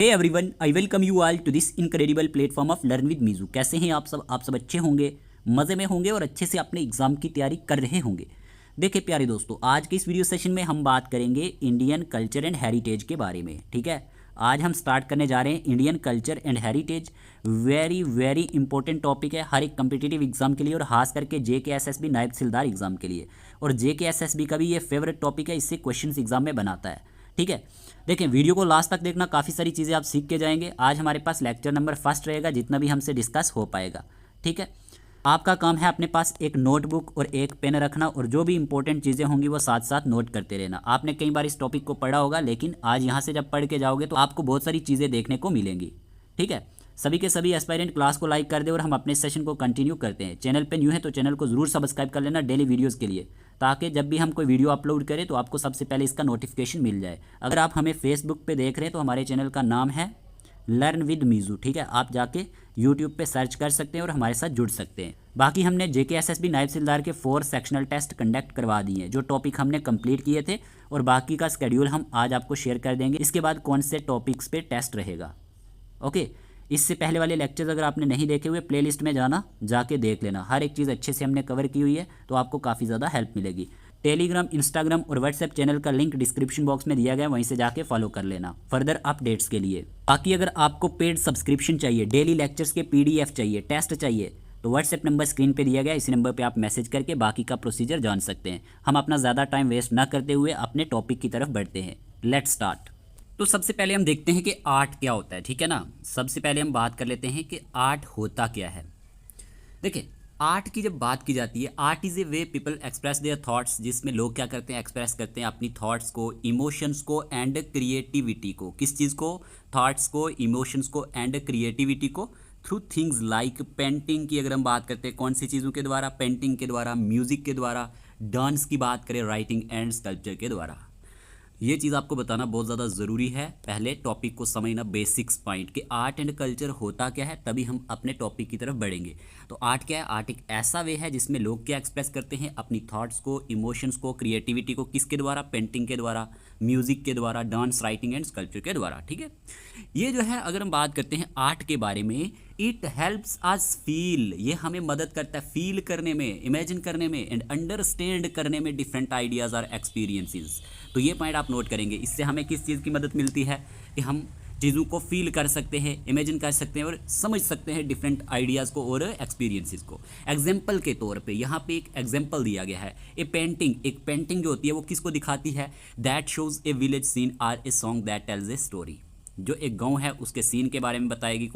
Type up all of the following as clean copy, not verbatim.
Hey everyone, I welcome you all to this incredible platform of learn with मीजू। कैसे हैं आप सब अच्छे होंगे, मज़े में होंगे और अच्छे से अपने एग्जाम की तैयारी कर रहे होंगे। देखिए प्यारे दोस्तों, आज के इस वीडियो सेशन में हम बात करेंगे इंडियन कल्चर एंड हेरिटेज के बारे में। ठीक है, आज हम स्टार्ट करने जा रहे हैं Indian culture and heritage. Very very important topic है हर एक कम्पिटिटिव एग्जाम के लिए और खास करके JKSSB नायब तहसीलदार एग्जाम के लिए। और JKSSB का भी ये फेवरेट टॉपिक है, इससे क्वेश्चन एग्जाम में बनाता है। ठीक है, देखें वीडियो को लास्ट तक देखना, काफ़ी सारी चीज़ें आप सीख के जाएंगे। आज हमारे पास लेक्चर नंबर फर्स्ट रहेगा, जितना भी हमसे डिस्कस हो पाएगा। ठीक है, आपका काम है अपने पास एक नोटबुक और एक पेन रखना और जो भी इंपॉर्टेंट चीज़ें होंगी वो साथ साथ नोट करते रहना। आपने कई बार इस टॉपिक को पढ़ा होगा, लेकिन आज यहाँ से जब पढ़ के जाओगे तो आपको बहुत सारी चीज़ें देखने को मिलेंगी। ठीक है, सभी के सभी एस्पायरेंट क्लास को लाइक कर दे और हम अपने सेशन को कंटिन्यू करते हैं। चैनल पे न्यू है तो चैनल को जरूर सब्सक्राइब कर लेना डेली वीडियोस के लिए, ताकि जब भी हम कोई वीडियो अपलोड करें तो आपको सबसे पहले इसका नोटिफिकेशन मिल जाए। अगर आप हमें फेसबुक पे देख रहे हैं तो हमारे चैनल का नाम है लर्न विद मीजू। ठीक है, आप जाके यूट्यूब पे सर्च कर सकते हैं और हमारे साथ जुड़ सकते हैं। बाकी हमने JKSSB नायब तहसीलदार के 4 सेक्शनल टेस्ट कंडक्ट करवा दिए हैं, जो टॉपिक हमने कंप्लीट किए थे, और बाकी का शेड्यूल हम आज आपको शेयर कर देंगे। इसके बाद कौन से टॉपिक्स पे टेस्ट रहेगा। ओके, इससे पहले वाले लेक्चर्स अगर आपने नहीं देखे हुए, प्लेलिस्ट में जाके देख लेना। हर एक चीज़ अच्छे से हमने कवर की हुई है, तो आपको काफ़ी ज़्यादा हेल्प मिलेगी। टेलीग्राम, इंस्टाग्राम और व्हाट्सएप चैनल का लिंक डिस्क्रिप्शन बॉक्स में दिया गया है, वहीं से जाके फॉलो कर लेना फर्दर अपडेट्स के लिए। बाकी अगर आपको पेड सब्सक्रिप्शन चाहिए, डेली लेक्चर्स के PDF चाहिए, टेस्ट चाहिए, तो व्हाट्सएप नंबर स्क्रीन पे दिया गया है, इसी नंबर पे आप मैसेज करके बाकी का प्रोसीजर जान सकते हैं। हम अपना ज़्यादा टाइम वेस्ट ना करते हुए अपने टॉपिक की तरफ बढ़ते हैं। Let's start. तो सबसे पहले हम देखते हैं कि आर्ट क्या होता है। ठीक है ना, सबसे पहले हम बात कर लेते हैं कि आर्ट होता क्या है। देखिए, आर्ट की जब बात की जाती है, art is a way people express their thoughts, जिसमें लोग क्या करते हैं, एक्सप्रेस करते हैं अपनी थॉट्स को, इमोशंस को एंड क्रिएटिविटी को। किस चीज़ को? थॉट्स को, इमोशंस को एंड क्रिएटिविटी को थ्रू थिंग्स लाइक पेंटिंग की अगर हम बात करते हैं, कौन सी चीज़ों के द्वारा? पेंटिंग के द्वारा, म्यूज़िक के द्वारा, डांस की बात करें, राइटिंग एंड स्कल्पचर के द्वारा। ये चीज़ आपको बताना बहुत ज़्यादा ज़रूरी है। पहले टॉपिक को समझना, बेसिक्स पॉइंट कि आर्ट एंड कल्चर होता क्या है, तभी हम अपने टॉपिक की तरफ बढ़ेंगे। तो आर्ट क्या है? आर्ट एक ऐसा वे है जिसमें लोग क्या एक्सप्रेस करते हैं, अपनी थॉट्स को, इमोशंस को, क्रिएटिविटी को। किसके द्वारा? पेंटिंग के द्वारा, म्यूज़िक के द्वारा, डांस, राइटिंग एंड स्कल्पचर के द्वारा। ठीक है, ये जो है अगर हम बात करते हैं आर्ट के बारे में, इट हेल्प्स अस फील, ये हमें मदद करता है फील करने में, इमेजिन करने में एंड अंडरस्टैंड करने में डिफरेंट आइडियाज़ और एक्सपीरियंसेस। तो ये पॉइंट आप नोट करेंगे। इससे हमें किस चीज़ की मदद मिलती है कि हम चीज़ों को फील कर सकते हैं, इमेजिन कर सकते हैं और समझ सकते हैं डिफरेंट आइडियाज़ को और एक्सपीरियंसेस को। एग्जाम्पल के तौर पे यहाँ पे एक एग्जाम्पल दिया गया है। एक पेंटिंग जो होती है वो किसको दिखाती है? That shows a village scene or a song that tells a story. जो एक गाँव है उसके सीन के बारे में बताएगी।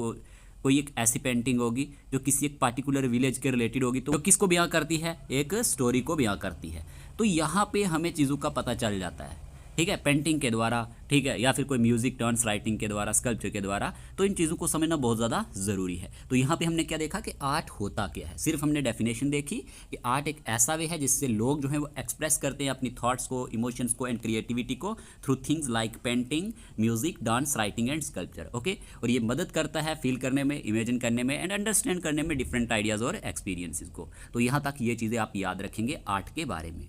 कोई एक ऐसी पेंटिंग होगी जो किसी एक पार्टिकुलर विलेज के रिलेटेड होगी, तो किसको बयां करती है? एक स्टोरी को बयां करती है। तो यहाँ पे हमें चीज़ों का पता चल जाता है। ठीक है, पेंटिंग के द्वारा, ठीक है, या फिर कोई म्यूजिक, डांस, राइटिंग के द्वारा, स्कल्पचर के द्वारा। तो इन चीज़ों को समझना बहुत ज़्यादा ज़रूरी है। तो यहाँ पे हमने क्या देखा कि आर्ट होता क्या है। सिर्फ हमने डेफिनेशन देखी कि आर्ट एक ऐसा वे है जिससे लोग जो है वो एक्सप्रेस करते हैं अपनी थॉट्स को, इमोशंस को एंड क्रिएटिविटी को through things like painting, music, dance, writing and sculpture. Okay, और ये मदद करता है फील करने में, इमेजिन करने में एंड अंडरस्टैंड करने में डिफरेंट आइडियाज़ और एक्सपीरियंसेस को। तो यहाँ तक ये चीज़ें आप याद रखेंगे आर्ट के बारे में।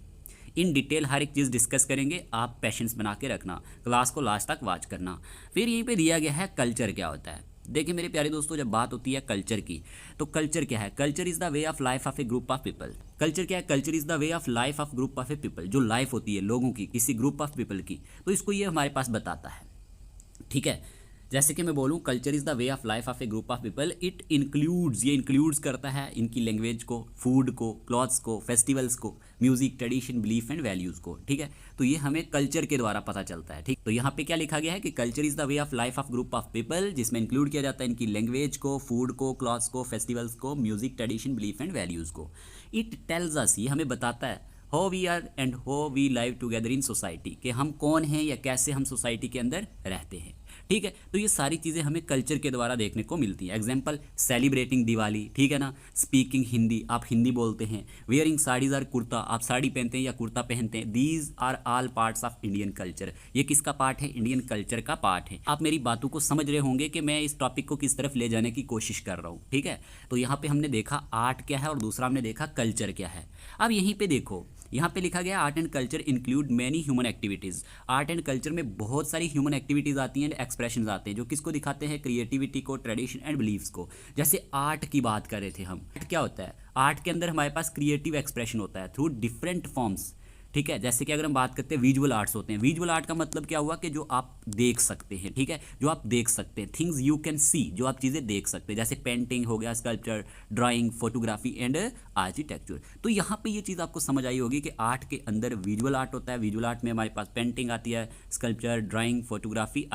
इन डिटेल हर एक चीज़ डिस्कस करेंगे, आप पेशेंस बना के रखना, क्लास को लास्ट तक वॉच करना। फिर यहीं पे दिया गया है कल्चर क्या होता है। देखिए मेरे प्यारे दोस्तों, जब बात होती है कल्चर की, तो कल्चर क्या है? Culture is the way of life of a group of people. Culture क्या है? Culture is the way of life of group of A people. जो लाइफ होती है लोगों की, किसी ग्रुप ऑफ पीपल की, तो इसको ये हमारे पास बताता है। ठीक है, जैसे कि मैं बोलूँ culture is the way of life of a group of people. It includes, ये इंक्लूड्स करता है इनकी लैंग्वेज को, फूड को, क्लॉथ्स को, फेस्टिवल्स को, music, tradition, belief and values को। ठीक है, तो ये हमें कल्चर के द्वारा पता चलता है। ठीक, तो यहाँ पे क्या लिखा गया है कि culture is the way of life of group of people, जिसमें इंक्लूड किया जाता है इनकी लैंग्वेज को, फूड को, क्लॉथ्स को, फेस्टिवल्स को, music, tradition, belief and values को। इट टेल्स अस, ये हमें बताता है how we are and how we live together in society, कि हम कौन हैं या कैसे हम सोसाइटी के अंदर रहते हैं। ठीक है, तो ये सारी चीज़ें हमें कल्चर के द्वारा देखने को मिलती हैं। एग्जाम्पल, सेलिब्रेटिंग दिवाली, ठीक है ना, स्पीकिंग हिंदी, आप हिंदी बोलते हैं, वेयरिंग साड़ीज आर कुर्ता, आप साड़ी पहनते हैं या कुर्ता पहनते हैं। These are all parts of Indian culture. ये किसका पार्ट है? इंडियन कल्चर का पार्ट है। आप मेरी बातों को समझ रहे होंगे कि मैं इस टॉपिक को किस तरफ ले जाने की कोशिश कर रहा हूँ। ठीक है, तो यहाँ पे हमने देखा आर्ट क्या है और दूसरा हमने देखा कल्चर क्या है। अब यहीं पे देखो, यहाँ पे लिखा गया art and culture include many human activities. Art and culture में बहुत सारी ह्यूमन एक्टिविटीज़ आती हैं एंड एक्सप्रेशंस आते हैं जो किसको दिखाते हैं, क्रिएटिविटी को, ट्रेडिशन एंड बिलीव्स को। जैसे आर्ट की बात कर रहे थे हम, आर्ट क्या होता है, आर्ट के अंदर हमारे पास क्रिएटिव एक्सप्रेशन होता है थ्रू डिफरेंट फॉर्म्स, ठीक है। जैसे कि अगर हम बात करते हैं विजुअल आर्ट्स होते हैं, विजुअल आर्ट का मतलब क्या हुआ कि जो आप देख सकते हैं, ठीक है, जो आप देख सकते हैं, थिंग्स यू कैन सी, जो आप चीज़ें देख सकते हैं, जैसे पेंटिंग हो गया, sculpture, drawing, photography and architecture. तो यहाँ पे ये चीज़ आपको समझ आई होगी कि आर्ट के अंदर विजुअल आर्ट होता है, विजुअल आर्ट में हमारे पास पेंटिंग आती है, स्कल्पचर, ड्राइंग, फोटोग्राफी,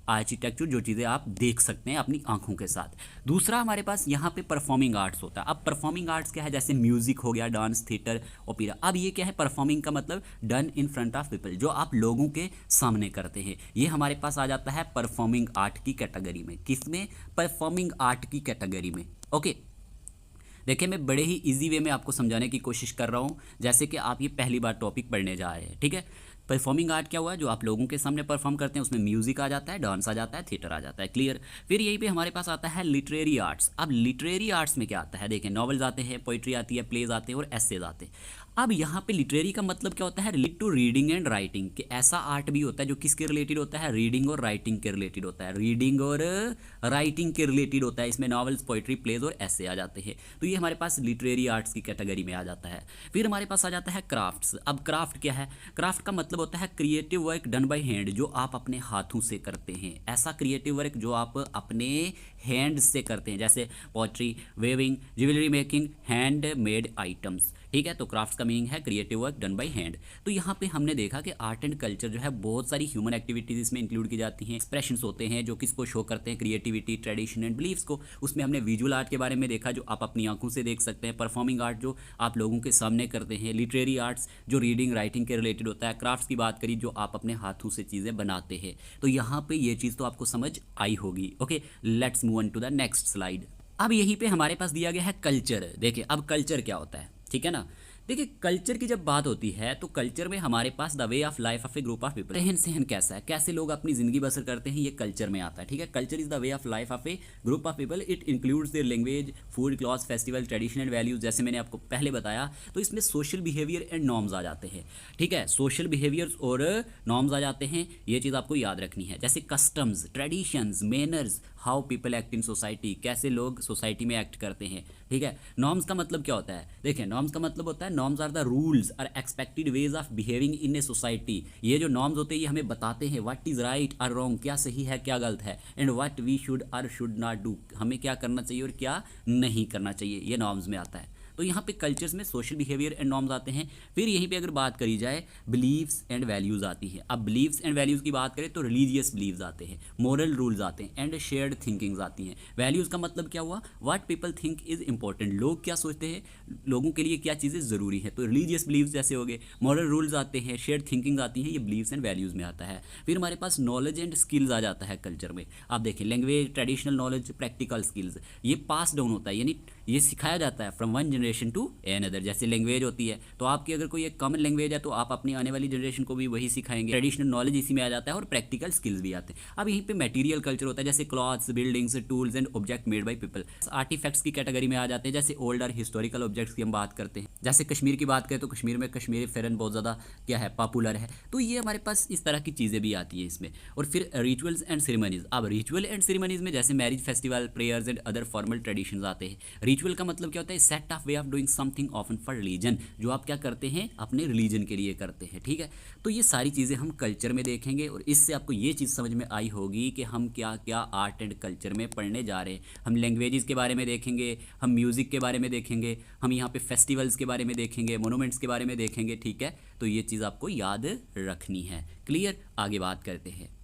आर्किटेक्चर, जो चीज़ें आप देख सकते हैं अपनी आंखों के साथ। दूसरा हमारे पास यहाँ पे परफॉर्मिंग आर्ट्स होता है। अब परफॉर्मिंग आर्ट्स क्या है, जैसे म्यूजिक हो गया, डांस, थिएटर, ओपेरा। अब ये क्या है, परफॉर्मिंग का मतलब done in front of people, जो आप लोगों के सामने करते हैं। ये हमारे पास आ जाता है परफॉर्मिंग आर्ट की कैटेगरी में। किसमें, परफॉर्मिंग आर्ट की कैटेगरी में। ओके, देखिए मैं बड़े ही इजी वे में आपको समझाने की कोशिश कर रहा हूँ, जैसे कि आप ये पहली बार टॉपिक पढ़ने जा रहे हैं, ठीक है। परफॉर्मिंग आर्ट क्या हुआ, जो आप लोगों के सामने परफॉर्म करते हैं, उसमें म्यूजिक आ जाता है, डांस आ जाता है, थिएटर आ जाता है, क्लियर। फिर यहीं पे हमारे पास आता है लिटरेरी आर्ट्स। अब लिटरेरी आर्ट्स में क्या आता है, देखें नॉवेल्स आते हैं, पोइट्री आती है, प्लेज आते हैं और एसेज आते हैं। अब यहाँ पे लिटरेरी का मतलब क्या होता है, relate to reading and writing, कि ऐसा आर्ट भी होता है जो किसके रिलेटेड होता है, रीडिंग और राइटिंग के रिलेटेड होता है, रीडिंग और राइटिंग के रिलेटेड होता है। इसमें नॉवेल्स, पोइट्री, प्लेज और ऐसे आ जाते हैं। तो ये हमारे पास लिटरेरी आर्ट्स की कैटेगरी में आ जाता है। फिर हमारे पास आ जाता है क्राफ्ट्स। अब क्राफ्ट क्या है, क्राफ्ट का मतलब होता है creative work done by hand, जो आप अपने हाथों से करते हैं। ऐसा क्रिएटिव वर्क जो आप अपने हैंड से करते हैं, जैसे pottery, weaving, jewellery making, hand made items, ठीक है। तो क्राफ्ट्स का मीनिंग है creative work done by hand. तो यहाँ पे हमने देखा कि आर्ट एंड कल्चर जो है बहुत सारी ह्यूमन एक्टिविटीज इसमें इंक्लूड की जाती हैं। एक्सप्रेशंस होते हैं जो किसको शो करते हैं, क्रिएटिविटी, ट्रेडिशन एंड बिलीव्स को। उसमें हमने विजुअल आर्ट के बारे में देखा, जो आप अपनी आंखों से देख सकते हैं, परफॉर्मिंग आर्ट जो आप लोगों के सामने करते हैं, लिटरेरी आर्ट्स जो रीडिंग राइटिंग के रिलेटेड होता है, क्राफ्ट्स की बात करी जो आप अपने हाथों से चीज़ें बनाते हैं। तो यहाँ पे ये चीज़ तो आपको समझ आई होगी। Okay, let's move on to the next slide. अब यहीं पे हमारे पास दिया गया है कल्चर। देखिए अब कल्चर क्या होता है, ठीक है ना। देखिए कल्चर की जब बात होती है तो कल्चर में हमारे पास the way of life of a group of people, रहन सहन कैसा है, कैसे लोग अपनी जिंदगी बसर करते हैं, ये कल्चर में आता है, ठीक है। Culture is the way of life of a group of people. It includes their language, food, clothes, festival, tradition and values. जैसे मैंने आपको पहले बताया, तो इसमें सोशल बिहेवियर एंड नॉर्म्स आ जाते हैं, ठीक है। सोशल बिहेवियर्स और नॉर्म्स आ जाते हैं, ये चीज़ आपको याद रखनी है। जैसे customs, traditions, manners, how people act in society, कैसे लोग सोसाइटी में एक्ट करते हैं, ठीक है। नॉर्म्स का मतलब क्या होता है, देखिए नॉर्म्स का मतलब होता है, norms or the rules or expected ways of behaving in a society. ये जो नॉर्म्स होते हैं ये हमें बताते हैं व्हाट इज राइट और रॉन्ग, क्या सही है क्या गलत है, एंड व्हाट वी शुड और शुड नॉट डू, हमें क्या करना चाहिए और क्या नहीं करना चाहिए, ये नॉर्म्स में आता है। तो यहाँ पे कल्चर्स में सोशल बिहेवियर एंड नॉर्म्स आते हैं। फिर यहीं पे अगर बात करी जाए बिलीव्स एंड वैल्यूज़ आती है। अब बिलीव्स एंड वैल्यूज़ की बात करें तो रिलीजियस बिलीव्स आते हैं, मोरल रूल्स आते हैं एंड शेयर्ड थिंकिंग्स आती हैं। वैल्यूज़ का मतलब क्या हुआ, what people think is important, लोग क्या सोचते हैं, लोगों के लिए क्या चीज़ें ज़रूरी है। तो रिलीजियस बिलीव्स जैसे हो गए, मोरल रूल्स आते हैं, शेयर्ड थिंकिंग्स आती हैं, ये बिलीव्स एंड वैल्यूज़ में आता है। फिर हमारे पास नॉलेज एंड स्किल्स आ जाता है कल्चर में। आप देखें language, traditional knowledge, practical skills, ये पास डाउन होता है, यानी ये सिखाया जाता है from one generation to another. जैसे लैंग्वेज होती है तो आपकी अगर कोई एक कॉमन लैंग्वेज है तो आप अपनी आने वाली जनरेशन को भी वही सिखाएंगे। ट्रेडिशनल नॉलेज इसी में आ जाता है और प्रैक्टिकल स्किल्स भी आते हैं। अब यहीं पे मटेरियल कल्चर होता है, जैसे clothes, buildings, tools and object made by people. Artifacts की कैटेगरी में आ जाते हैं, जैसे ओल्ड और हिस्टोरिकल ऑब्जेक्ट्स की हम बात करते हैं। जैसे कश्मीर की बात करें तो कश्मीर में कश्मीरी फेरन बहुत ज़्यादा क्या है, पॉपुलर है। तो ये हमारे पास इस तरह की चीज़ें भी आती है इसमें। और फिर रिचुअल्स एंड सेरेमनीज। अब रिचुअल एंड सेरेमनीज में जैसे marriage, festival, prayers and other formal traditions आते हैं। रिचुअल का मतलब क्या होता है, set of way of doing something often for religion, जो आप क्या करते हैं अपने रिलीजन के लिए करते हैं, ठीक है। तो ये सारी चीज़ें हम कल्चर में देखेंगे और इससे आपको ये चीज़ समझ में आई होगी कि हम क्या क्या आर्ट एंड कल्चर में पढ़ने जा रहे हैं। हम लैंग्वेजेस के बारे में देखेंगे, हम म्यूज़िक के बारे में देखेंगे, हम यहाँ पे फेस्टिवल्स के बारे में देखेंगे, मोनूमेंट्स के बारे में देखेंगे, ठीक है। तो ये चीज़ आपको याद रखनी है, क्लियर। आगे बात करते हैं।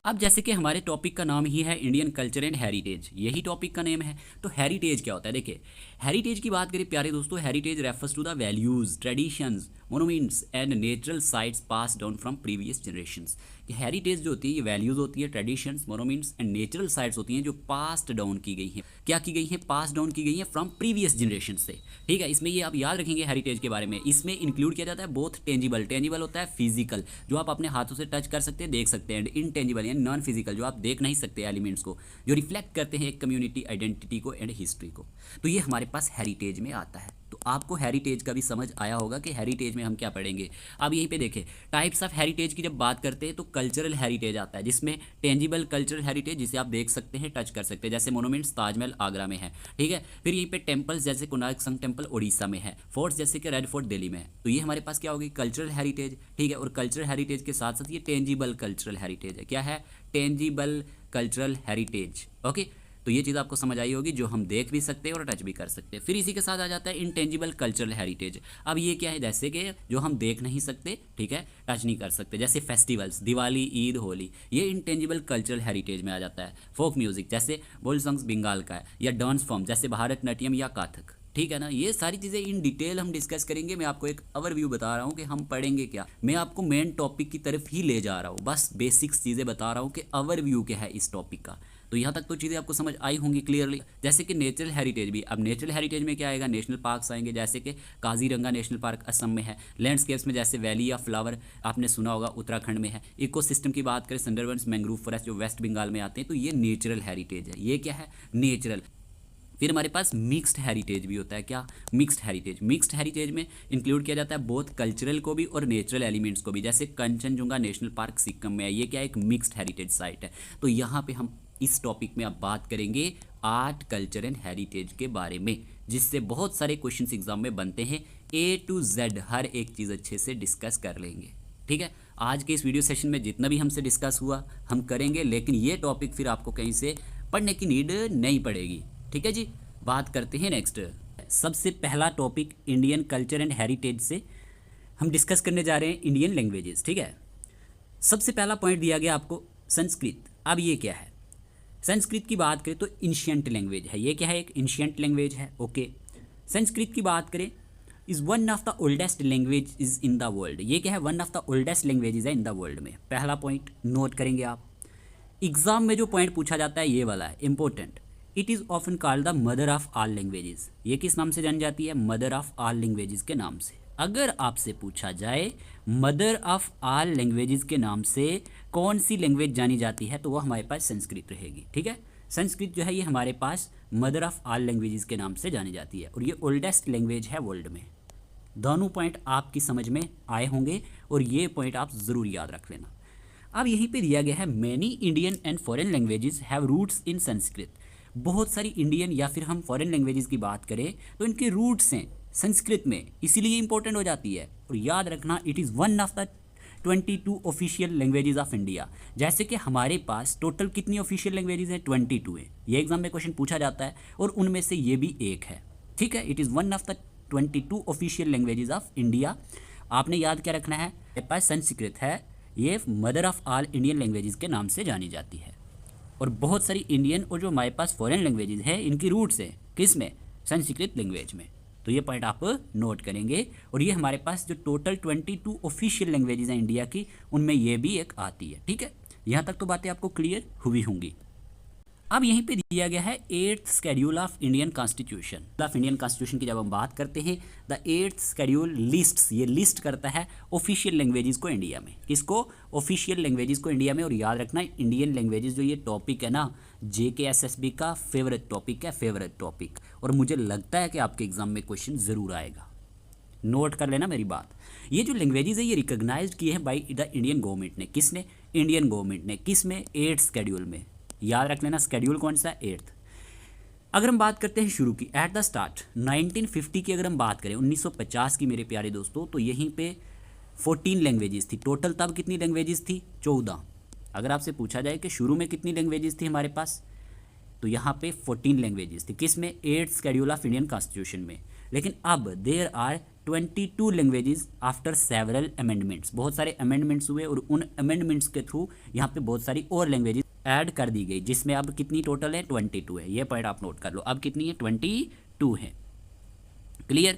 अब जैसे कि हमारे टॉपिक का नाम ही है इंडियन कल्चर एंड हेरिटेज, यही टॉपिक का नेम है। तो हेरिटेज क्या होता है, देखिए हेरिटेज की बात करें प्यारे दोस्तों, heritage refers to the values, traditions, monuments and natural sites pass down from previous generations. Heritage जो होती है ये वैल्यूज़ होती है, traditions, monuments and natural sites होती हैं जो पास्ट डाउन की गई हैं। क्या की गई हैं, पास डाउन की गई हैं फ्रॉम प्रीवियस जनरेशन से, ठीक है। इसमें ये आप याद रखेंगे हेरिटेज के बारे में। इसमें इंक्लूड किया जाता है बोथ टेंजिबल, टेंजिबल होता है फिजिकल जो आप अपने हाथों से टच कर सकते हैं, देख सकते हैं, एंड इनटेंजिबल यानी नॉन फिजिकल जो आप देख नहीं सकते एलिमेंट्स को, जो रिफ्लेक्ट करते हैं एक कम्युनिटी आइडेंटिटी को एंड हिस्ट्री को। तो ये हमारे पास हेरिटेज में आता है। तो आपको हेरिटेज का भी समझ आया होगा कि हेरिटेज में हम क्या पढ़ेंगे। अब यहीं पे देखें टाइप्स ऑफ हेरिटेज की जब बात करते हैं तो कल्चरल हेरिटेज आता है, जिसमें टेंजिबल कल्चरल हेरिटेज जिसे आप देख सकते हैं, टच कर सकते हैं, जैसे मोनूमेंट्स ताजमहल आगरा में है, ठीक है। फिर यहीं पे टेम्पल्स जैसे कोणार्क सन टेम्पल उड़ीसा में है, फोर्ट्स जैसे कि रेड फोर्ट दिल्ली में है। तो ये हमारे पास क्या होगी, कल्चरल हेरिटेज, ठीक है। और कल्चरल हेरिटेज के साथ साथ ये टेंजिबल कल्चरल हेरिटेज है। क्या है, टेंजिबल कल्चरल हेरिटेज, ओके। तो ये चीज़ आपको समझ आई होगी, जो हम देख भी सकते हैं और टच भी कर सकते हैं। फिर इसी के साथ आ जाता है इंटेंजिबल कल्चरल हेरिटेज। अब ये क्या है, जैसे कि जो हम देख नहीं सकते, ठीक है, टच नहीं कर सकते, जैसे फेस्टिवल्स, दिवाली, ईद, होली, ये इंटेंजिबल कल्चरल हेरिटेज में आ जाता है। फोक म्यूजिक जैसे बोल सॉन्ग्स बंगाल का है, या डांस फॉर्म जैसे भारतनाट्यम या कथक, ठीक है ना। ये सारी चीज़ें इन डिटेल हम डिस्कस करेंगे। मैं आपको एक ओवरव्यू बता रहा हूँ कि हम पढ़ेंगे क्या, मैं आपको मेन टॉपिक की तरफ ही ले जा रहा हूँ, बस बेसिक्स चीज़ें बता रहा हूँ कि ओवरव्यू क्या है इस टॉपिक का। तो यहाँ तक तो चीज़ें आपको समझ आई होंगी क्लियरली। जैसे कि नेचुरल हेरिटेज भी, अब नेचुरल हेरिटेज में क्या आएगा, नेशनल पार्क्स आएंगे, जैसे कि काजीरंगा नेशनल पार्क असम में है। लैंडस्केप्स में जैसे वैली या फ्लावर आपने सुना होगा उत्तराखंड में है। इकोसिस्टम की बात करें, सुंदरबंस, मैंग्रोव फॉरेस्ट जो वेस्ट बंगाल में आते हैं, तो ये नेचुरल हेरिटेज है। ये क्या है, नेचुरल। फिर हमारे पास मिक्स्ड हेरिटेज भी होता है। क्या, मिक्स्ड हेरिटेज। मिक्स्ड हेरिटेज में इंक्लूड किया जाता है बोथ कल्चरल को भी और नेचुरल एलिमेंट्स को भी, जैसे कंचनजुंगा नेशनल पार्क सिक्किम में है। ये क्या है, एक मिक्स्ड हेरिटेज साइट है। तो यहाँ पे हम इस टॉपिक में अब बात करेंगे आर्ट, कल्चर एंड हेरिटेज के बारे में, जिससे बहुत सारे क्वेश्चंस एग्जाम में बनते हैं। A to Z हर एक चीज़ अच्छे से डिस्कस कर लेंगे, ठीक है। आज के इस वीडियो सेशन में जितना भी हमसे डिस्कस हुआ हम करेंगे, लेकिन ये टॉपिक फिर आपको कहीं से पढ़ने की नीड नहीं पड़ेगी, ठीक है जी। बात करते हैं नेक्स्ट। सबसे पहला topic Indian culture and heritage से हम डिस्कस करने जा रहे हैं इंडियन लैंग्वेजेस, ठीक है। सबसे पहला पॉइंट दिया गया आपको संस्कृत। अब ये क्या है, संस्कृत की बात करें तो एंशिएंट लैंग्वेज है। ये क्या है, एक एंशिएंट लैंग्वेज है, ओके। संस्कृत की बात करें, is one of the oldest language is in the world. ये क्या है, one of the oldest languages है इन द वर्ल्ड में। पहला पॉइंट नोट करेंगे आप। एग्जाम में जो पॉइंट पूछा जाता है ये वाला है important. It is often called the mother of all languages. ये किस नाम से जानी जाती है, मदर ऑफ ऑल लैंग्वेजेस के नाम से। अगर आपसे पूछा जाए मदर ऑफ ऑल लैंग्वेजेस के नाम से कौन सी लैंग्वेज जानी जाती है, तो वो हमारे पास संस्कृत रहेगी, ठीक है। संस्कृत जो है ये हमारे पास मदर ऑफ ऑल लैंग्वेजेस के नाम से जानी जाती है, और ये ओल्डेस्ट लैंग्वेज है वर्ल्ड में। दोनों पॉइंट आपकी समझ में आए होंगे, और ये पॉइंट आप ज़रूर याद रख लेना। अब यहीं पे दिया गया है, many Indian and foreign languages have roots in Sanskrit. बहुत सारी इंडियन या फिर हम फॉरेन लैंग्वेजेस की बात करें तो इनके रूट्स हैं संस्कृत में, इसीलिए इंपॉर्टेंट हो जाती है। और याद रखना, it is one of the 22 official languages of India. जैसे कि हमारे पास टोटल कितनी ऑफिशियल लैंग्वेजेस हैं, 22 है। ये एग्जाम में क्वेश्चन पूछा जाता है, और उनमें से ये भी एक है, ठीक है। It is one of the 22 official languages of India. आपने याद क्या रखना है, मेरे पास संस्कृत है, ये mother of all Indian languages के नाम से जानी जाती है। और बहुत सारी इंडियन और जो हमारे पास फॉरेन लैंग्वेजेस है, इनकी रूट्स हैं किस में, संस्कृत लैंग्वेज में। तो ये पॉइंट आप नोट करेंगे। और ये हमारे पास जो टोटल 22 ऑफिशियल लैंग्वेजेस हैं इंडिया की, उनमें ये भी एक आती है, ठीक है। यहाँ तक तो बातें आपको क्लियर हुई होंगी। अब यहीं पे दिया गया है 8th schedule of Indian constitution. Of Indian constitution की जब हम बात करते हैं, द 8th शेड्यूल लिस्ट्स, ये लिस्ट करता है ऑफिशियल लैंग्वेजेस को इंडिया में। किसको, ऑफिशियल लैंग्वेजेस को इंडिया में। और याद रखना, इंडियन लैंग्वेजेस जो ये टॉपिक है ना, JKSSB का फेवरेट टॉपिक है, फेवरेट टॉपिक। और मुझे लगता है कि आपके एग्जाम में क्वेश्चन ज़रूर आएगा, नोट कर लेना मेरी बात। ये जो लैंग्वेजेस है ये रिकॉग्नाइज्ड किए हैं बाय द इंडियन गवर्नमेंट ने। किसने, इंडियन गवर्नमेंट ने। किस में, 8th शेड्यूल में। याद रख लेना, शेड्यूल कौन सा, 8th। अगर हम बात करते हैं शुरू की, एट द स्टार्ट 1950 की अगर हम बात करें, 1950 की मेरे प्यारे दोस्तों, तो यहीं पे 14 लैंग्वेजेस थी टोटल। तब कितनी लैंग्वेजेस थी, 14। अगर आपसे पूछा जाए कि शुरू में कितनी लैंग्वेजेस थी हमारे पास, तो यहाँ पे 14 लैंग्वेजेस थी। किस में, 8th schedule of Indian constitution में। लेकिन अब there are 22 languages after several amendments. बहुत सारे अमेंडमेंट्स हुए, और उन अमेंडमेंट्स के थ्रू यहाँ पे बहुत सारी और लैंग्वेजेस ऐड कर दी गई, जिसमें अब कितनी टोटल है, 22 है। ये पॉइंट आप नोट कर लो, अब कितनी है, 22 है। क्लियर।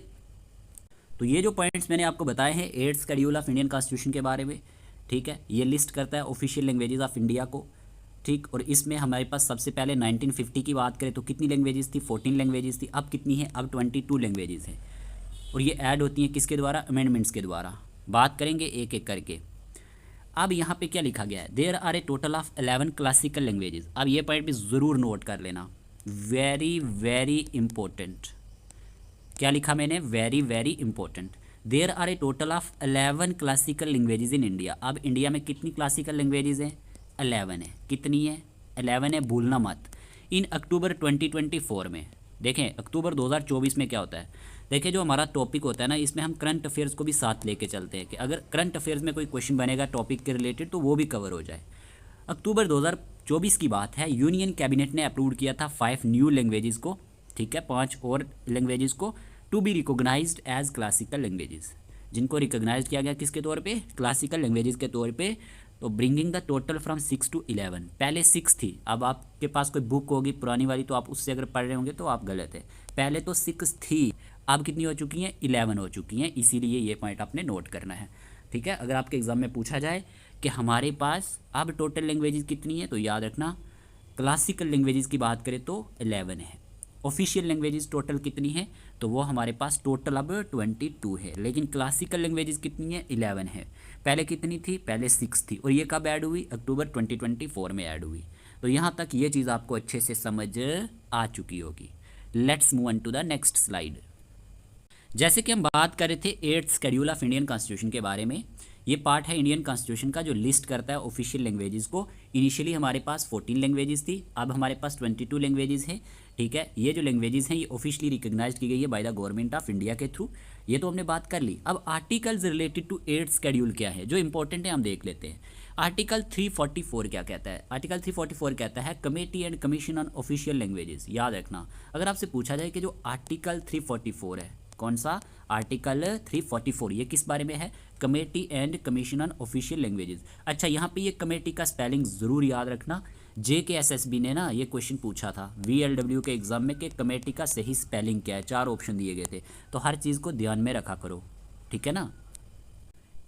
तो ये जो पॉइंट्स मैंने आपको बताए हैं 8th schedule of Indian constitution के बारे में, ठीक है, ये लिस्ट करता है ऑफिशियल लैंग्वेजेस ऑफ इंडिया को, ठीक। और इसमें हमारे पास सबसे पहले 1950 की बात करें तो कितनी लैंग्वेजेस थी, 14 लैंग्वेजेस थी। अब कितनी है, अब 22 लैंग्वेजेस हैं। और ये ऐड होती हैं किसके द्वारा, अमेंडमेंट्स के द्वारा। बात करेंगे एक एक करके। अब यहाँ पे क्या लिखा गया है, there are a total of 11 classical languages. अब ये पॉइंट भी ज़रूर नोट कर लेना, वेरी वेरी इंपॉर्टेंट। क्या लिखा मैंने, very very important. There are a total of 11 classical languages in India. अब इंडिया में कितनी क्लासिकल लैंग्वेजेस हैं, 11 है। कितनी है, 11 है, भूलना मत। इन अक्टूबर 2024 में, देखें अक्टूबर 2024 में क्या होता है, देखिए जो हमारा टॉपिक होता है ना, इसमें हम करंट अफेयर्स को भी साथ लेके चलते हैं कि अगर करंट अफेयर्स में कोई क्वेश्चन बनेगा टॉपिक के रिलेटेड तो वो भी कवर हो जाए। अक्टूबर 2024 की बात है, यूनियन कैबिनेट ने अप्रूव किया था 5 न्यू लैंग्वेजेस को, ठीक है, 5 और लैंग्वेजेस को, to be recognised as classical languages, जिनको रिकॉग्नाइज किया गया किसके तौर पे, क्लासिकल लैंग्वेजेस के तौर पे। तो bringing the total from 6 to 11। पहले 6 थी, अब आपके पास कोई बुक होगी पुरानी वाली तो आप उससे अगर पढ़ रहे होंगे तो आप गलत है। पहले तो 6 थी, अब कितनी हो चुकी हैं, 11 हो चुकी हैं। इसीलिए ये पॉइंट आपने नोट करना है, ठीक है। अगर आपके एग्जाम में पूछा जाए कि हमारे पास अब टोटल लैंग्वेजेस कितनी है, तो याद रखना क्लासिकल लैंग्वेजेस की बात करें तो 11 है। ऑफिशियल लैंग्वेजेस टोटल कितनी है, तो वो हमारे पास टोटल अब 22 है, लेकिन क्लासिकल लैंग्वेजेस कितनी है, 11 है। पहले कितनी थी, पहले 6 थी, और ये कब ऐड हुई, अक्टूबर 2024 में ऐड हुई। तो यहाँ तक ये चीज़ आपको अच्छे से समझ आ चुकी होगी। Let's move on to the next slide. जैसे कि हम बात कर रहे थे 8th schedule of Indian constitution के बारे में, ये पार्ट है इंडियन कॉन्स्टिट्यूशन का जो लिस्ट करता है ऑफिशियल लैंग्वेजेस को। इनिशियली हमारे पास 14 लैंग्वेजेस थी, अब हमारे पास 22 लैंग्वेजेस हैं, ठीक है। ये जो लैंग्वेजेस हैं ये ऑफिशियली रिकॉग्नाइज्ड की गई है by the government of India के थ्रू। ये तो हमने बात कर ली। अब articles related to 8th schedule क्या है, जो इंपॉर्टेंट है हम देख लेते हैं। आर्टिकल 344 क्या कहता है, आर्टिकल 344 कहता है committee and commission on official languages. याद रखना, अगर आपसे पूछा जाए कि जो आर्टिकल 344 है, कौन सा, आर्टिकल 344, ये किस बारे में है, committee and commission on official languages. अच्छा, यहाँ पे ये कमेटी का स्पेलिंग ज़रूर याद रखना। JKSSB ने ना ये क्वेश्चन पूछा था VLW के एग्जाम में कि कमेटी का सही स्पेलिंग क्या है, 4 ऑप्शन दिए गए थे, तो हर चीज़ को ध्यान में रखा करो, ठीक है ना।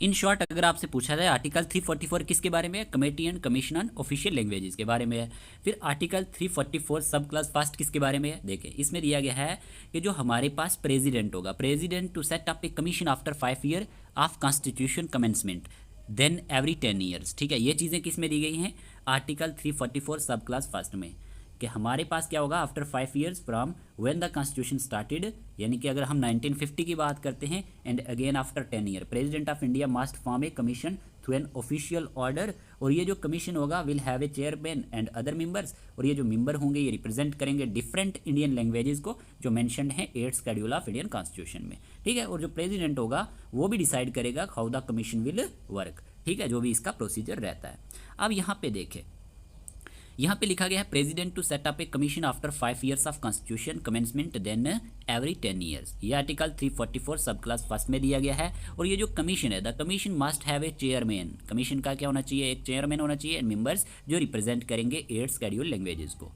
इन शॉर्ट अगर आपसे पूछा जाए आर्टिकल 344 किसके बारे में है, committee and commission on official languages के बारे में है। फिर आर्टिकल 344 सब क्लास फर्स्ट किसके बारे में है, देखें इसमें दिया गया है कि जो हमारे पास प्रेसिडेंट होगा, president to set up a commission after 5 year of constitution commencement then every 10 years, ठीक है। ये चीज़ें किस में दी गई हैं, आर्टिकल 344 सब क्लास फर्स्ट में, कि हमारे पास क्या होगा, after 5 years from when the constitution started, यानी कि अगर हम 1950 की बात करते हैं, and again after 10 year president of India must form a commission through an official order. और ये जो कमीशन होगा will have a chairman and other members, और ये जो मेंबर होंगे ये रिप्रेजेंट करेंगे डिफरेंट इंडियन लैंग्वेजेस को जो मेंशन्ड है 8th schedule of Indian constitution में, ठीक है। और जो प्रेसिडेंट होगा वो भी डिसाइड करेगा how the commission will work, ठीक है, जो भी इसका प्रोसीजर रहता है। अब यहाँ पे देखें, यहाँ पे लिखा गया है president to set up a commission after 5 years of constitution commencement then every 10 years. ये आर्टिकल 344 सब क्लास फर्स्ट में दिया गया है। और ये जो कमीशन है, the commission must have a chairman, commission का क्या होना चाहिए, एक चेयरमैन होना चाहिए, एंड मेंबर्स जो रिप्रेजेंट करेंगे 8th शेड्यूल लैंग्वेजेस को।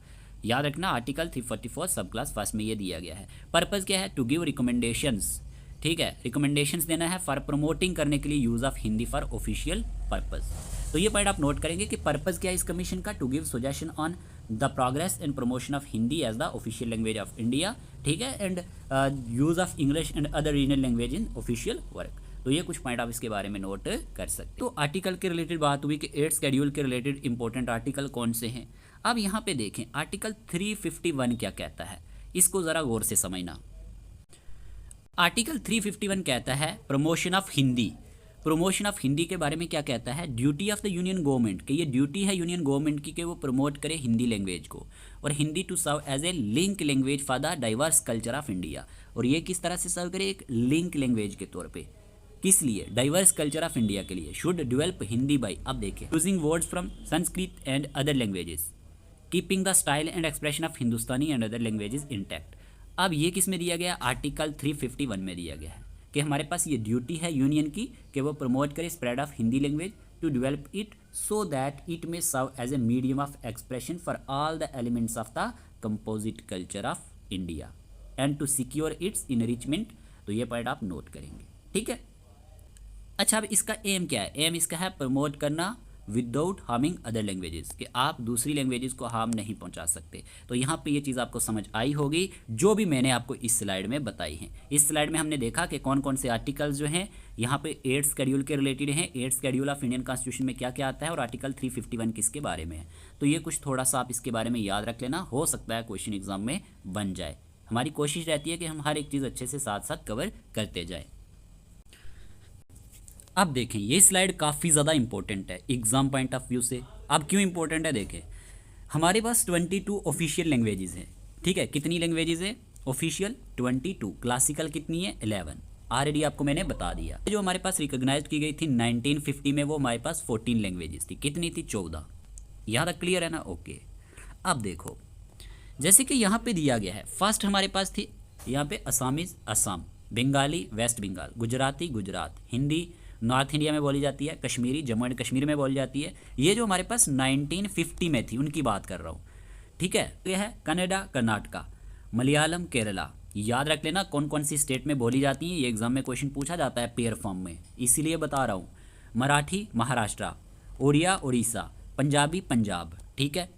याद रखना आर्टिकल 344 सब क्लास फर्स्ट में ये दिया गया है। पर्पज़ क्या है, टू गिव रिकमेंडेशंस, ठीक है, रिकमेंडेशंस देना है फॉर प्रमोटिंग करने के लिए use of Hindi for official purpose. तो ये पॉइंट आप नोट करेंगे कि पर्पज़ क्या है इस कमीशन का, to give suggestion on the progress and promotion of Hindi as the official language of India, ठीक है, and use of English and other regional language in official work. तो ये कुछ पॉइंट आप इसके बारे में नोट कर सकते हैं। तो आर्टिकल के रिलेटेड बात हुई कि 8th शेड्यूल के रिलेटेड इंपॉर्टेंट आर्टिकल कौन से हैं। अब यहाँ पे देखें आर्टिकल 351 क्या कहता है, इसको ज़रा गौर से समझना। आर्टिकल 351 कहता है promotion of Hindi. Promotion of Hindi के बारे में क्या कहता है, duty of the union government, कि ये ड्यूटी है यूनियन गवर्नमेंट की कि वो प्रमोट करे हिंदी लैंग्वेज को, और Hindi to serve as a link language for the diverse culture of India. और ये किस तरह से सर्व करे, एक लिंक लैंग्वेज के तौर पे, किस लिए, डाइवर्स कल्चर ऑफ इंडिया के लिए। शुड डेवलप हिंदी बाई, अब देखिए, using words from Sanskrit and other languages, keeping the style and expression of Hindustani and other languages intact. अब ये किस में दिया गया, आर्टिकल 351 में दिया गया है कि हमारे पास ये ड्यूटी है यूनियन की कि वो प्रमोट करे spread of Hindi language to develop it so that it may serve as a medium of expression for all the elements of the composite culture of India and to secure its enrichment. तो ये point आप note करेंगे, ठीक है। अच्छा, अब इसका M क्या है, एम इसका है प्रमोट करना विदाउट हार्मिंग अदर लैंग्वेजेस, कि आप दूसरी लैंग्वेजेस को हार्म नहीं पहुंचा सकते। तो यहाँ पे ये चीज़ आपको समझ आई होगी जो भी मैंने आपको इस स्लाइड में बताई है। इस स्लाइड में हमने देखा कि कौन कौन से आर्टिकल्स जो हैं यहाँ पे 8th शेड्यूल के रिलेटेड हैं, 8th schedule of Indian constitution में क्या क्या आता है, और आर्टिकल 351 किसके बारे में है। तो ये कुछ थोड़ा सा आप इसके बारे में याद रख लेना, हो सकता है क्वेश्चन एग्जाम में बन जाए, हमारी कोशिश रहती है कि हम हर एक चीज़ अच्छे से साथ साथ कवर करते जाएं। अब देखें ये स्लाइड काफ़ी ज़्यादा इंपॉर्टेंट है एग्ज़ाम पॉइंट ऑफ व्यू से। अब क्यों इंपॉर्टेंट है देखें, हमारे पास 22 ऑफिशियल लैंग्वेजेस हैं, ठीक है। कितनी लैंग्वेजेस है ऑफिशियल? 22। क्लासिकल कितनी है? 11। ऑलरेडी आपको मैंने बता दिया। जो हमारे पास रिकॉग्नाइज की गई थी 1950 में, वो हमारे पास 14 लैंग्वेजेस थी। कितनी थी? 14। यहाँ तक क्लियर है ना? ओके। अब देखो जैसे कि यहाँ पे दिया गया है, फर्स्ट हमारे पास थी यहाँ पे Assamese Assam, Bengali West Bengal, Gujarati Gujarat, Hindi North India में बोली जाती है, कश्मीरी जम्मू एंड कश्मीर में बोली जाती है। ये जो हमारे पास 1950 में थी उनकी बात कर रहा हूँ, ठीक है। ये है कनाडा कर्नाटका, मलयालम केरला। याद रख लेना कौन कौन सी स्टेट में बोली जाती हैं, ये एग्जाम में क्वेश्चन पूछा जाता है पेयर फॉर्म में, इसीलिए बता रहा हूँ। मराठी महाराष्ट्र, उड़िया उड़ीसा, पंजाबी पंजाब, ठीक है।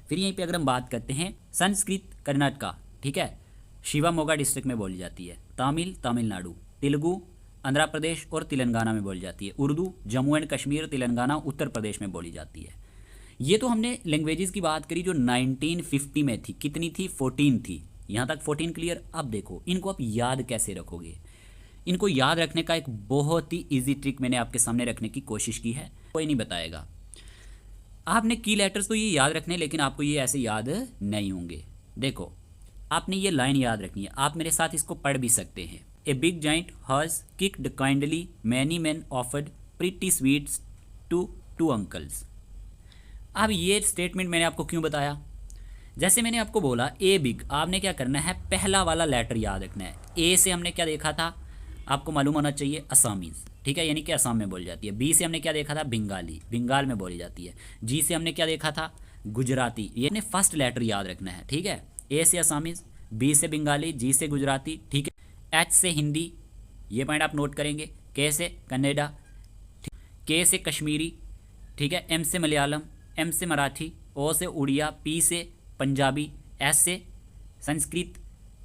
फिर यहीं पे अगर हम बात करते हैं संस्कृत कर्नाटका, ठीक है, शिवामोगा डिस्ट्रिक्ट में बोली जाती है। तमिल तमिलनाडु, तेलुगु आंध्र प्रदेश और तेलंगाना में बोली जाती है। उर्दू जम्मू एंड कश्मीर तेलंगाना उत्तर प्रदेश में बोली जाती है। ये तो हमने लैंग्वेजेस की बात करी जो 1950 में थी। कितनी थी? 14 थी। यहाँ तक 14 क्लियर। अब देखो इनको आप याद कैसे रखोगे। इनको याद रखने का एक बहुत ही ईजी ट्रिक मैंने आपके सामने रखने की कोशिश की है, कोई नहीं बताएगा। आपने की लेटर्स तो ये याद रखने, लेकिन आपको ये ऐसे याद नहीं होंगे। देखो आपने ये लाइन याद रखनी है, आप मेरे साथ इसको पढ़ भी सकते हैं। A big giant has kicked kindly, many man offered pretty sweets to two uncles. अब ये स्टेटमेंट मैंने आपको क्यों बताया? जैसे मैंने आपको बोला ए बिग, आपने क्या करना है, पहला वाला लेटर याद रखना है। ए से हमने क्या देखा था, आपको मालूम होना चाहिए, असामीज़, ठीक है, यानी कि असम में बोली जाती है। बी से हमने क्या देखा था, बंगाली, बंगाल में बोली जाती है। जी से हमने क्या देखा था, गुजराती। ये ने फर्स्ट लेटर याद रखना है, ठीक है। ए से असामीज़, बी से बंगाली, जी से गुजराती, ठीक है। एच से हिंदी, ये पॉइंट आप नोट करेंगे। के से कन्नड़ा, के से कश्मीरी, ठीक है। एम से मलयालम, एम से मराठी, ओ से उड़िया, पी से पंजाबी, एस से संस्कृत,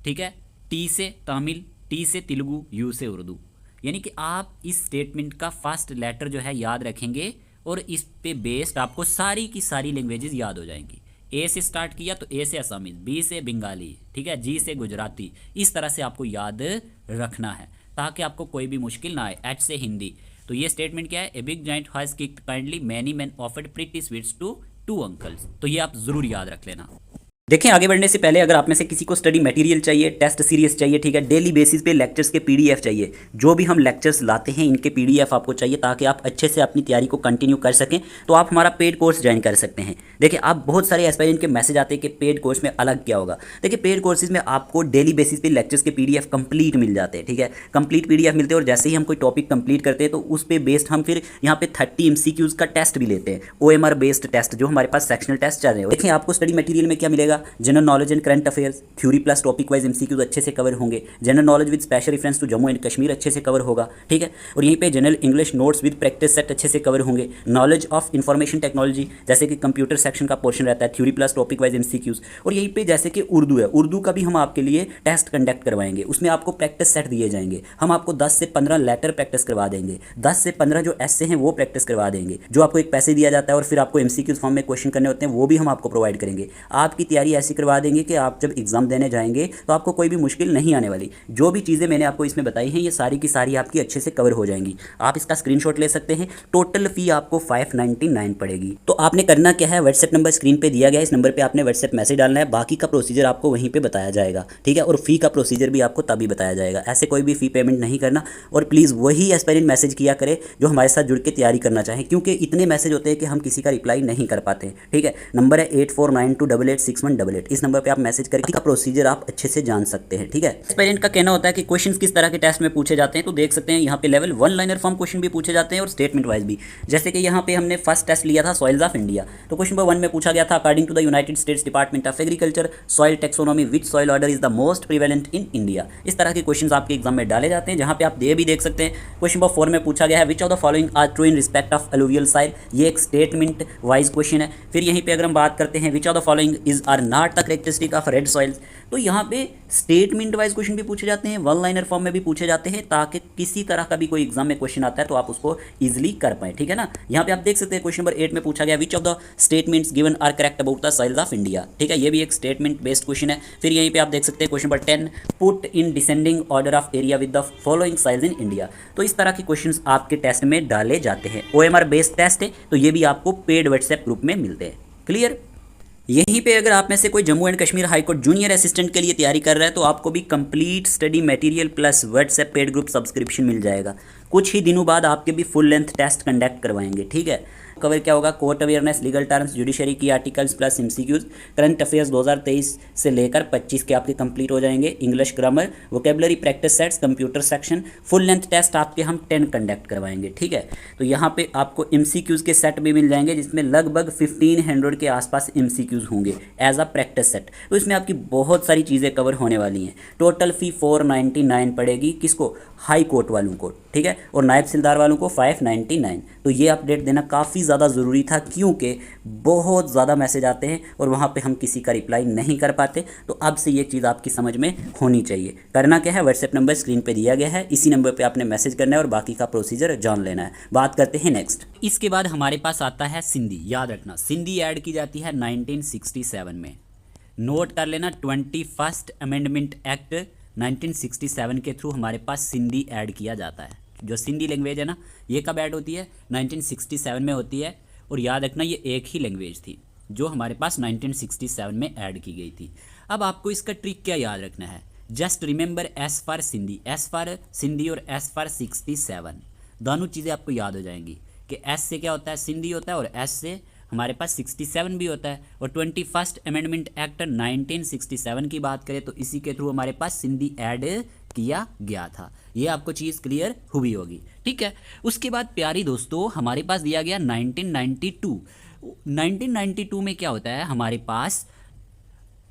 ठीक है। टी से तमिल, टी से तेलुगु, यू से उर्दू। यानी कि आप इस स्टेटमेंट का फर्स्ट लेटर जो है याद रखेंगे और इस पे बेस्ड आपको सारी की सारी लैंग्वेजेस याद हो जाएंगी। ए से स्टार्ट किया तो ए से असामीज़, बी से बंगाली, ठीक है, जी से गुजराती। इस तरह से आपको याद रखना है ताकि आपको कोई भी मुश्किल ना आए। एच से हिंदी। तो ये स्टेटमेंट क्या है, a big giant has kicked kindly, many man offered pretty sweets to two uncles. तो ये आप जरूर याद रख लेना। देखें आगे बढ़ने से पहले अगर आप में से किसी को स्टडी मटेरियल चाहिए, टेस्ट सीरीज चाहिए, ठीक है, डेली बेसिस पे लेक्चर्स के पीडीएफ चाहिए, जो भी हम लेक्चर्स लाते हैं इनके पीडीएफ आपको चाहिए ताकि आप अच्छे से अपनी तैयारी को कंटिन्यू कर सकें, तो आप हमारा पेड कोर्स ज्वाइन कर सकते हैं। देखिए आप बहुत सारे एस्पायरेंट के मैसेज आते हैं कि पेड कोर्स में अलग क्या होगा। देखिए पेड कोर्सेज में आपको डेली बेसिस पे लेक्चर्स के पीडीएफ कंप्लीट मिल जाते हैं, ठीक है, कंप्लीट पीडीएफ मिलते हैं। और जैसे ही हम कोई टॉपिक कंप्लीट करते हैं तो उस पर बेस्ड हम फिर यहाँ पे 30 MCQs का टेस्ट भी लेते हैं, OMR बेस्ड टेस्ट, जो हमारे पास सेक्शनल टेस्ट चल रहे हैं। देखिए आपको स्टडी मटेरियल में क्या मिलेगा, general knowledge and current affairs, theory plus topic wise MCQs अच्छे से कवर होंगे। General knowledge with special reference to Jammu and Kashmir अच्छे से कवर होगा, ठीक है। और यहीं पे general English notes with practice set अच्छे से कवर होंगे। नॉलेज ऑफ इंफॉर्मेशन टेक्नोलॉजी जैसे कि कंप्यूटर सेक्शन का पोर्शन रहता है, theory plus topic wise MCQs। और यहीं पे जैसे कि उर्दू है, उर्दू का भी हम आपके लिए टेस्ट कंडक्ट करवाएंगे, उसमें आपको प्रैक्टिस सेट दिए जाएंगे। हम आपको 10 से 15 लेटर प्रैक्टिस करवा देंगे, 10 से 15 जो ऐसे हैं वो प्रैक्टिस करवा देंगे, जो आपको एक पैसे दिया जाता है और फिर आपको MCQs फॉर्म में क्वेश्चन करने होते हैं, वो भी हम आपको प्रोवाइड करेंगे। आपकी तैयारी ऐसी करवा देंगे कि आप जब एग्जाम देने जाएंगे तो आपको कोई भी मुश्किल नहीं आने वाली। जो भी चीज़ें मैंने आपको इसमें बताई हैं ये सारी की सारी आपकी अच्छे से कवर हो जाएंगी। आप इसका स्क्रीनशॉट ले सकते हैं। टोटल फी आपको 599 पड़ेगी। तो आपने करना क्या है, व्हाट्सएप नंबर स्क्रीन पे दिया गया है, इस नंबर पे आपने व्हाट्सएप मैसेज डालना है। बाकी का प्रोसीजर आपको वहीं पे बताया जाएगा, ठीक है। और फी का प्रोसीजर भी आपको तभी बताया जाएगा, ऐसे कोई भी फी पेमेंट नहीं करना। और प्लीज़ वही एस्पायरेंट मैसेज किया करे जो हमारे साथ जुड़ के तैयारी करना चाहें, क्योंकि इतने मैसेज होते हैं कि हम किसी का रिप्लाई नहीं कर पाते हैं, ठीक है। नंबर है 8492886188। इस नंबर पर आप मैसेज करके प्रोसीजर आप अच्छे से जान सकते हैं, ठीक है। एस्पायरेंट का कहना होता है कि क्वेश्चंस किस तरह के टेस्ट में पूछे जाते हैं, तो देख सकते हैं यहाँ पे लेवल 1 लाइनर फॉर्म क्वेश्चन भी पूछे जाते हैं और स्टेटमेंट वाइज भी। जैसे कि यहाँ पे हमने फर्स्ट टेस्ट लिया था सॉइल्स ऑफ इंडिया, तो क्वेश्चन नंबर 1 में पूछा गया था, according to the United States Department of Agriculture soil taxonomy which soil order is the most prevalent in India. इस तरह के क्वेश्चन आपके एग्जाम में डाले जाते हैं, जहाँ पे आप ये भी देख सकते हैं। क्वेश्चन नंबर 4 में पूछा गया है which of the following are true in respect of alluvial soil, ये एक स्टेटमेंट वाइज क्वेश्चन है। फिर यहीं पे अगर हम बात करते हैं which of the following is or are not the characteristic of red soils. तो यहाँ पे स्टेटमेंट वाइज क्वेश्चन भी पूछे जाते हैं, वन लाइनर फॉर्म में भी पूछे जाते हैं, ताकि किसी तरह का भी कोई एग्जाम में क्वेश्चन आता है तो आप उसको इजीली कर पाएं, ठीक है ना। यहाँ पे आप देख सकते हैं क्वेश्चन नंबर 8 में पूछा गया which of the statements given are correct about the soils of India, ठीक है, ये भी एक स्टेटमेंट बेस्ड क्वेश्चन है। फिर यहीं पे आप देख सकते हैं question number 10 put in descending order of area with the following soils in India. तो इस तरह के क्वेश्चंस आपके टेस्ट में डाले जाते हैं। OMR बेस्ड टेस्ट है, तो ये भी आपको पेड व्हाट्सएप ग्रुप में मिलते हैं। क्लियर। यहीं पे अगर आप में से कोई Jammu and Kashmir high court junior assistant के लिए तैयारी कर रहा है तो आपको भी complete study material plus WhatsApp paid group subscription मिल जाएगा। कुछ ही दिनों बाद आपके भी फुल लेंथ टेस्ट कंडक्ट करवाएंगे, ठीक है। कवर क्या होगा, court awareness, legal terms, judiciary की articles plus MCQs, current affairs 2023 से लेकर 25 के आपके कंप्लीट हो जाएंगे, English grammar, vocabulary practice sets, computer section, full length test आपके हम 10 कंडक्ट करवाएंगे, ठीक है। तो यहाँ पे आपको MCQs के सेट भी मिल जाएंगे जिसमें लगभग 1500 के आसपास MCQs होंगे एज अ प्रैक्टिस सेट। तो इसमें आपकी बहुत सारी चीज़ें कवर होने वाली हैं। टोटल फ़ी 499 पड़ेगी, किसको, हाई कोर्ट वालों को, ठीक है, और नायब सिलदार वालों को 599। तो ये अपडेट देना काफ़ी ज़्यादा ज़रूरी था क्योंकि बहुत ज़्यादा मैसेज आते हैं और वहाँ पे हम किसी का रिप्लाई नहीं कर पाते। तो अब से ये चीज़ आपकी समझ में होनी चाहिए। करना क्या है, व्हाट्सएप नंबर स्क्रीन पे दिया गया है, इसी नंबर पे आपने मैसेज करना है और बाकी का प्रोसीजर जान लेना है। बात करते हैं नेक्स्ट। इसके बाद हमारे पास आता है सिंधी। याद रखना, सिंधी ऐड की जाती है 1967 में। नोट कर लेना, 21st अमेंडमेंट एक्ट 1967 के थ्रू हमारे पास सिंधी ऐड किया जाता है। जो सिंधी लैंग्वेज है ना, ये कब ऐड होती है, 1967 में होती है। और याद रखना, ये एक ही लैंग्वेज थी जो हमारे पास 1967 में ऐड की गई थी। अब आपको इसका ट्रिक क्या याद रखना है, just remember S for Sindhi, S for Sindhi और एस फॉर 67, दोनों चीज़ें आपको याद हो जाएंगी कि एस से क्या होता है, सिंधी होता है, और एस से हमारे पास 67 भी होता है। और 21st अमेंडमेंट एक्ट 1967 की बात करें तो इसी के थ्रू हमारे पास सिंधी ऐड किया गया था। ये आपको चीज़ क्लियर हुई होगी, ठीक है। उसके बाद प्यारी दोस्तों हमारे पास दिया गया 1992। 1992 में क्या होता है, हमारे पास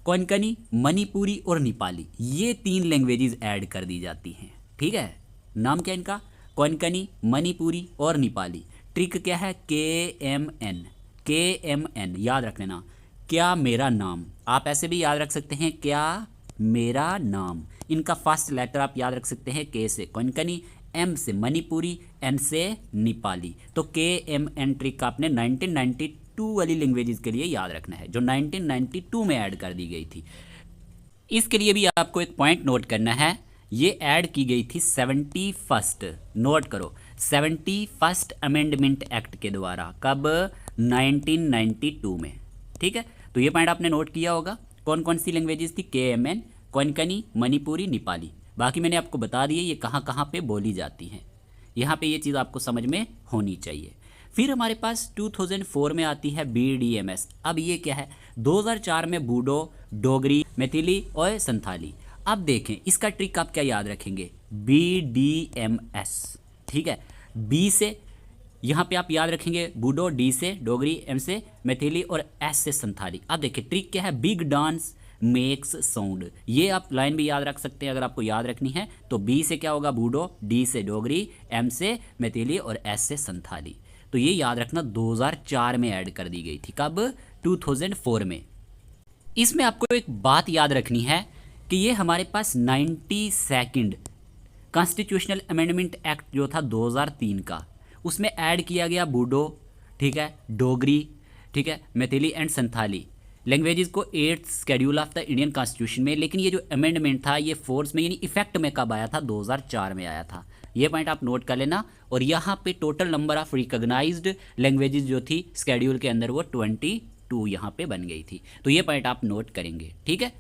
कोंकणी, मणिपुरी और नेपाली, ये 3 लैंग्वेजेस ऐड कर दी जाती हैं, ठीक है। नाम क्या इनका, कोंकणी, मणिपुरी और नेपाली। ट्रिक क्या है, KMN, KMN याद रख लेना, क्या मेरा नाम। आप ऐसे भी याद रख सकते हैं, क्या मेरा नाम। इनका फर्स्ट लेटर आप याद रख सकते हैं, K से कोंकणी, M से मणिपुरी, N से नेपाली। तो KMN ट्रिक आपने 1992 वाली लैंग्वेजेस के लिए याद रखना है, जो 1992 में ऐड कर दी गई थी। इसके लिए भी आपको एक पॉइंट नोट करना है, ये ऐड की गई थी 71st, नोट करो, 71st अमेंडमेंट एक्ट के द्वारा। कब, 1992 में, ठीक है। तो ये पॉइंट आपने नोट किया होगा। कौन कौन सी लैंग्वेजेस थी, KMN, कोंकणी, मणिपुरी, नेपाली। बाकी मैंने आपको बता दिए ये कहाँ कहाँ पे बोली जाती हैं। यहाँ पे ये चीज़ आपको समझ में होनी चाहिए। फिर हमारे पास 2004 में आती है BDMS। अब ये क्या है, 2004 में बूडो, डोगरी, मैथिली और संथाली। अब देखें इसका ट्रिक आप क्या याद रखेंगे, BDMS, ठीक है। B से यहाँ पे आप याद रखेंगे बूडो, D से डोगरी, M से मैथिली और S से संथाली। अब देखिए ट्रिक क्या है, बिग डांस मेक्स साउंड। ये आप लाइन भी याद रख सकते हैं अगर आपको याद रखनी है। तो B से क्या होगा, बूडो, D से डोगरी, M से मैथिली और S से संथाली। तो ये याद रखना 2004 में ऐड कर दी गई थी। कब, 2004 में। इसमें आपको एक बात याद रखनी है कि ये हमारे पास 92nd कॉन्स्टिट्यूशनल अमेंडमेंट एक्ट जो था 2003 का, उसमें ऐड किया गया बूडो, ठीक है, डोगरी, ठीक है, मैथिली एंड संथाली लैंग्वेजेस को 8th schedule of the Indian constitution में। लेकिन ये जो अमेंडमेंट था ये फोर्स में यानी इफेक्ट में कब आया था, 2004 में आया था। ये पॉइंट आप नोट कर लेना। और यहाँ पे total number of recognised languages जो थी शेड्यूल के अंदर वो 22 यहाँ पे बन गई थी। तो ये पॉइंट आप नोट करेंगे, ठीक है,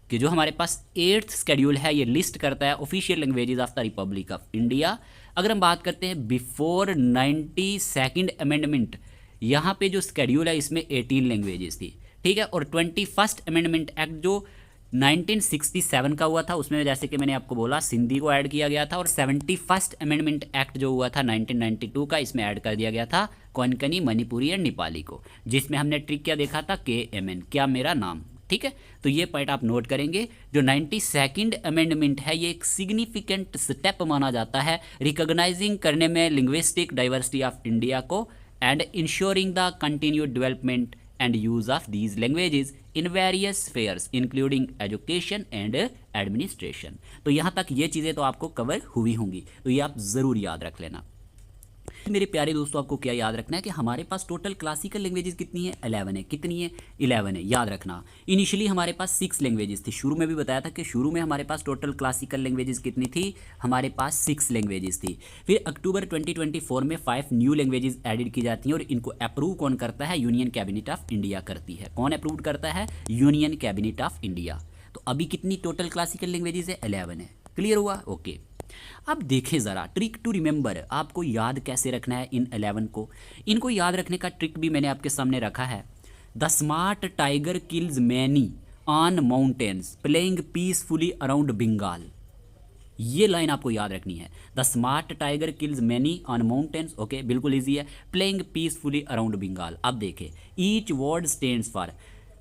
कि जो हमारे पास 8th शेड्यूल है ये लिस्ट करता है official languages of the Republic of India. अगर हम बात करते हैं बिफोर 92nd अमेंडमेंट, यहाँ पे जो शेड्यूल है इसमें 18 लैंग्वेजेस थी, ठीक है। और 21st अमेंडमेंट एक्ट जो 1967 का हुआ था उसमें जैसे कि मैंने आपको बोला सिंधी को ऐड किया गया था। और 71st अमेंडमेंट एक्ट जो हुआ था 1992 का, इसमें ऐड कर दिया गया था कोंकणी, मणिपुरी और नेपाली को, जिसमें हमने ट्रिक क्या देखा था, KMN, क्या मेरा नाम, ठीक है। तो ये पॉइंट आप नोट करेंगे। जो 92nd अमेंडमेंट है ये एक सिग्निफिकेंट स्टेप माना जाता है रिकॉग्नाइजिंग करने में लिंग्विस्टिक डाइवर्सिटी ऑफ इंडिया को and ensuring the continued development and use of these languages in various spheres including education and administration। तो यहाँ तक ये चीज़ें तो आपको कवर हुई होंगी, तो ये आप ज़रूर याद रख लेना। मेरे प्यारे दोस्तों, आपको क्या याद रखना है कि हमारे पास टोटल क्लासिकल लैंग्वेजेस कितनी है, 11 है। कितनी है, 11 है, याद रखना। इनिशियली हमारे पास 6 लैंग्वेजेस थी, शुरू में भी बताया था कि शुरू में हमारे पास टोटल क्लासिकल लैंग्वेजेस कितनी थी, हमारे पास 6 लैंग्वेजेस थी। फिर अक्टूबर 2024 में 5 न्यू लैंग्वेजेस एडिड की जाती हैं और इनको अप्रूव कौन करता है, यूनियन कैबिनेट ऑफ इंडिया करती है। कौन अप्रूव करता है, यूनियन कैबिनेट ऑफ इंडिया। तो अभी कितनी टोटल क्लासिकल लैंग्वेजेस है, 11 है। क्लियर हुआ, ओके। अब देखें ज़रा ट्रिक टू रिमेंबर, आपको याद कैसे रखना है इन 11 को। इनको याद रखने का ट्रिक भी मैंने आपके सामने रखा है। The smart tiger kills many on mountains playing peacefully around Bengal. ये लाइन आपको याद रखनी है। The smart tiger kills many on mountains, okay, बिल्कुल ईजी है। Playing peacefully around Bengal. अब देखें, ईच वर्ड स्टैंड्स फॉर,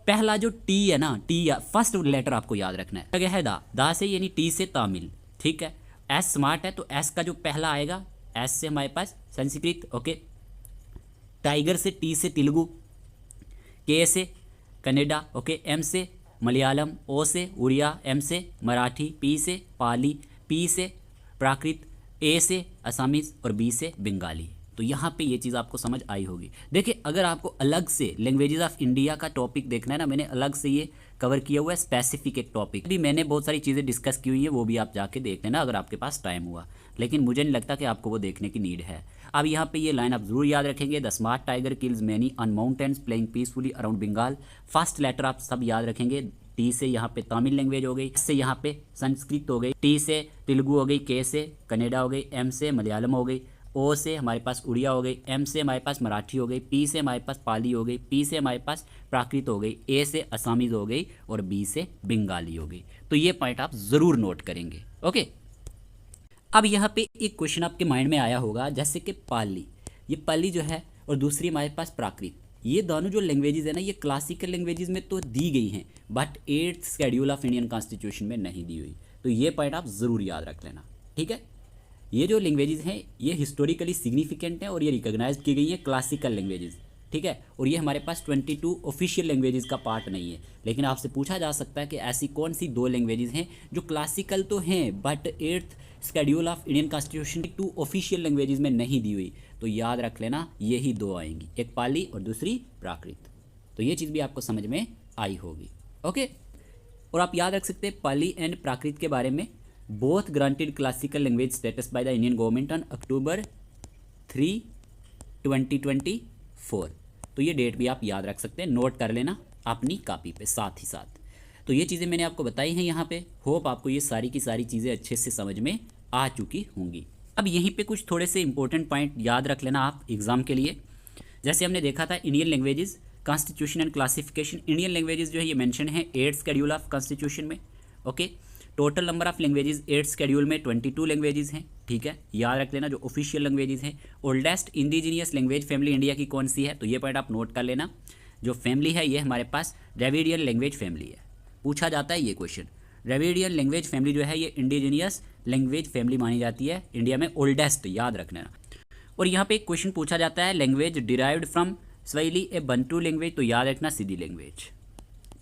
पहला जो टी है ना, टी या फर्स्ट लेटर आपको याद रखना है। क्या है, दा से यानी टी से तामिल, ठीक है। एस स्मार्ट है तो एस का जो पहला आएगा, एस से हमारे पास संस्कृत, ओके। टाइगर से, टी से तेलुगु, के से कन्नड़ा, ओके। एम से मलयालम, ओ से उड़िया, एम से मराठी, पी से पाली, पी से प्राकृत, ए से असमीज और बी से बंगाली। तो यहाँ पे ये चीज़ आपको समझ आई होगी। देखिए, अगर आपको अलग से लैंग्वेजेस ऑफ इंडिया का टॉपिक देखना है ना, मैंने अलग से ये कवर किया हुआ है, स्पेसिफिक एक टॉपिक भी मैंने बहुत सारी चीज़ें डिस्कस की हुई है, वो भी आप जाके देख लेना अगर आपके पास टाइम हुआ। लेकिन मुझे नहीं लगता कि आपको वो देखने की नीड है। अब यहाँ पे ये लाइन आप जरूर याद रखेंगे, the smart tiger kills many on mountains playing peacefully around Bengal. First letter आप सब याद रखेंगे। टी से यहाँ पे तमिल लैंग्वेज हो गई, एस से यहाँ पे संस्कृत हो गई, टी से तेलुगु हो गई, के से कन्नड़ा हो गई, एम से मलयालम हो गई, ओ से हमारे पास उड़िया हो गई, एम से हमारे पास मराठी हो गई, पी से हमारे पास पाली हो गई, पी से हमारे पास प्राकृत हो गई, ए से असमीज हो गई और बी से बंगाली हो गई। तो ये पॉइंट आप ज़रूर नोट करेंगे, ओके। अब यहाँ पे एक क्वेश्चन आपके माइंड में आया होगा, जैसे कि पाली, ये पाली जो है और दूसरी हमारे पास प्राकृत, ये दोनों जो लैंग्वेजेस है ना, ये क्लासिकल लैंग्वेजेस में तो दी गई हैं, but 8th schedule of Indian constitution में नहीं दी हुई। तो ये पॉइंट आप ज़रूर याद रख लेना, ठीक है। ये जो लैंग्वेजेस हैं ये हिस्टोरिकली सिग्निफिकेंट हैं और ये रिकॉग्नाइज की गई हैं क्लासिकल लैंग्वेजेस, ठीक है। और ये हमारे पास 22 ऑफिशियल लैंग्वेजेस का पार्ट नहीं है। लेकिन आपसे पूछा जा सकता है कि ऐसी कौन सी 2 लैंग्वेजेस हैं जो क्लासिकल तो हैं but 8th schedule of Indian constitution की 2 ऑफिशियल लैंग्वेजेस में नहीं दी हुई। तो याद रख लेना, यही 2 आएंगी, एक पाली और दूसरी प्राकृत। तो ये चीज़ भी आपको समझ में आई होगी, ओके। और आप याद रख सकते हैं पाली एंड प्राकृत के बारे में, both granted classical language status by the Indian government on October 3, 2024। तो ये डेट भी आप याद रख सकते हैं, नोट कर लेना अपनी कॉपी पे साथ ही साथ। तो ये चीज़ें मैंने आपको बताई हैं यहाँ पे। होप आपको ये सारी की सारी चीज़ें अच्छे से समझ में आ चुकी होंगी। अब यहीं पे कुछ थोड़े से इंपॉर्टेंट पॉइंट याद रख लेना आप एग्ज़ाम के लिए। जैसे हमने देखा था Indian languages constitution and classification, Indian languages जो है ये मेंशन है 8th शेड्यूल ऑफ कॉन्स्टिट्यूशन में, okay. Total number of languages 8th schedule में 22 लैंग्वेजेस हैं, ठीक है। याद रख लेना जो ऑफिशियल लैंग्वेजेस हैं। Oldest indigenous language family India की कौन सी है, तो ये पॉइंट आप नोट कर लेना। जो फैमिली है ये हमारे पास द्रविडियन लैंग्वेज फैमिली है। पूछा जाता है ये क्वेश्चन, द्रविडियन लैंग्वेज फैमिली जो है ये इंडिजीनियस लैंग्वेज फैमिली मानी जाती है इंडिया में, ओल्डेस्ट, याद रखना। और यहाँ पे एक क्वेश्चन पूछा जाता है, language derived from Swahili A Bantu language, तो याद रखना सिद्धि लैंग्वेज,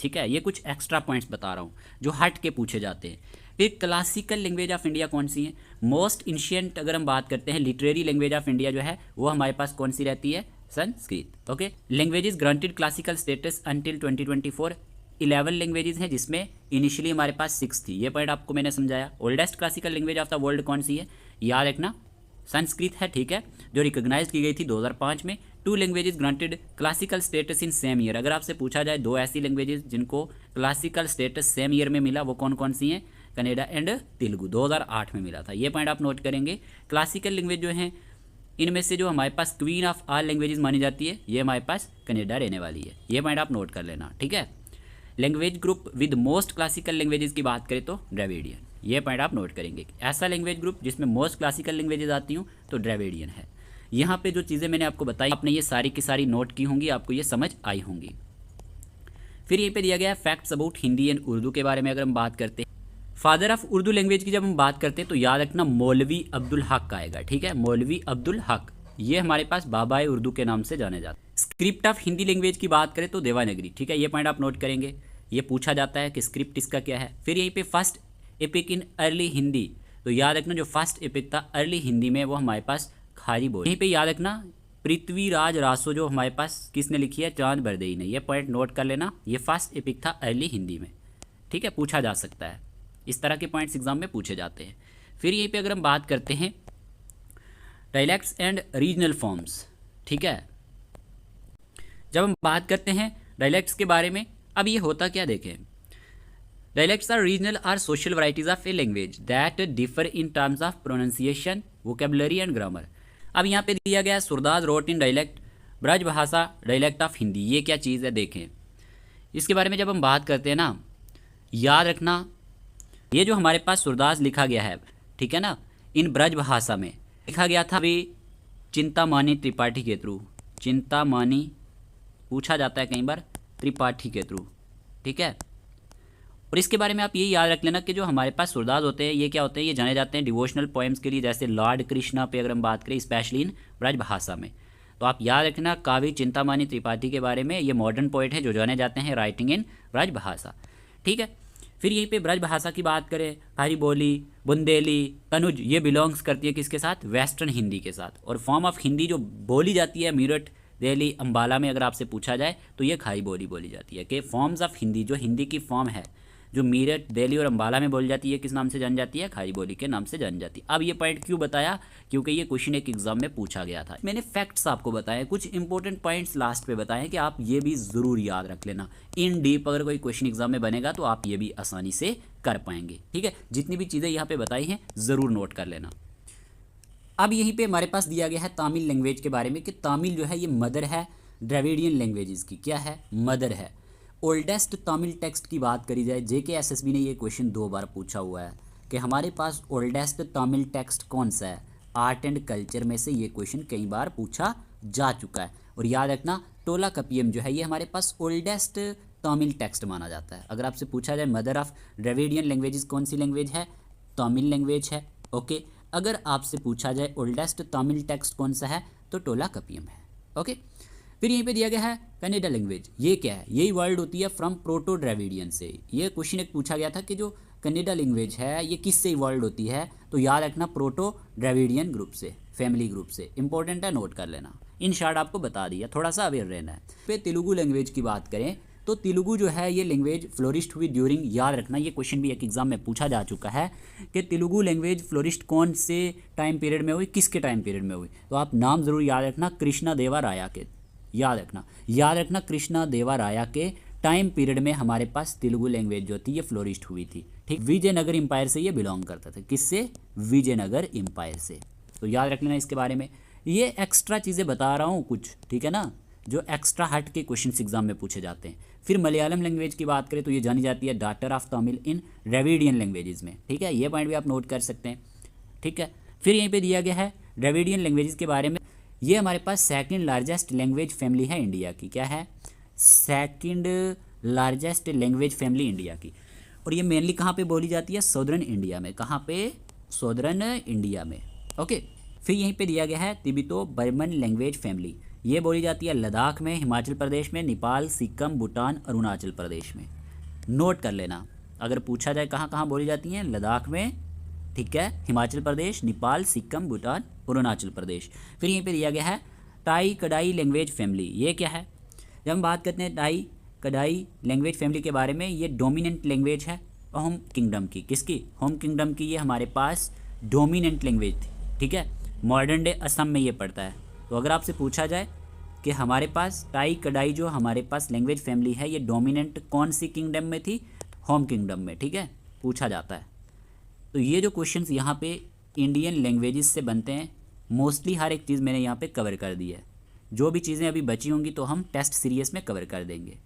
ठीक है। ये कुछ एक्स्ट्रा पॉइंट्स बता रहा हूँ जो हट के पूछे जाते हैं। फिर क्लासिकल लैंग्वेज ऑफ इंडिया कौन सी है, मोस्ट एंशिएंट अगर हम बात करते हैं लिटरेरी लैंग्वेज ऑफ इंडिया जो है वो हमारे पास कौन सी रहती है, Sanskrit, okay. Languages granted classical status until 2024, 11 languages हैं जिसमें इनिशियली हमारे पास 6 थी। ये पॉइंट आपको मैंने समझाया। Oldest classical language of the world कौन सी है, याद रखना संस्कृत है, ठीक है, जो रिकॉग्नाइज की गई थी 2005 में। 2 languages granted classical status in same year, अगर आपसे पूछा जाए 2 ऐसी लैंग्वेजेस जिनको क्लासिकल स्टेटस सेम ईयर में मिला, वो कौन कौन सी हैं, कन्नड़ा एंड तेलुगु, 2008 में मिला था। ये पॉइंट आप नोट करेंगे। क्लासिकल लैंग्वेज जो हैं इनमें से जो हमारे पास क्वीन ऑफ ऑल लैंग्वेजेस मानी जाती है ये हमारे पास कन्नड़ा रहने वाली है। ये पॉइंट आप नोट कर लेना, ठीक है। Language group with most classical languages की बात करें तो द्रविडियन, ये पॉइंट आप नोट करेंगे। ऐसा लैंग्वेज ग्रुप जिसमें मोस्ट क्लासिकल लैंग्वेजेस आती हूँ तो द्रविडियन है। यहाँ पे जो चीज़ें मैंने आपको बताई आपने ये सारी की सारी नोट की होंगी, आपको ये समझ आई होंगी। फिर यहीं पे दिया गया है facts about Hindi and Urdu के बारे में अगर हम बात करते हैं। फादर ऑफ उर्दू लैंग्वेज की जब हम बात करते हैं तो याद रखना मौलवी अब्दुल हक आएगा, ठीक है। मौलवी अब्दुल हक ये हमारे पास बाबाए उर्दू के नाम से जाने जाते हैं। स्क्रिप्ट ऑफ हिंदी लैंग्वेज की बात करें तो देवनागरी, ठीक है, ये पॉइंट आप नोट करेंगे, ये पूछा जाता है कि स्क्रिप्ट इसका क्या है। फिर यहीं पे first epic in early Hindi, तो याद रखना जो फर्स्ट एपिक था अर्ली हिंदी में वो हमारे पास खारी बोली। यहीं पे याद रखना पृथ्वीराज रासो जो हमारे पास किसने लिखी है, चांद बरदई ने, ये पॉइंट नोट कर लेना, ये फर्स्ट एपिक था अर्ली हिंदी में, ठीक है, पूछा जा सकता है, इस तरह के पॉइंट्स एग्जाम में पूछे जाते हैं। फिर यहीं पे अगर हम बात करते हैं डायलैक्ट्स एंड रीजनल फॉर्म्स, ठीक है, जब हम बात करते हैं डायलैक्ट्स के बारे में, अब ये होता क्या देखें, dialects are regional or social varieties of a language that differ in terms of pronunciation, vocabulary and grammar. अब यहाँ पे दिया गया Surdas wrote in dialect Brajbhasha dialect of Hindi, ये क्या चीज़ है देखें, इसके बारे में जब हम बात करते हैं ना, याद रखना ये जो हमारे पास सूरदास लिखा गया है, ठीक है ना, इन ब्रजभाषा में लिखा गया था अभी चिंतामणि त्रिपाठी के थ्रू, चिंतामणि पूछा जाता है कई बार त्रिपाठी के थ्रू, ठीक है। और इसके बारे में आप ये याद रख लेना कि जो हमारे पास सूरदास होते हैं ये क्या होते हैं, ये जाने जाते हैं डिवोशनल पोएम्स के लिए, जैसे लॉर्ड कृष्णा पे अगर हम बात करें स्पेशली इन ब्रजभाषा में, तो आप याद रखना कावी चिंतामणि त्रिपाठी के बारे में, ये मॉडर्न पोएट है जो जाने जाते हैं राइटिंग इन ब्रजभाषा, ठीक है। फिर यहीं पे ब्रजभाषा की बात करें, खारी बोली, बुंदेली, तनुज, ये बिलोंग्स करती है किसके साथ, वेस्टर्न हिंदी के साथ। और फॉर्म ऑफ हिंदी जो बोली जाती है मेरठ, दिल्ली, अम्बाला में अगर आपसे पूछा जाए तो ये खारी बोली बोली जाती है। कि फॉर्म्स ऑफ हिंदी, जो हिंदी की फॉर्म है जो मेरठ, दिल्ली और अम्बाला में बोली जाती है, किस नाम से जानी जाती है, खारी बोली के नाम से जानी जाती है। अब ये पॉइंट क्यों बताया, क्योंकि ये क्वेश्चन एक एग्जाम में पूछा गया था। मैंने फैक्ट्स आपको बताए, कुछ इंपॉर्टेंट पॉइंट्स लास्ट पे बताएं कि आप ये भी ज़रूर याद रख लेना। इन डीप अगर कोई क्वेश्चन एग्जाम में बनेगा तो आप ये भी आसानी से कर पाएंगे, ठीक है। जितनी भी चीज़ें यहाँ पे बताई हैं ज़रूर नोट कर लेना। अब यहीं पे हमारे पास दिया गया है तमिल लैंग्वेज के बारे में कि तमिल जो है ये मदर है द्रविडियन लैंग्वेजेस की, क्या है, मदर है। ओल्डेस्ट तमिल टेक्स्ट की बात करी जाए, JKSSB ने ये क्वेश्चन 2 बार पूछा हुआ है कि हमारे पास ओल्डेस्ट तमिल टेक्स्ट कौन सा है। आर्ट एंड कल्चर में से ये क्वेश्चन कई बार पूछा जा चुका है। और याद रखना टोलाकपियम जो है ये हमारे पास ओल्डेस्ट तमिल टेक्स्ट माना जाता है। अगर आपसे पूछा जाए मदर ऑफ द्रविडियन लैंग्वेजेस कौन सी लैंग्वेज है, तमिल लैंग्वेज है, ओके। अगर आपसे पूछा जाए ओल्डेस्ट तमिल टेक्स्ट कौन सा है तो टोलाकपियम है, ओके। फिर यहीं पे दिया गया है कन्नेडा लैंग्वेज, ये क्या है, यही वर्ड होती है फ्रॉम प्रोटो द्रविडियन से। ये क्वेश्चन एक पूछा गया था कि जो कन्नेडा लैंग्वेज है ये किससे इवॉल्व होती है, तो याद रखना प्रोटो द्रविडियन ग्रुप से, फैमिली ग्रुप से। इंपॉर्टेंट है, नोट कर लेना, इन शॉर्ट आपको बता दिया, थोड़ा सा अवेयर रहना है। फिर तेलुगु लैंग्वेज की बात करें तो तेलुगु जो है ये लैंग्वेज फ्लोरिस्ट हुई ड्यूरिंग, याद रखना ये क्वेश्चन भी एक एग्जाम में पूछा जा चुका है कि तेलुगु लैंग्वेज फ्लोरिस्ट कौन से टाइम पीरियड में हुई, किसके टाइम पीरियड में हुई, तो आप नाम ज़रूर याद रखना, कृष्णा देवा राया के, याद रखना कृष्णा देवा राया के टाइम पीरियड में हमारे पास तेलुगु लैंग्वेज जो थी ये फ्लोरिस्ट हुई थी, ठीक। विजयनगर एम्पायर से ये बिलोंग करता था, किससे, विजयनगर एम्पायर से, तो याद रख लेना इसके बारे में। ये एक्स्ट्रा चीज़ें बता रहा हूँ कुछ, ठीक है ना, जो एक्स्ट्रा हट के क्वेश्चन एग्जाम में पूछे जाते हैं। फिर मलयालम लैंग्वेज की बात करें तो ये जानी जाती है daughter of Tamil in Dravidian languages में, ठीक है, ये पॉइंट भी आप नोट कर सकते हैं, ठीक है। फिर यहीं पे दिया गया है द्रविडियन लैंग्वेजेस के बारे में, ये हमारे पास सेकंड लार्जेस्ट लैंग्वेज फैमिली है इंडिया की, क्या है, second largest language family India की। और ये मेनली कहाँ पे बोली जाती है, सौदर्न इंडिया में, कहाँ पे, सौदर्न इंडिया में, ओके। फिर यहीं पे दिया गया है तिब्बतो बर्मन लैंग्वेज फैमिली, ये बोली जाती है लद्दाख में, हिमाचल प्रदेश में, नेपाल, सिक्किम, भूटान, अरुणाचल प्रदेश में। नोट कर लेना, अगर पूछा जाए कहाँ कहाँ बोली जाती हैं, लद्दाख में, ठीक है, हिमाचल प्रदेश, नेपाल, सिक्किम, भूटान, अरुणाचल प्रदेश। फिर यहीं पे दिया गया है टाई कडाई लैंग्वेज फैमिली, ये क्या है, जब हम बात करते हैं टाई कडाई लैंग्वेज फैमिली के बारे में, ये डोमिनेंट लैंग्वेज है होम किंगडम की, किसकी, होम किंगडम की, ये हमारे पास डोमिनेंट लैंग्वेज थी, ठीक है, मॉडर्न डे असम में ये पड़ता है। तो अगर आपसे पूछा जाए कि हमारे पास टाई कडाई जो हमारे पास लैंग्वेज फैमिली है ये डोमिनेंट कौन सी किंगडम में थी, होम किंगडम में, ठीक है, पूछा जाता है। तो ये जो क्वेश्चंस यहाँ पे इंडियन लैंग्वेजेस से बनते हैं, मोस्टली हर एक चीज़ मैंने यहाँ पे कवर कर दी है। जो भी चीज़ें अभी बची होंगी तो हम टेस्ट सीरीज में कवर कर देंगे।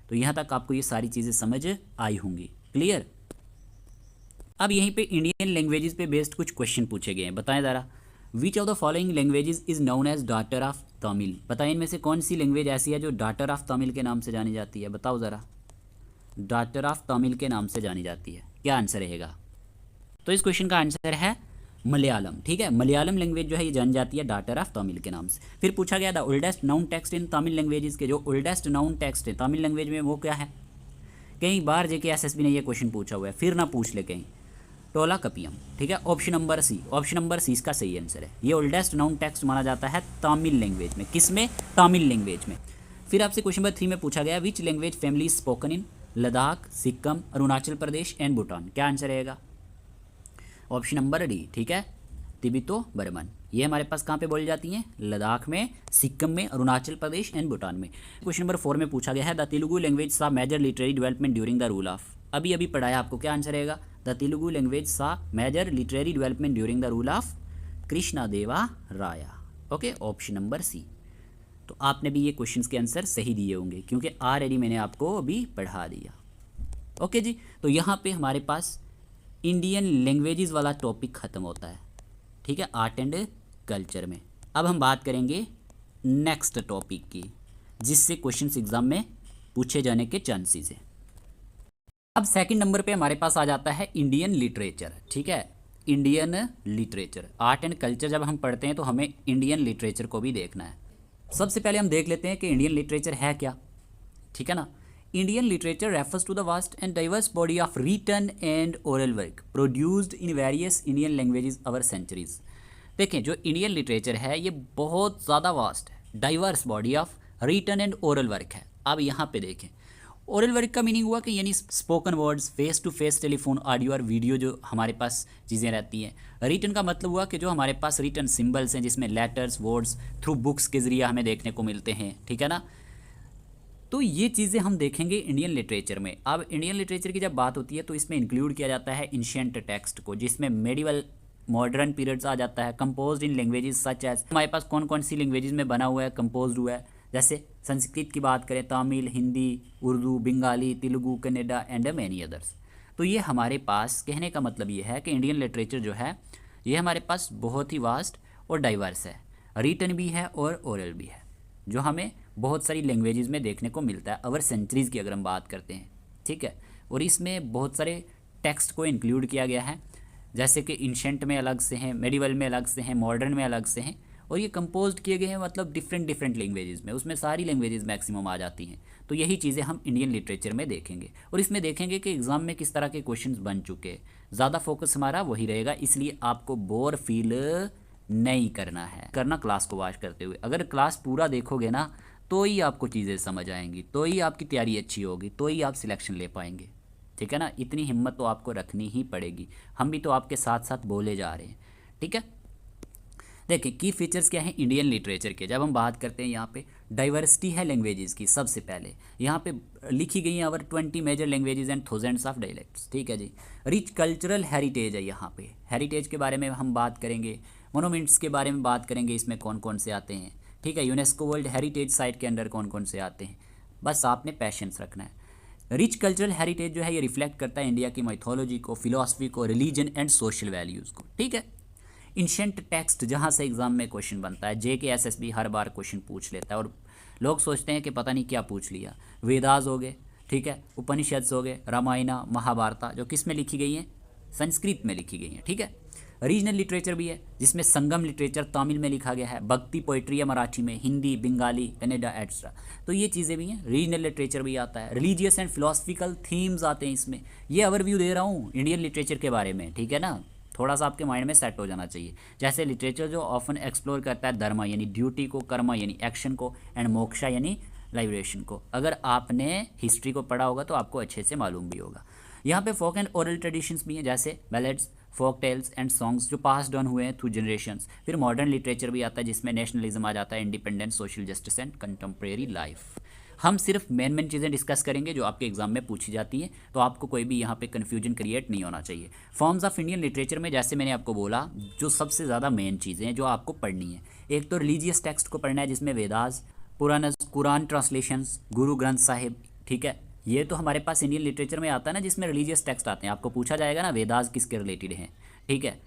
तो यहाँ तक आपको ये सारी चीज़ें समझ आई होंगी, क्लियर। अब यहीं पे इंडियन लैंग्वेजेस पे बेस्ड कुछ क्वेश्चन पूछे गए हैं, बताएं ज़रा। Which of the following languages is known as daughter of Tamil, बताएं इनमें से कौन सी लैंग्वेज ऐसी है जो डॉटर ऑफ तमिल के नाम से जानी जाती है, बताओ ज़रा, डॉटर ऑफ तमिल के नाम से जानी जाती है, क्या आंसर रहेगा। तो इस क्वेश्चन का आंसर है मलयालम, ठीक है। मलयालम लैंग्वेज जो है ये जान जाती है डॉटर ऑफ तमिल के नाम से। फिर पूछा गया the oldest noun text in Tamil languages के जो ओल्डेस्ट नाउन टेक्स्ट है तमिल लैंग्वेज में वो क्या है। कई बार जेके एसएसबी ने ये क्वेश्चन पूछा हुआ है, फिर ना पूछ ले कहीं। टोला कपियम, ठीक है। Option number C, option number C इसका सही आंसर है। ये ओल्डेस्ट नाउन टेक्स्ट माना जाता है तमिल लैंग्वेज में। किस में? तमिल लैंग्वेज में। फिर आपसे क्वेश्चन नंबर 3 में पूछा गया which language family spoken in Ladakh, Sikkim, Arunachal Pradesh and Bhutan. क्या आंसर रहेगा? ऑप्शन नंबर डी, ठीक है, तिब्बतो बर्मन। ये हमारे पास कहाँ पे बोली जाती हैं? लद्दाख में, सिक्किम में, अरुणाचल प्रदेश एंड भूटान में। क्वेश्चन नंबर 4 में पूछा गया है the Telugu language saw major literary development during the rule of. अभी अभी पढ़ाया आपको, क्या आंसर रहेगा? The Telugu language saw major literary development during the rule of Krishna Deva Raya. Okay, option number C. तो आपने भी ये क्वेश्चन के आंसर सही दिए होंगे क्योंकि ऑलरेडी मैंने आपको अभी पढ़ा दिया। ओके जी, तो यहाँ पे हमारे पास इंडियन लैंग्वेजेस वाला टॉपिक ख़त्म होता है, ठीक है, आर्ट एंड कल्चर में। अब हम बात करेंगे नेक्स्ट टॉपिक की जिससे क्वेश्चंस एग्जाम में पूछे जाने के चांसेस हैं। अब सेकंड नंबर पे हमारे पास आ जाता है इंडियन लिटरेचर, ठीक है। Indian literature, art and culture जब हम पढ़ते हैं तो हमें इंडियन लिटरेचर को भी देखना है। सबसे पहले हम देख लेते हैं कि इंडियन लिटरेचर है क्या, ठीक है ना। Indian literature refers to the vast and diverse body of written and oral work produced in various Indian languages over centuries. देखें, जो इंडियन लिटरेचर है ये बहुत ज़्यादा वास्ट है, diverse body of written and oral work है। अब यहाँ पे देखें, ओरल वर्क का मीनिंग हुआ कि यानी spoken words, face to face, telephone, audio और वीडियो जो हमारे पास चीज़ें रहती हैं। रिटन का मतलब हुआ कि जो हमारे पास रिटन सिंबल्स हैं जिसमें लेटर्स, वर्ड्स थ्रू बुक्स के ज़रिए हमें देखने को मिलते हैं, ठीक है ना। तो ये चीज़ें हम देखेंगे इंडियन लिटरेचर में। अब इंडियन लिटरेचर की जब बात होती है तो इसमें इंक्लूड किया जाता है एंशिएंट टेक्स्ट को, जिसमें मेडिवल मॉडर्न पीरियड्स आ जाता है। कंपोज्ड इन लैंग्वेजेस सच एज, हमारे पास कौन कौन सी लैंग्वेजेस में बना हुआ है, कंपोज्ड हुआ है। जैसे संस्कृत की बात करें, Tamil, Hindi, Urdu, Bengali, Telugu, Kannada and many others. तो ये हमारे पास कहने का मतलब ये है कि इंडियन लिटरेचर जो है ये हमारे पास बहुत ही वास्ट और डाइवर्स है, रिटन भी है और ओरल भी है, जो हमें बहुत सारी लैंग्वेजेस में देखने को मिलता है ओवर सेंचुरीज़ की अगर हम बात करते हैं, ठीक है। और इसमें बहुत सारे टेक्स्ट को इंक्लूड किया गया है, जैसे कि एंशिएंट में अलग से हैं, मेडिवल में अलग से हैं, मॉडर्न में अलग से हैं, और ये कंपोज्ड किए गए हैं मतलब डिफरेंट लैंग्वेजेस में। उसमें सारी लैंग्वेजेस मैक्सिमम आ जाती हैं। तो यही चीज़ें हम इंडियन लिटरेचर में देखेंगे और इसमें देखेंगे कि एग्ज़ाम में किस तरह के क्वेश्चंस बन चुके हैं। ज़्यादा फोकस हमारा वही रहेगा, इसलिए आपको बोर फील नहीं करना है, करना क्लास को वॉच करते हुए। अगर क्लास पूरा देखोगे ना तो ही आपको चीज़ें समझ आएंगी, तो ही आपकी तैयारी अच्छी होगी, तो ही आप सिलेक्शन ले पाएंगे, ठीक है ना। इतनी हिम्मत तो आपको रखनी ही पड़ेगी। हम भी तो आपके साथ साथ बोले जा रहे हैं, ठीक है। देखिए, की फीचर्स क्या हैं इंडियन लिटरेचर के। जब हम बात करते हैं यहाँ पे डाइवर्सिटी है लैंग्वेजेस की। सबसे पहले यहाँ पे लिखी गई हैं over 20 major languages and thousands of dialects, ठीक है जी। रिच कल्चरल हेरिटेज है यहाँ पे, हेरिटेज के बारे में हम बात करेंगे, मोनूमेंट्स के बारे में बात करेंगे, इसमें कौन कौन से आते हैं, ठीक है। यूनेस्को वर्ल्ड हेरिटेज साइट के अंडर कौन कौन से आते हैं, बस आपने पैशंस रखना है। रिच कल्चरल हेरिटेज जो है ये रिफ्लेक्ट करता है इंडिया की माइथोलॉजी को, फिलॉसफी को, रिलीजन एंड सोशल वैल्यूज़ को, ठीक है। एंशिएंट टेक्स्ट जहाँ से एग्जाम में क्वेश्चन बनता है, JKSSB हर बार क्वेश्चन पूछ लेता है और लोग सोचते हैं कि पता नहीं क्या पूछ लिया। वेदास हो गए, ठीक है, उपनिषद हो गए, रामायण, महाभारत, जो किस में लिखी गई हैं, संस्कृत में लिखी गई हैं, ठीक है। रीजनल लिटरेचर भी है जिसमें संगम लिटरेचर तमिल में लिखा गया है, भक्ति पोइट्री है मराठी में, हिंदी, बंगाली, कन्नड़ा एट्सट्रा। तो ये चीज़ें भी हैं। रीजनल लिटरेचर भी आता है, रिलीजियस एंड फिलोसफिकल थीम्स आते हैं इसमें। ये ओवरव्यू दे रहा हूँ इंडियन लिटरेचर के बारे में, ठीक है ना। थोड़ा सा आपके माइंड में सेट हो जाना चाहिए। जैसे लिटरेचर जो ऑफन एक्सप्लोर करता है धर्म यानी ड्यूटी को, कर्म यानी एक्शन को, एंड मोक्षा यानी लाइब्रेशन को। अगर आपने हिस्ट्री को पढ़ा होगा तो आपको अच्छे से मालूम भी होगा। यहाँ पे फोक एंड ओरल ट्रेडिशंस भी हैं, जैसे ballads, folk tales and songs जो पास डाउन हुए हैं थ्रू जनरेशंस। फिर मॉडर्न लिटरेचर भी आता है जिसमें नेशनलिज्म आ जाता है, independence, social justice and contemporary life. हम सिर्फ मेन चीज़ें डिस्कस करेंगे जो आपके एग्जाम में पूछी जाती हैं, तो आपको कोई भी यहाँ पे कन्फ्यूजन क्रिएट नहीं होना चाहिए। फॉर्म्स ऑफ इंडियन लिटरेचर में जैसे मैंने आपको बोला, जो सबसे ज़्यादा मेन चीज़ें हैं जो आपको पढ़नी है, एक तो रिलीजियस टेक्स्ट को पढ़ना है जिसमें वेदास, पुराण, कुरान ट्रांसलेशंस, गुरु ग्रंथ साहिब, ठीक है। ये तो हमारे पास इंडियन लिटरेचर में आता है ना, जिसमें रिलीजियस टेक्स्ट आते हैं। आपको पूछा जाएगा ना वेदास किसके रिलेटेड हैं, ठीक है।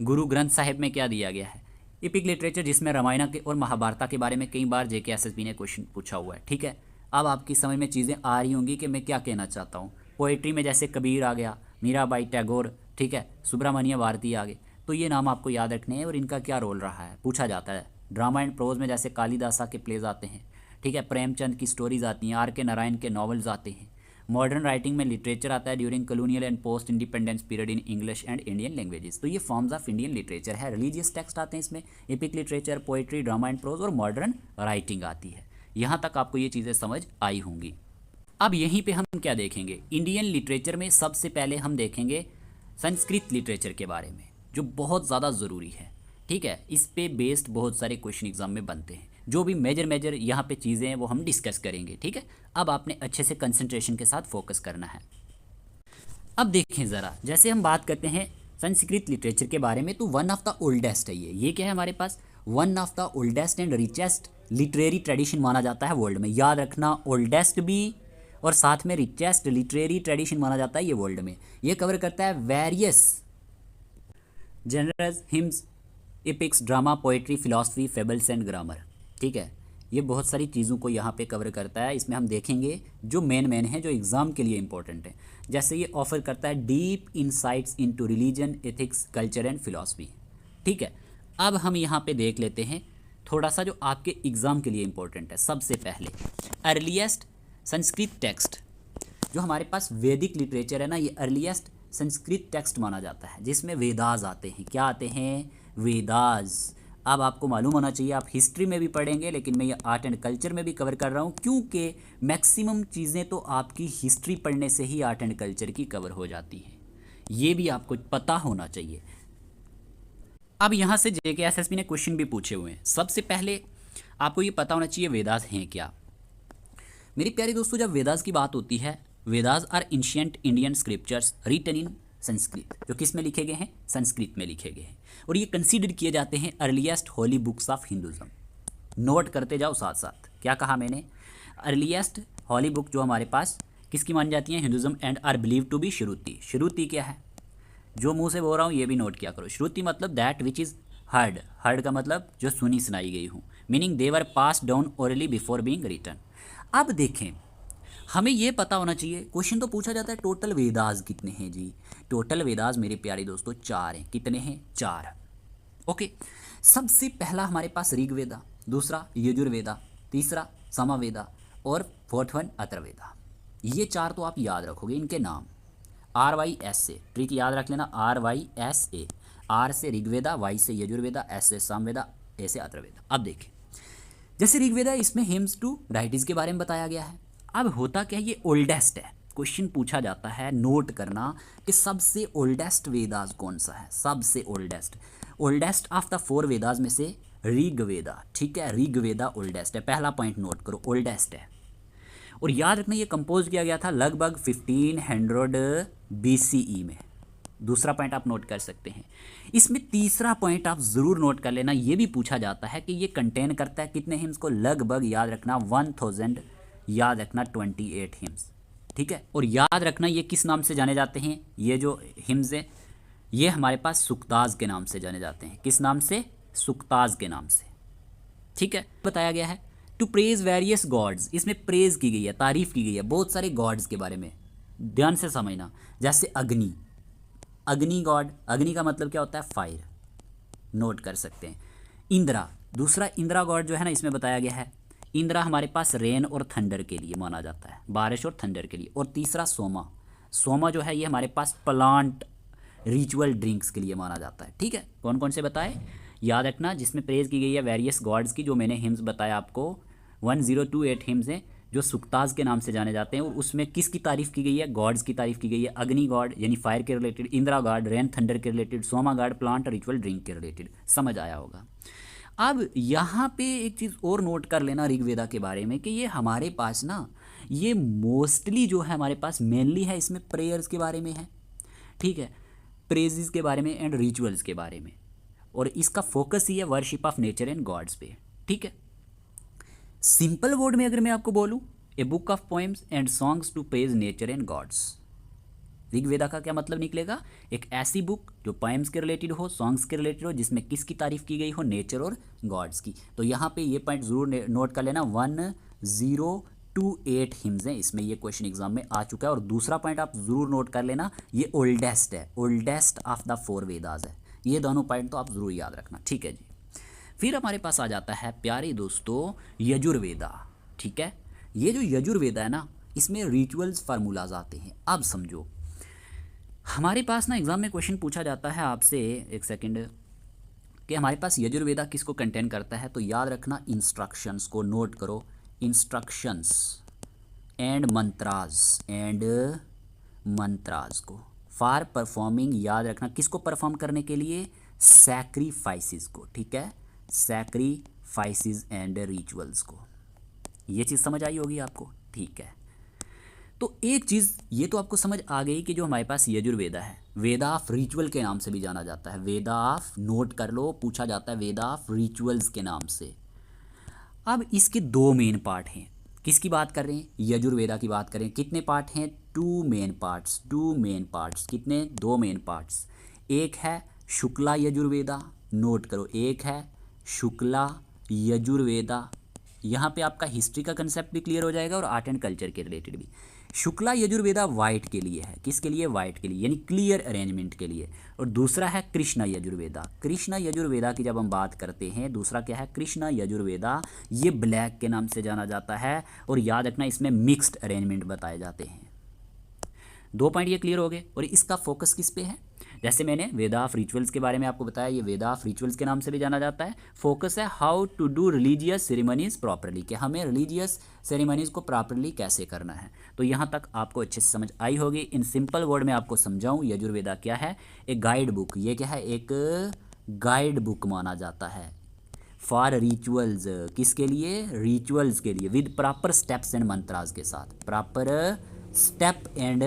गुरु ग्रंथ साहिब में क्या दिया गया है। इपिक लिटरेचर जिसमें रामायण के और महाभारत के बारे में कई बार JKSSB ने क्वेश्चन पूछा हुआ है, ठीक है। अब आपकी समझ में चीज़ें आ रही होंगी कि मैं क्या कहना चाहता हूँ। पोइट्री में जैसे कबीर आ गया, मीराबाई, टैगोर, ठीक है, सुब्रमण्य भारती आ गए। तो ये नाम आपको याद रखने हैं और इनका क्या रोल रहा है पूछा जाता है। ड्रामा एंड प्रोज में जैसे कालिदासा के प्लेज आते हैं, ठीक है, प्रेमचंद की स्टोरीज आती हैं, R.K. नारायण के नॉवेल्स आते हैं। मॉडर्न राइटिंग में लिटरेचर आता है during colonial and post independence period in English and Indian languages. तो ये फॉर्म्स ऑफ इंडियन लिटरेचर है। रिलीजियस टेक्स्ट आते हैं इसमें, epic literature, poetry, drama and prose और मॉडर्न राइटिंग आती है। यहाँ तक आपको ये चीज़ें समझ आई होंगी। अब यहीं पे हम क्या देखेंगे, इंडियन लिटरेचर में सबसे पहले हम देखेंगे संस्कृत लिटरेचर के बारे में, जो बहुत ज़्यादा ज़रूरी है, ठीक है। इस पे बेस्ड बहुत सारे क्वेश्चन एग्जाम में बनते हैं। जो भी मेजर यहाँ पे चीज़ें हैं वो हम डिस्कस करेंगे, ठीक है। अब आपने अच्छे से कंसंट्रेशन के साथ फोकस करना है। अब देखें ज़रा, जैसे हम बात करते हैं संस्कृत लिटरेचर के बारे में, तो वन ऑफ द ओल्डेस्ट है ये क्या है हमारे पास, one of the oldest and richest literary tradition माना जाता है वर्ल्ड में। याद रखना, ओल्डेस्ट भी और साथ में रिचेस्ट लिटरेरी ट्रेडिशन माना जाता है ये वर्ल्ड में। ये कवर करता है various genres, hymns, epics, drama, poetry, philosophy, fables and grammar, ठीक है। ये बहुत सारी चीज़ों को यहाँ पे कवर करता है। इसमें हम देखेंगे जो मेन हैं जो एग्ज़ाम के लिए इंपॉर्टेंट है। जैसे ये ऑफर करता है deep insights into religion, ethics, culture and philosophy, ठीक है। अब हम यहाँ पे देख लेते हैं थोड़ा सा जो आपके एग्ज़ाम के लिए इंपॉर्टेंट है। सबसे पहले अर्लीस्ट संस्कृत टेक्स्ट, जो हमारे पास वैदिक लिटरेचर है ना, ये अर्लीस्ट संस्कृत टेक्स्ट माना जाता है, जिसमें वेदास आते हैं। क्या आते हैं? वेदास। अब आपको मालूम होना चाहिए, आप हिस्ट्री में भी पढ़ेंगे, लेकिन मैं ये आर्ट एंड कल्चर में भी कवर कर रहा हूँ, क्योंकि मैक्सिमम चीज़ें तो आपकी हिस्ट्री पढ़ने से ही आर्ट एंड कल्चर की कवर हो जाती हैं। ये भी आपको पता होना चाहिए। अब यहाँ से JKSSB ने क्वेश्चन भी पूछे हुए हैं। सबसे पहले आपको ये पता होना चाहिए वेदास हैं क्या। मेरी प्यारे दोस्तों, जब वेदास की बात होती है, Vedas are ancient Indian scriptures written in Sanskrit, जो किस में लिखे गए हैं? संस्कृत में लिखे गए हैं। और ये कंसीडर किए जाते हैं earliest holy books of Hinduism. Note करते जाओ साथ साथ, क्या कहा मैंने? अर्लीस्ट होली बुक जो हमारे पास किसकी मानी जाती है? Hinduism, and are believe to be Shruti. Shruti क्या है? जो मुंह से बोल रहा हूँ ये भी नोट किया करो। श्रुति मतलब that which is heard. Heard का मतलब जो सुनी सुनाई गई हूँ, meaning they were pass down orally before being written. अब देखें, हमें ये पता होना चाहिए, क्वेश्चन तो पूछा जाता है टोटल वेदास कितने हैं जी। टोटल वेदास मेरे प्यारे दोस्तों 4 हैं। कितने हैं? 4। ओके। सबसे पहला हमारे पास ऋग्वेदा, दूसरा यजुर्वेदा, तीसरा सामवेदा और 4th वन अथर्ववेदा। ये 4 तो आप याद रखोगे, इनके नाम RYS से, ट्रिक याद रख लेना, RYSA। R से ऋग्वेदा, Y से यजुर्वेदा, S से सामवेदा, A से अथर्ववेदा। अब देखें, जैसे ऋग्वेदा, इसमें हिम्स टू राइटिंग्स के बारे में बताया गया है। अब होता क्या है, ये ओल्डेस्ट है। क्वेश्चन पूछा जाता है, नोट करना कि सबसे ओल्डेस्ट वेदास कौन सा है। सबसे ओल्डेस्ट ऑफ द 4 वेदास में से ऋग्वेदा, ठीक है। ऋग्वेदा ओल्डेस्ट है, पहला पॉइंट नोट करो, ओल्डेस्ट है। और याद रखना, ये कंपोज किया गया था लगभग 1500 BCE में। दूसरा पॉइंट आप नोट कर सकते हैं। इसमें तीसरा पॉइंट आप ज़रूर नोट कर लेना, ये भी पूछा जाता है कि ये कंटेन करता है कितने हिम्स को? लगभग याद रखना 1000, याद रखना 28 हिम्स, ठीक है। और याद रखना ये किस नाम से जाने जाते हैं? ये जो हिम्स हैं ये हमारे पास सुक्ताज के नाम से जाने जाते हैं। किस नाम से? सुक्ताज के नाम से, ठीक है। बताया गया है टू प्रेज वेरियस गॉड्स, इसमें प्रेज की गई है, तारीफ की गई है बहुत सारे गॉड्स के बारे में। ध्यान से समझना, जैसे अग्नि, अग्नि गॉड, अग्नि का मतलब क्या होता है? फायर, नोट कर सकते हैं। इंद्रा, दूसरा इंद्रा गॉड जो है ना, इसमें बताया गया है इंद्रा हमारे पास रेन और थंडर के लिए माना जाता है, बारिश और थंडर के लिए। और तीसरा सोमा, सोमा जो है ये हमारे पास प्लांट रिचुअल ड्रिंक्स के लिए माना जाता है, ठीक है। कौन कौन से बताए? याद रखना, जिसमें प्रेज की गई है वेरियस गॉड्स की, जो मैंने हिम्स बताया आपको 1028 हिम्स हैं जो सुक्ताज के नाम से जाने जाते हैं। और उसमें किसकी तारीफ़ की गई है? गॉड्स की तारीफ़ की गई है। अग्नि गॉड यानी फायर के related, Indra god rain thunder के related, Soma god plant ritual drink के रिलेटेड। समझ आया होगा। अब यहाँ पे एक चीज़ और नोट कर लेना ऋग्वेदा के बारे में कि ये हमारे पास ना, ये मोस्टली जो है हमारे पास मेनली है, इसमें प्रेयर्स के बारे में है, ठीक है, प्रेजेस के बारे में एंड रिचुअल्स के बारे में। और इसका फोकस ही है worship of nature and gods पे, ठीक है। सिंपल वर्ड में अगर मैं आपको बोलूँ, a book of poems and songs to praise nature and gods. Rigveda का क्या मतलब निकलेगा? एक ऐसी बुक जो पोएम्स के रिलेटेड हो, सॉन्ग्स के रिलेटेड हो, जिसमें किसकी तारीफ की गई हो? नेचर और गॉड्स की। तो यहाँ पे ये पॉइंट जरूर नोट कर लेना, 1028 हिम्स हैं इसमें, ये क्वेश्चन एग्जाम में आ चुका है। और दूसरा पॉइंट आप जरूर नोट कर लेना, ये ओल्डेस्ट है, ओल्डेस्ट ऑफ द 4 वेदास है। ये दोनों पॉइंट तो आप ज़रूर याद रखना, ठीक है जी। फिर हमारे पास आ जाता है प्यारे दोस्तों यजुर्वेदा, ठीक है। ये जो यजुर्वेदा है ना, इसमें रिचुअल्स फार्मूलाज आते हैं। अब समझो, हमारे पास ना एग्ज़ाम में क्वेश्चन पूछा जाता है आपसे, एक सेकंड, कि हमारे पास यजुर्वेदा किसको कंटेन करता है, तो याद रखना इंस्ट्रक्शंस को नोट करो, इंस्ट्रक्शंस एंड मंत्रास को फॉर परफॉर्मिंग, याद रखना किसको परफॉर्म करने के लिए, सैक्रिफाइसेस को, ठीक है, सैक्रिफाइसेस एंड रिचुअल्स को। ये चीज़ समझ आई होगी आपको, ठीक है। तो एक चीज़ ये तो आपको समझ आ गई कि जो हमारे पास यजुर्वेदा है, वेदा ऑफ रिचुअल के नाम से भी जाना जाता है, वेदा ऑफ, नोट कर लो, पूछा जाता है वेदा ऑफ रिचुअल्स के नाम से। अब इसके दो मेन पार्ट हैं, किसकी बात कर रहे हैं, यजुर्वेदा की बात करें, कितने पार्ट हैं, टू मेन पार्ट्स, कितने, दो मेन पार्ट्स। एक है शुक्ला यजुर्वेदा, नोट करो, एक है शुक्ला यजुर्वेदा। यहाँ पे आपका हिस्ट्री का कंसेप्ट भी क्लियर हो जाएगा और आर्ट एंड कल्चर के रिलेटेड भी। शुक्ला यजुर्वेदा वाइट के लिए है, किसके लिए, वाइट के लिए, यानी क्लियर अरेंजमेंट के लिए। और दूसरा है कृष्णा यजुर्वेदा। कृष्णा यजुर्वेदा की जब हम बात करते हैं, दूसरा क्या है, कृष्णा यजुर्वेदा, ये ब्लैक के नाम से जाना जाता है। और याद रखना इसमें मिक्स्ड अरेंजमेंट बताए जाते हैं। दो पॉइंट ये क्लियर हो गए। और इसका फोकस किस पे है, जैसे मैंने वेदा ऑफ रिचुअल्स के बारे में आपको बताया, ये वेदा ऑफ रिचुअल्स के नाम से भी जाना जाता है। फोकस है how to do religious ceremonies properly, कि हमें रिलीजियस सेरेमनीज को प्रॉपरली कैसे करना है। तो यहाँ तक आपको अच्छे से समझ आई होगी। इन सिंपल वर्ड में आपको समझाऊँ, यजुर्वेदा क्या है, एक गाइड बुक। ये क्या है, एक गाइड बुक माना जाता है फॉर रिचुअल्स, किसके लिए, रिचुअल्स के लिए, with proper steps and mantras के साथ, प्रॉपर स्टेप एंड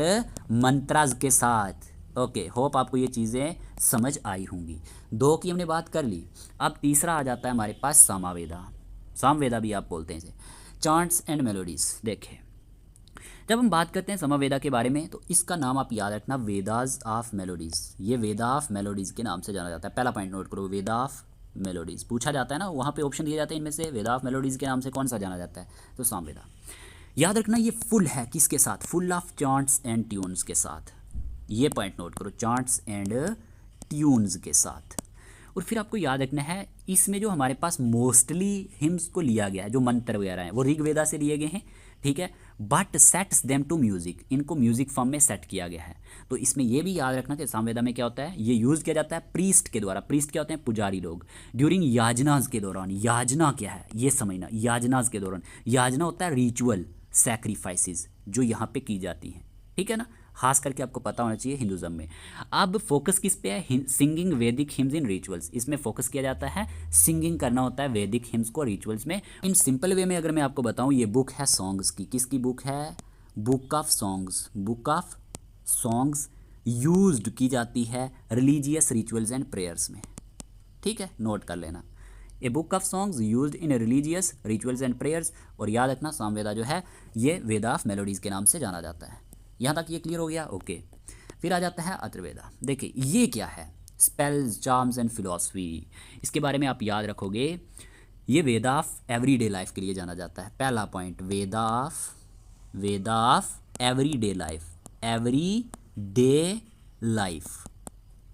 मंत्रास के साथ। ओके, होप आपको ये चीज़ें समझ आई होंगी। दो की हमने बात कर ली। अब तीसरा आ जाता है हमारे पास सामवेदा, सामवेदा भी आप बोलते हैं इसे, चांट्स एंड मेलोडीज। देखें, जब हम बात करते हैं सामवेदा के बारे में, तो इसका नाम आप याद रखना, वेदास ऑफ मेलोडीज। ये वेदा ऑफ मेलोडीज के नाम से जाना जाता है। पहला पॉइंट नोट करो, वेदा ऑफ मेलोडीज पूछा जाता है ना, वहाँ पे ऑप्शन दिए जाते हैं, इनमें से वेदा ऑफ मेलोडीज के नाम से कौन सा जाना जाता है, तो सामवेदा। याद रखना ये फुल है किसके साथ, full of chants and tunes के साथ। ये पॉइंट नोट करो, चांट्स एंड ट्यून्स के साथ। और फिर आपको याद रखना है, इसमें जो हमारे पास मोस्टली हिम्स को लिया गया है, जो मंत्र वगैरह हैं, वो ऋग्वेदा से लिए गए हैं, ठीक है, but sets them to music, इनको म्यूजिक फॉर्म में सेट किया गया है। तो इसमें यह भी याद रखना कि सामवेदा में क्या होता है, ये यूज़ किया जाता है प्रीस्ट के द्वारा। प्रीस्ट क्या होते हैं, पुजारी लोग, ड्यूरिंग याजनाज के दौरान। याजना क्या है ये समझना, याजनाज के दौरान, याजना होता है रिचुअल सैक्रिफाइसेस जो यहाँ पे की जाती हैं, ठीक है ना, खास करके आपको पता होना चाहिए हिंदुज़म में। अब फोकस किस पे है, सिंगिंग वैदिक हिम्स इन रिचुअल्स। इसमें फोकस किया जाता है, सिंगिंग करना होता है वैदिक हिम्स को रिचुअल्स में। इन सिंपल वे में अगर मैं आपको बताऊं, ये बुक है सॉन्ग्स की, किसकी बुक है, book of songs, book of songs used की जाती है रिलीजियस रिचुअल्स एंड प्रेयर्स में, ठीक है, नोट कर लेना, ए book of songs used in religious rituals and prayers. और याद रखना सामवेदा जो है ये वेदा ऑफ मेलोडीज़ के नाम से जाना जाता है। यहाँ तक ये क्लियर हो गया, ओके। फिर आ जाता है अथर्ववेदा। देखिए ये क्या है, स्पेल्स, चार्म्स एंड फिलॉसफी। इसके बारे में आप याद रखोगे, ये वेदा ऑफ एवरीडे लाइफ के लिए जाना जाता है। पहला point, Veda of everyday life, everyday life,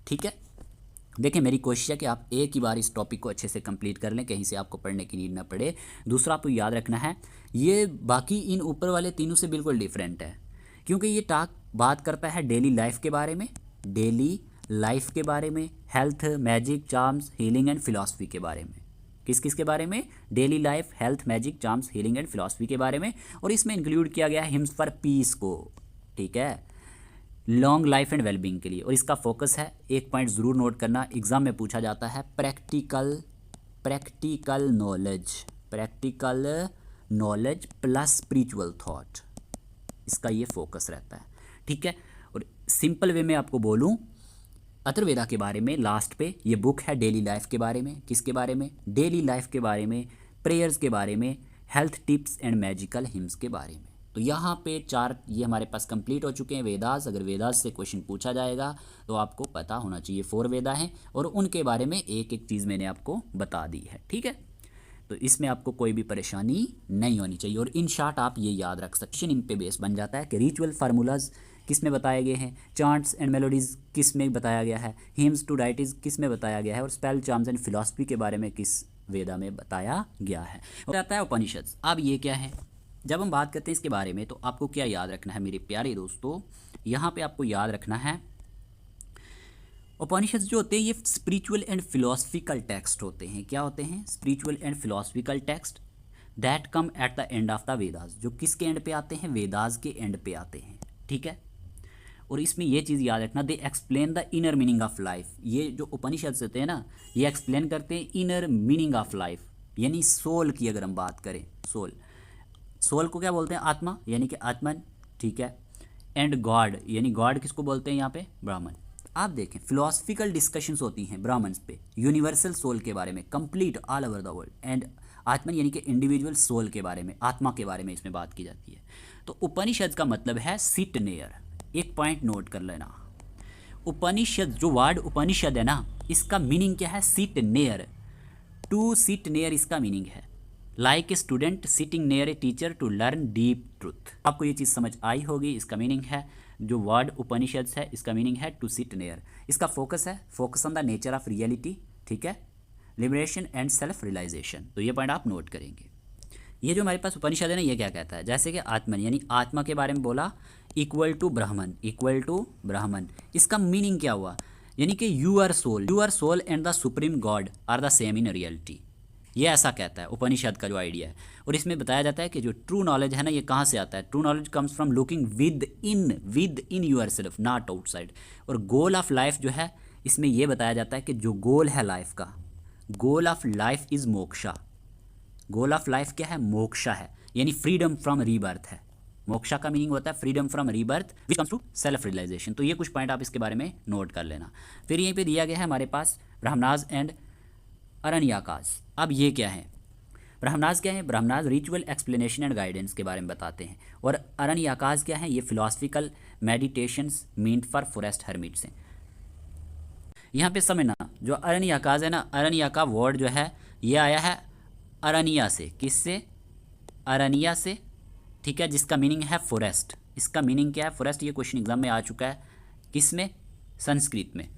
ठीक है। देखिए मेरी कोशिश है कि आप एक ही बार इस टॉपिक को अच्छे से कंप्लीट कर लें, कहीं से आपको पढ़ने की नीड ना पड़े। दूसरा आपको याद रखना है, ये बाकी इन ऊपर वाले तीनों से बिल्कुल डिफरेंट है, क्योंकि ये बात करता है डेली लाइफ के बारे में, डेली लाइफ के बारे में, health, magic, charms, healing and philosophy के बारे में। किस किस के बारे में, daily life, health, magic, charms, healing and philosophy के बारे में। और इसमें इंक्लूड किया गया है हिम्स फॉर पीस को, ठीक है, लॉन्ग लाइफ एंड वेलबींग के लिए। और इसका फोकस है, एक पॉइंट ज़रूर नोट करना, एग्जाम में पूछा जाता है, practical knowledge plus spiritual thought, इसका ये फोकस रहता है, ठीक है। और सिंपल वे में आपको बोलूं, अथर्ववेदा के बारे में लास्ट पे ये बुक है डेली लाइफ के बारे में, किसके बारे में, डेली लाइफ के बारे में, प्रेयर्स के बारे में, health tips and magical hymns के बारे में। तो यहाँ पे 4 ये हमारे पास कंप्लीट हो चुके हैं वेदास। अगर वेदास से क्वेश्चन पूछा जाएगा तो आपको पता होना चाहिए 4 वेदा हैं, और उनके बारे में एक एक चीज़ मैंने आपको बता दी है, ठीक है। तो इसमें आपको कोई भी परेशानी नहीं होनी चाहिए। और इन शॉर्ट आप ये याद रख सकते हैं, इन पे बेस बन जाता है कि रिचुअल फार्मूलाज किस में बताए गए हैं, चांट्स एंड मेलोडीज़ किस में बताया गया है, हिम्स टू डाइटीज़ किस में बताया गया है, और स्पेल चार्म्स एंड फिलॉसफी के बारे में किस वेदा में बताया गया है। हो जाता है उपनिषद। अब ये क्या है, जब हम बात करते हैं इसके बारे में तो आपको क्या याद रखना है मेरे प्यारे दोस्तों, यहाँ पे आपको याद रखना है उपनिषद जो होते हैं ये स्पिरिचुअल एंड फिलोसफिकल टेक्स्ट होते हैं। क्या होते हैं? Spiritual and philosophical text that come at the end of the Vedas, जो किसके एंड पे आते हैं? वेदास के एंड पे आते हैं, ठीक है। और इसमें ये चीज़ याद रखना, they explain the inner meaning of life. ये जो उपनिषद होते हैं ना, ये एक्सप्लेन करते हैं इनर मीनिंग ऑफ लाइफ, यानी सोल की अगर हम बात करें, सोल को क्या बोलते हैं? आत्मा, यानी कि आत्मन, ठीक है। एंड गॉड, यानी गॉड किसको बोलते हैं यहाँ पे? ब्राह्मण। आप देखें फिलोसफिकल डिस्कशंस होती हैं ब्राह्मण्स पे यूनिवर्सल सोल के बारे में, complete all over the world. And आत्मन यानी कि इंडिविजुअल सोल के बारे में, आत्मा के बारे में इसमें बात की जाती है। तो उपनिषद का मतलब है सिट नेयर। एक पॉइंट नोट कर लेना, उपनिषद जो वर्ड उपनिषद है ना, इसका मीनिंग क्या है? Sit near, to sit near इसका मीनिंग है। Like a student sitting near a teacher to learn deep truth. आपको ये चीज़ समझ आई होगी। इसका मीनिंग है, जो वर्ड उपनिषद है इसका मीनिंग है टू सिट नियर। इसका फोकस है, focus on the nature of reality, ठीक है, लिबरेशन एंड सेल्फ रियलाइजेशन। तो ये पॉइंट आप नोट करेंगे। ये जो हमारे पास उपनिषद है ना, ये क्या कहता है? जैसे कि आत्मन यानी आत्मा के बारे में बोला, equal to Brahman, equal to Brahman. इसका मीनिंग क्या हुआ? यानी कि you are soul and the supreme god are the same in reality. ये ऐसा कहता है उपनिषद का जो आइडिया है। और इसमें बताया जाता है कि जो ट्रू नॉलेज है ना, ये कहाँ से आता है? True knowledge comes from looking within yourself, not outside. और गोल ऑफ लाइफ जो है, इसमें यह बताया जाता है कि जो गोल है लाइफ का, goal of life is moksha. Goal of life क्या है? मोक्षा है, यानी फ्रीडम फ्रॉम रीबर्थ है। मोक्षा का मीनिंग होता है freedom from rebirth which comes to self realisation. तो ये कुछ पॉइंट आप इसके बारे में नोट कर लेना। फिर यहीं पे दिया गया है हमारे पास ब्राह्मणाज एंड अरण्यकाज। अब ये क्या है? ब्राह्मणाज क्या है? Brahmanas ritual explanation and guidance के बारे में बताते हैं। और अरण्यकाज क्या है? ये philosophical meditations meant for forest hermits हैं। यहाँ पे समझना, जो अरण्यकाज है ना, अरण्य का वर्ड जो है ये आया है अरनिया से। किससे? अरनिया से, ठीक है, जिसका मीनिंग है फॉरेस्ट। इसका मीनिंग क्या है? फॉरेस्ट। ये क्वेश्चन एग्जाम में आ चुका है, किस में? संस्कृत में।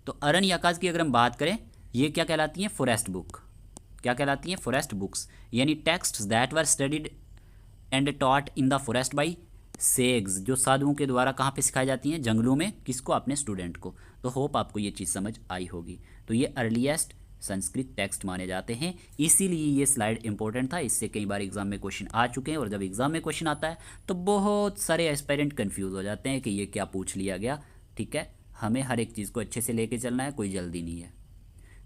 तो अरण्यकाज की अगर हम बात करें, ये क्या कहलाती हैं? Forest book. क्या कहलाती हैं? फॉरेस्ट बुक्स, यानी texts that were studied and taught in the forest by सेग्स, जो साधुओं के द्वारा कहाँ पे सिखाई जाती हैं? जंगलों में। किसको? अपने स्टूडेंट को। तो होप आपको ये चीज़ समझ आई होगी। तो ये अर्लीस्ट संस्कृत टेक्स्ट माने जाते हैं, इसीलिए ये स्लाइड इंपॉर्टेंट था। इससे कई बार एग्जाम में क्वेश्चन आ चुके हैं, और जब एग्जाम में क्वेश्चन आता है तो बहुत सारे एस्पायरेंट कंफ्यूज हो जाते हैं कि ये क्या पूछ लिया गया, ठीक है। हमें हर एक चीज़ को अच्छे से लेके चलना है, कोई जल्दी नहीं है।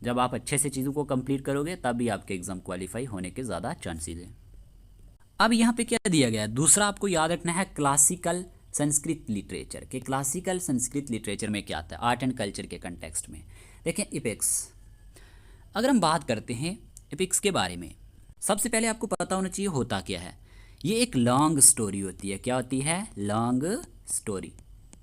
जब आप अच्छे से चीज़ों को कंप्लीट करोगे तब भी आपके एग्ज़ाम क्वालिफाई होने के ज़्यादा चांसेस हैं। अब यहाँ पे क्या दिया गया है? दूसरा आपको याद रखना है क्लासिकल संस्कृत लिटरेचर के। क्लासिकल संस्कृत लिटरेचर में क्या आता है? आर्ट एंड कल्चर के कंटेक्स्ट में। देखें एपिक्स, अगर हम बात करते हैं एपिक्स के बारे में, सबसे पहले आपको पता होना चाहिए होता क्या है। ये एक लॉन्ग स्टोरी होती है। क्या होती है? Long story.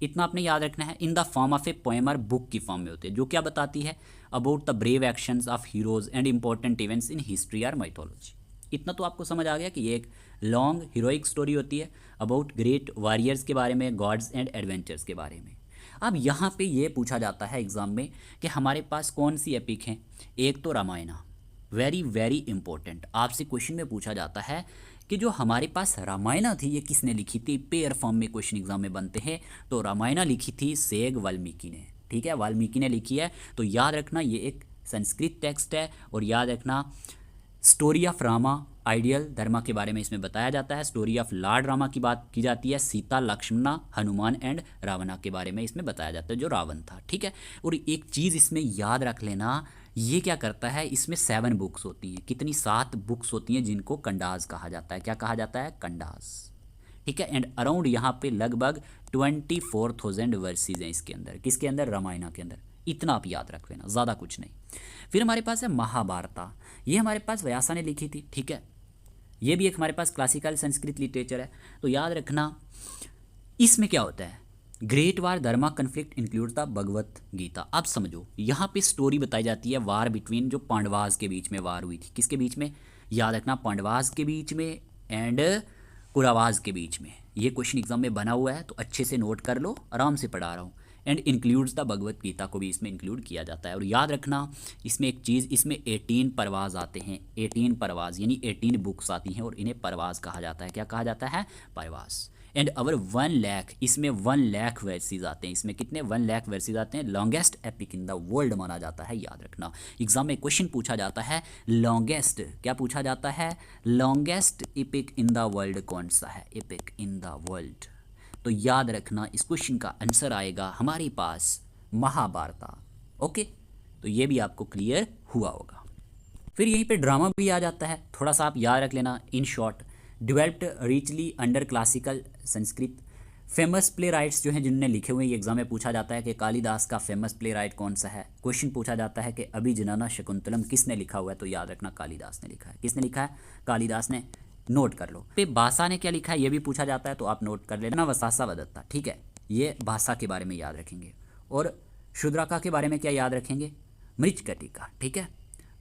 इतना आपने याद रखना है। In the form of a poem और बुक की फॉर्म में होती है, जो क्या बताती है? About the brave actions of heroes and important events in history और माइथोलॉजी। इतना तो आपको समझ आ गया कि ये एक लॉन्ग हीरोइक स्टोरी होती है अबाउट ग्रेट वॉरियर्स के बारे में, गॉड्स एंड एडवेंचर्स के बारे में। अब यहाँ पे ये पूछा जाता है एग्जाम में कि हमारे पास कौन सी एपिक हैं। एक तो रामायणा, वेरी वेरी इंपॉर्टेंट। आपसे क्वेश्चन में पूछा जाता है कि जो हमारे पास रामायणा थी ये किसने लिखी थी? पेयर फॉर्म में क्वेश्चन एग्जाम में बनते हैं। तो रामायणा लिखी थी सेग वाल्मीकि ने, ठीक है, वाल्मीकि ने लिखी है। तो याद रखना ये एक संस्कृत टेक्स्ट है। और याद रखना स्टोरी ऑफ रामा, आइडियल धर्मा के बारे में इसमें बताया जाता है। स्टोरी ऑफ लॉर्ड रामा की बात की जाती है। सीता, लक्ष्मणा, हनुमान एंड रावणा के बारे में इसमें बताया जाता है, जो रावण था, ठीक है। और एक चीज़ इसमें याद रख लेना, ये क्या करता है? इसमें 7 बुक्स होती हैं। कितनी? 7 बुक्स होती हैं, जिनको कंडास कहा जाता है। क्या कहा जाता है? कंडास, ठीक है। एंड अराउंड यहाँ पे लगभग 24,000 वर्सेज हैं इसके अंदर। किसके अंदर? रामायणा के अंदर। इतना आप याद रख लेना, ज़्यादा कुछ नहीं। फिर हमारे पास है महाभारता। ये हमारे पास व्यासा ने लिखी थी, ठीक है। ये भी एक हमारे पास क्लासिकल संस्कृत लिटरेचर है। तो याद रखना इसमें क्या होता है? Great war dharma conflict include the Bhagavad Gita. अब समझो, यहाँ पे स्टोरी बताई जाती है वार बिटवीन, जो पांडवास के बीच में वार हुई थी। किसके बीच में? याद रखना, पांडवास के बीच में एंड कुरावास के बीच में। ये क्वेश्चन एग्जाम में बना हुआ है, तो अच्छे से नोट कर लो, आराम से पढ़ा रहा हूँ। And includes the Bhagavad Gita को भी इसमें इंक्लूड किया जाता है। और याद रखना इसमें एक चीज़, इसमें 18 परवाज आते हैं, 18 परवाज यानी 18 बुक्स आती हैं और इन्हें परवाज कहा जाता है। क्या कहा जाता है? परवाज। एंड अवर 1 लाख, इसमें 1 लाख वर्सेज आते हैं। इसमें कितने? 1 लाख वर्सेज आते हैं। Longest epic in the world माना जाता है। याद रखना एग्जाम में क्वेश्चन पूछा जाता है लॉन्गेस्ट, क्या पूछा जाता है? Longest epic in the world कौन सा है? Epic in the world. तो याद रखना इस क्वेश्चन का आंसर आएगा हमारे पास महाभारत। ओके, तो ये भी आपको क्लियर हुआ होगा। फिर यहीं पे ड्रामा भी आ जाता है, थोड़ा सा आप याद रख लेना। In short, developed richly under classical Sanskrit. Famous play rights जो हैं जिनने लिखे हुए हैं, ये एग्जाम में पूछा जाता है कि कालिदास का फेमस प्ले राइट कौन सा है। क्वेश्चन पूछा जाता है कि अभिजनना शकुंतलम किसने लिखा हुआ है, तो याद रखना कालिदास ने लिखा है। किसने लिखा है? कालिदास ने। नोट कर लो। पे भाषा ने क्या लिखा है ये भी पूछा जाता है, तो आप नोट कर लेना। वसासा वदत्ता, ठीक है, ये भाषा के बारे में याद रखेंगे। और शूद्राका के बारे में क्या याद रखेंगे? मृच्छकटिका, ठीक है,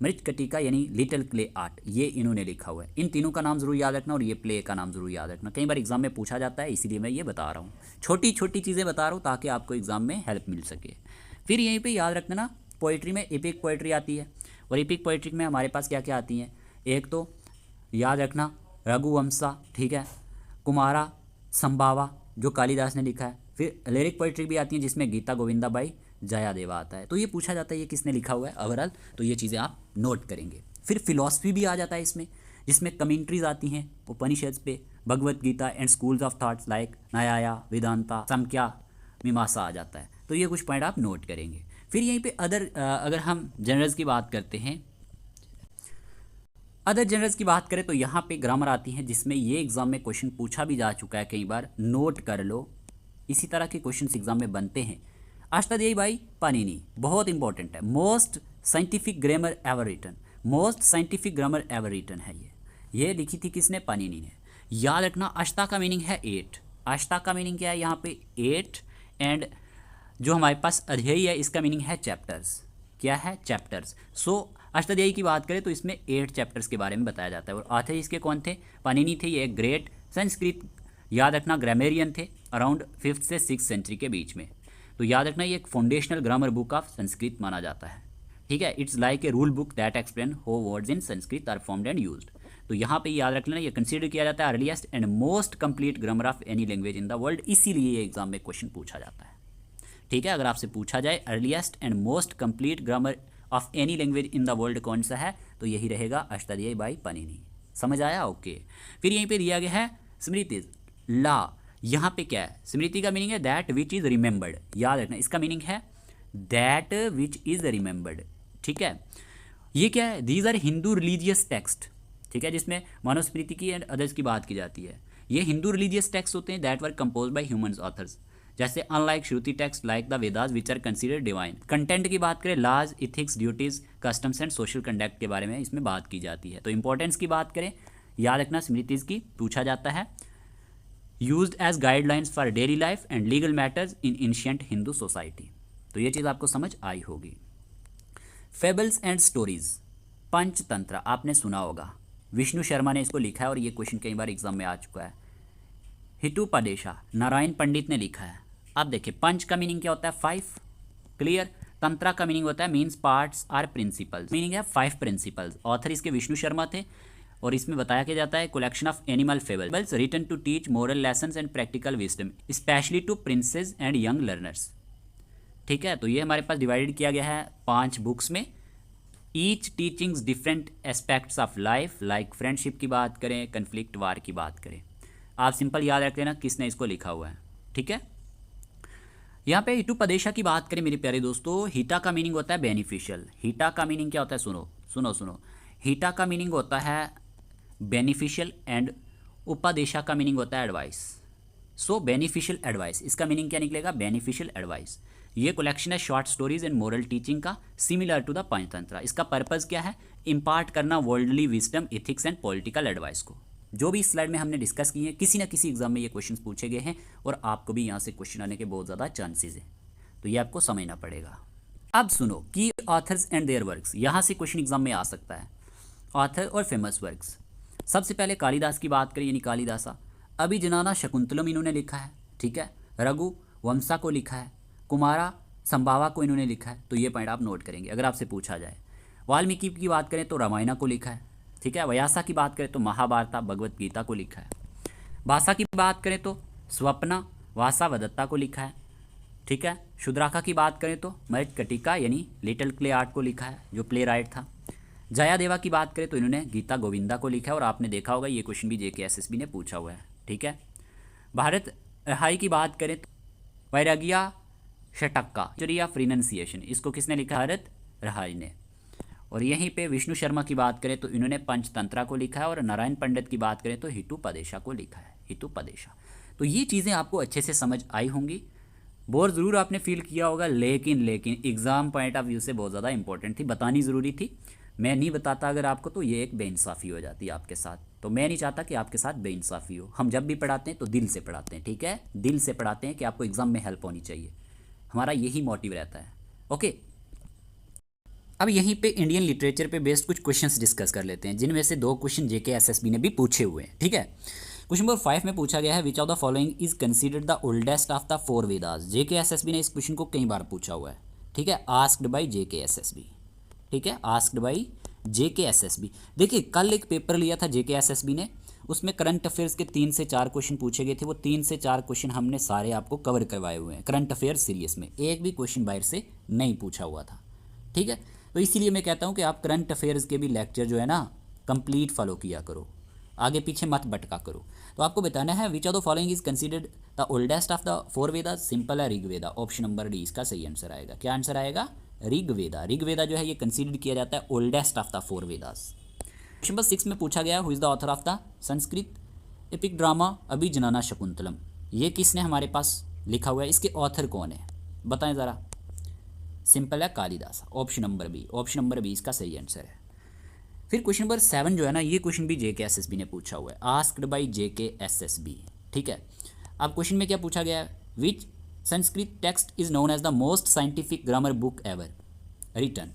मृच्छकटिका यानी लिटिल क्ले आर्ट, ये इन्होंने लिखा हुआ है। इन तीनों का नाम जरूर याद रखना और ये प्ले का नाम जरूर याद रखना। कई बार एग्जाम में पूछा जाता है, इसीलिए मैं ये बता रहा हूँ। छोटी छोटी चीज़ें बता रहा हूँ ताकि आपको एग्जाम में हेल्प मिल सके। फिर यहीं पर याद रखना पोइट्री में एपिक पोइट्री आती है। और एपिक पोइट्री में हमारे पास क्या क्या आती हैं? एक तो याद रखना रघुवंशा, ठीक है, कुमारा संभावा जो कालिदास ने लिखा है। फिर लिरिक पोइट्री भी आती है जिसमें गीता गोविंदा बाई जयादेवा आता है। तो ये पूछा जाता है ये किसने लिखा हुआ है ओवरऑल, तो ये चीज़ें आप नोट करेंगे। फिर फिलॉसफी भी आ जाता है इसमें, जिसमें कमेंट्रीज आती हैं उपनिषद पे, Bhagavad Gita and schools of thoughts like Nyaya, Vedanta, Samkhya, Mimamsa आ जाता है। तो ये कुछ पॉइंट आप नोट करेंगे। फिर यहीं पे अगर हम जनरल्स की बात करते हैं, अदर जनरल्स की बात करें तो यहाँ पे ग्रामर आती है, जिसमें ये एग्जाम में क्वेश्चन पूछा भी जा चुका है कई बार, नोट कर लो। इसी तरह के क्वेश्चन एग्जाम में बनते हैं। अष्टाध्यायी बाई पाणिनि बहुत इंपॉर्टेंट है। Most scientific grammar ever written, most scientific grammar ever written है ये लिखी थी किसने? पाणिनि ने। याद रखना अष्टा का मीनिंग है 8। अष्टा का मीनिंग क्या है? यहाँ पे 8। एंड जो हमारे पास अध्यायी है इसका मीनिंग है चैप्टर्स। क्या है? चैप्टर्स। सो अष्टाध्यायी की बात करें तो इसमें 8 चैप्टर्स के बारे में बताया जाता है। और ऑथर इसके कौन थे? पाणिनि थे। ये एक ग्रेट संस्कृत, याद रखना, ग्रामेरियन थे अराउंड 5th से 6th सेंचुरी के बीच में। तो याद रखना ये एक foundational grammar book of Sanskrit माना जाता है, ठीक है। It's like a rule book that explain how words in Sanskrit are formed and used. तो यहाँ पे याद रख लेना ये कंसीडर किया जाता है earliest and most complete grammar of any language in the world, इसीलिए ये एग्जाम में क्वेश्चन पूछा जाता है, ठीक है। अगर आपसे पूछा जाए earliest and most complete grammar of any language in the world कौन सा है, तो यही रहेगा अष्टाध्यायी बाई पाणिनि। समझ आया? ओके। फिर यहीं पे दिया गया है स्मृति ला। यहाँ पे क्या है? स्मृति का मीनिंग है दैट विच इज रिमेंबर्ड। याद रखना इसका मीनिंग है दैट विच इज रिमेंबर्ड, ठीक है। ये क्या है? These are Hindu religious text, ठीक है, जिसमें मनुस्मृति की एंड अदर्स की बात की जाती है। ये हिंदू रिलीजियस टेक्स्ट होते हैं that were compose by humans authors, जैसे unlike Shruti text like the Vedas which are consider divine. Content की बात करें, laws, ethics, duties, customs and social conduct के बारे में इसमें बात की जाती है। तो इंपॉर्टेंस की बात करें, याद रखना स्मृतिज की पूछा जाता है, used as guidelines for daily life and legal matters in ancient Hindu society. तो ये चीज़ आपको समझ आई होगी। फेबल्स एंड स्टोरीज, पंचतंत्र आपने सुना होगा, विष्णु शर्मा ने इसको लिखा है और ये क्वेश्चन कई बार एग्जाम में आ चुका है। हितोपदेशा नारायण पंडित ने लिखा है। अब देखिए पंच का मीनिंग क्या होता है? 5, क्लियर। तंत्रा का मीनिंग होता है means parts are principles, meaning है 5 प्रिंसिपल्स। ऑथर इसके विष्णु शर्मा थे और इसमें बताया क्या जाता है collection of animal fables written to teach moral lessons and practical wisdom specially to princes and young learners, ठीक है। तो ये हमारे पास डिवाइडेड किया गया है 5 बुक्स में, each teachings different aspects of life, like friendship की बात करें, कन्फ्लिक्ट, वार की बात करें। आप सिंपल याद रख लेना किसने इसको लिखा हुआ है, ठीक है। यहाँ पे हितोपदेशा की बात करें मेरे प्यारे दोस्तों, हिता का मीनिंग होता है बेनिफिशियल। हिता का मीनिंग क्या होता है? सुनो सुनो सुनो, हिता का मीनिंग होता है बेनिफिशियल एंड उपदेशा का मीनिंग होता है एडवाइस। सो बेनिफिशियल एडवाइस, इसका मीनिंग क्या निकलेगा? Beneficial advice. ये कलेक्शन है short stories and moral teaching का, सिमिलर टू द पंचतंत्र। इसका पर्पस क्या है? इम्पार्ट करना worldly wisdom, ethics and political advice को। जो भी इस स्लाइड में हमने डिस्कस किए हैं किसी ना किसी एग्जाम में ये क्वेश्चंस पूछे गए हैं और आपको भी यहाँ से क्वेश्चन आने के बहुत ज़्यादा चांसेस हैं, तो ये आपको समझना पड़ेगा। अब सुनो की ऑथर्स एंड देयर वर्क्स, यहाँ से क्वेश्चन एग्जाम में आ सकता है। ऑथर और फेमस वर्क्स। सबसे पहले कालिदास की बात करें, यानी कालिदासा अभिजनाना शकुंतलम इन्होंने लिखा है, ठीक है। रघु वंशा को लिखा है, कुमारा संभावा को इन्होंने लिखा है, तो ये पॉइंट आप नोट करेंगे अगर आपसे पूछा जाए। वाल्मीकि की बात करें तो रामायण को लिखा है, ठीक है। व्यासा की बात करें तो महाभारत भगवत गीता को लिखा है। भाषा की बात करें तो स्वप्ना वासावदत्ता को लिखा है, ठीक है। शुद्राका की बात करें तो मृच्छकटिका यानी लिटिल क्ले आर्ट को लिखा है, जो प्ले राइट था। जयादेवा की बात करें तो इन्होंने गीता गोविंदा को लिखा है, और आपने देखा होगा ये क्वेश्चन भी जेके एसएसबी ने पूछा हुआ है, ठीक है। भारत रहाई की बात करें तो वैरागिया षटक्का या प्रोनाउंसिएशन, इसको किसने लिखा? भारत रहाई ने। और यहीं पे विष्णु शर्मा की बात करें तो इन्होंने पंचतंत्रा को लिखा है, और नारायण पंडित की बात करें तो हितुपदेशा को लिखा है, हितुपदेशा। तो ये चीज़ें आपको अच्छे से समझ आई होंगी, बोर ज़रूर आपने फील किया होगा, लेकिन एग्ज़ाम पॉइंट ऑफ व्यू से बहुत ज़्यादा इंपॉर्टेंट थी, बतानी ज़रूरी थी। मैं नहीं बताता अगर आपको तो ये एक बेइंसाफ़ी हो जाती है आपके साथ, तो मैं नहीं चाहता कि आपके साथ बेइंसाफ़ी हो। हम जब भी पढ़ाते हैं तो दिल से पढ़ाते हैं, ठीक है, दिल से पढ़ाते हैं कि आपको एग्ज़ाम में हेल्प होनी चाहिए, हमारा यही मोटिव रहता है। ओके, अब यहीं पे इंडियन लिटरेचर पे बेस्ड कुछ क्वेश्चंस डिस्कस कर लेते हैं, जिनमें से 2 क्वेश्चन जेके एसएसबी ने भी पूछे हुए हैं, ठीक है। क्वेश्चन नंबर 5 में पूछा गया है which of the following is considered the oldest of the 4 Vedas. JK SSB ने इस क्वेश्चन को कई बार पूछा हुआ है, ठीक है, आस्क्ड बाय जेके एसएसबी, ठीक है, आस्क्ड बाय जेके एसएसबी। देखिए कल एक पेपर लिया था जेके एसएसबी ने, उसमें करंट अफेयर्स के 3 से 4 क्वेश्चन पूछे गए थे, वो 3 से 4 क्वेश्चन हमने सारे आपको कवर करवाए हुए हैं करंट अफेयर सीरीज में, एक भी क्वेश्चन बाहर से नहीं पूछा हुआ था, ठीक है। तो इसीलिए मैं कहता हूँ कि आप करंट अफेयर्स के भी लेक्चर जो है ना कंप्लीट फॉलो किया करो, आगे पीछे मत भटका करो। तो आपको बताना है which of the following is considered the oldest of the 4 Vedas. Simple है, ऋग्वेदा, ऑप्शन नंबर डी इसका सही आंसर आएगा। क्या आंसर आएगा? ऋग्वेदा। ऋग्वेदा जो है ये कंसीडर किया जाता है oldest of the 4 Vedas. Question number 6 में पूछा गया who is the author of the Sanskrit epic drama Abhijnana Shakuntalam. ये किसने हमारे पास लिखा हुआ है, इसके ऑथर कौन है बताएं ज़रा। सिंपल है, Kalidas, option number B, option number B इसका सही आंसर है। फिर क्वेश्चन नंबर 7 जो है ना, ये क्वेश्चन भी जेके एसएसबी ने पूछा हुआ है, आस्क्ड बाय जेके एसएसबी, ठीक है। अब क्वेश्चन में क्या पूछा गया है, which Sanskrit text is known as the most scientific grammar book ever written.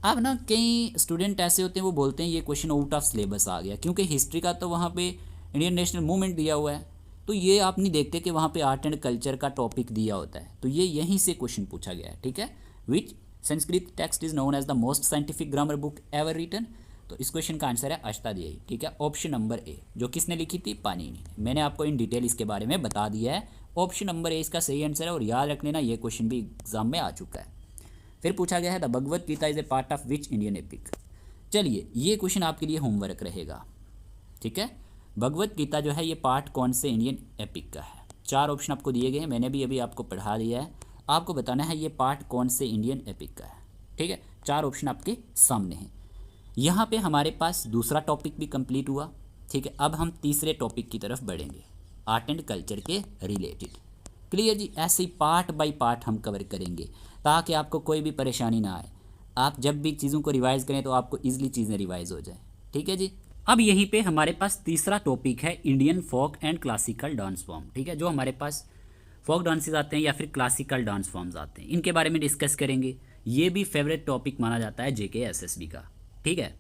अब ना कई स्टूडेंट ऐसे होते हैं वो बोलते हैं ये क्वेश्चन आउट ऑफ सिलेबस आ गया, क्योंकि हिस्ट्री का तो वहाँ पे इंडियन नेशनल मूवमेंट दिया हुआ है, तो ये आप नहीं देखते कि वहाँ पे आर्ट एंड कल्चर का टॉपिक दिया होता है, तो ये यहीं से क्वेश्चन पूछा गया है, ठीक है। Which Sanskrit text is known as the most scientific grammar book ever written. तो इस क्वेश्चन का आंसर है अष्टाध्यायी, ठीक है, ऑप्शन नंबर ए, जो किसने लिखी थी? पाणिनि ने। मैंने आपको इन डिटेल इसके बारे में बता दिया है, ऑप्शन नंबर ए इसका सही आंसर है। और याद रख लेना ये क्वेश्चन भी एग्जाम में आ चुका है। फिर पूछा गया है the Bhagavad Gita is a part of which Indian epic. चलिए ये क्वेश्चन आपके लिए होमवर्क रहेगा, ठीक है। भगवत गीता जो है ये पार्ट कौन से इंडियन एपिक का है? 4 ऑप्शन आपको दिए गए हैं, मैंने भी अभी आपको पढ़ा दिया है, आपको बताना है ये पार्ट कौन से इंडियन एपिक का है, ठीक है। 4 ऑप्शन आपके सामने हैं। यहाँ पे हमारे पास दूसरा टॉपिक भी कंप्लीट हुआ, ठीक है। अब हम तीसरे टॉपिक की तरफ बढ़ेंगे, आर्ट एंड कल्चर के रिलेटेड। क्लियर जी, ऐसे ही पार्ट बाय पार्ट हम कवर करेंगे ताकि आपको कोई भी परेशानी ना आए। आप जब भी चीज़ों को रिवाइज़ करें तो आपको ईजिली चीज़ें रिवाइज़ हो जाए, ठीक है जी। अब यहीं पे हमारे पास तीसरा टॉपिक है Indian folk and classical dance form, ठीक है। जो हमारे पास फोक डांसेस आते हैं या फिर क्लासिकल डांस फॉर्म्स आते हैं, इनके बारे में डिस्कस करेंगे। ये भी फेवरेट टॉपिक माना जाता है जेके एसएसबी का, ठीक है।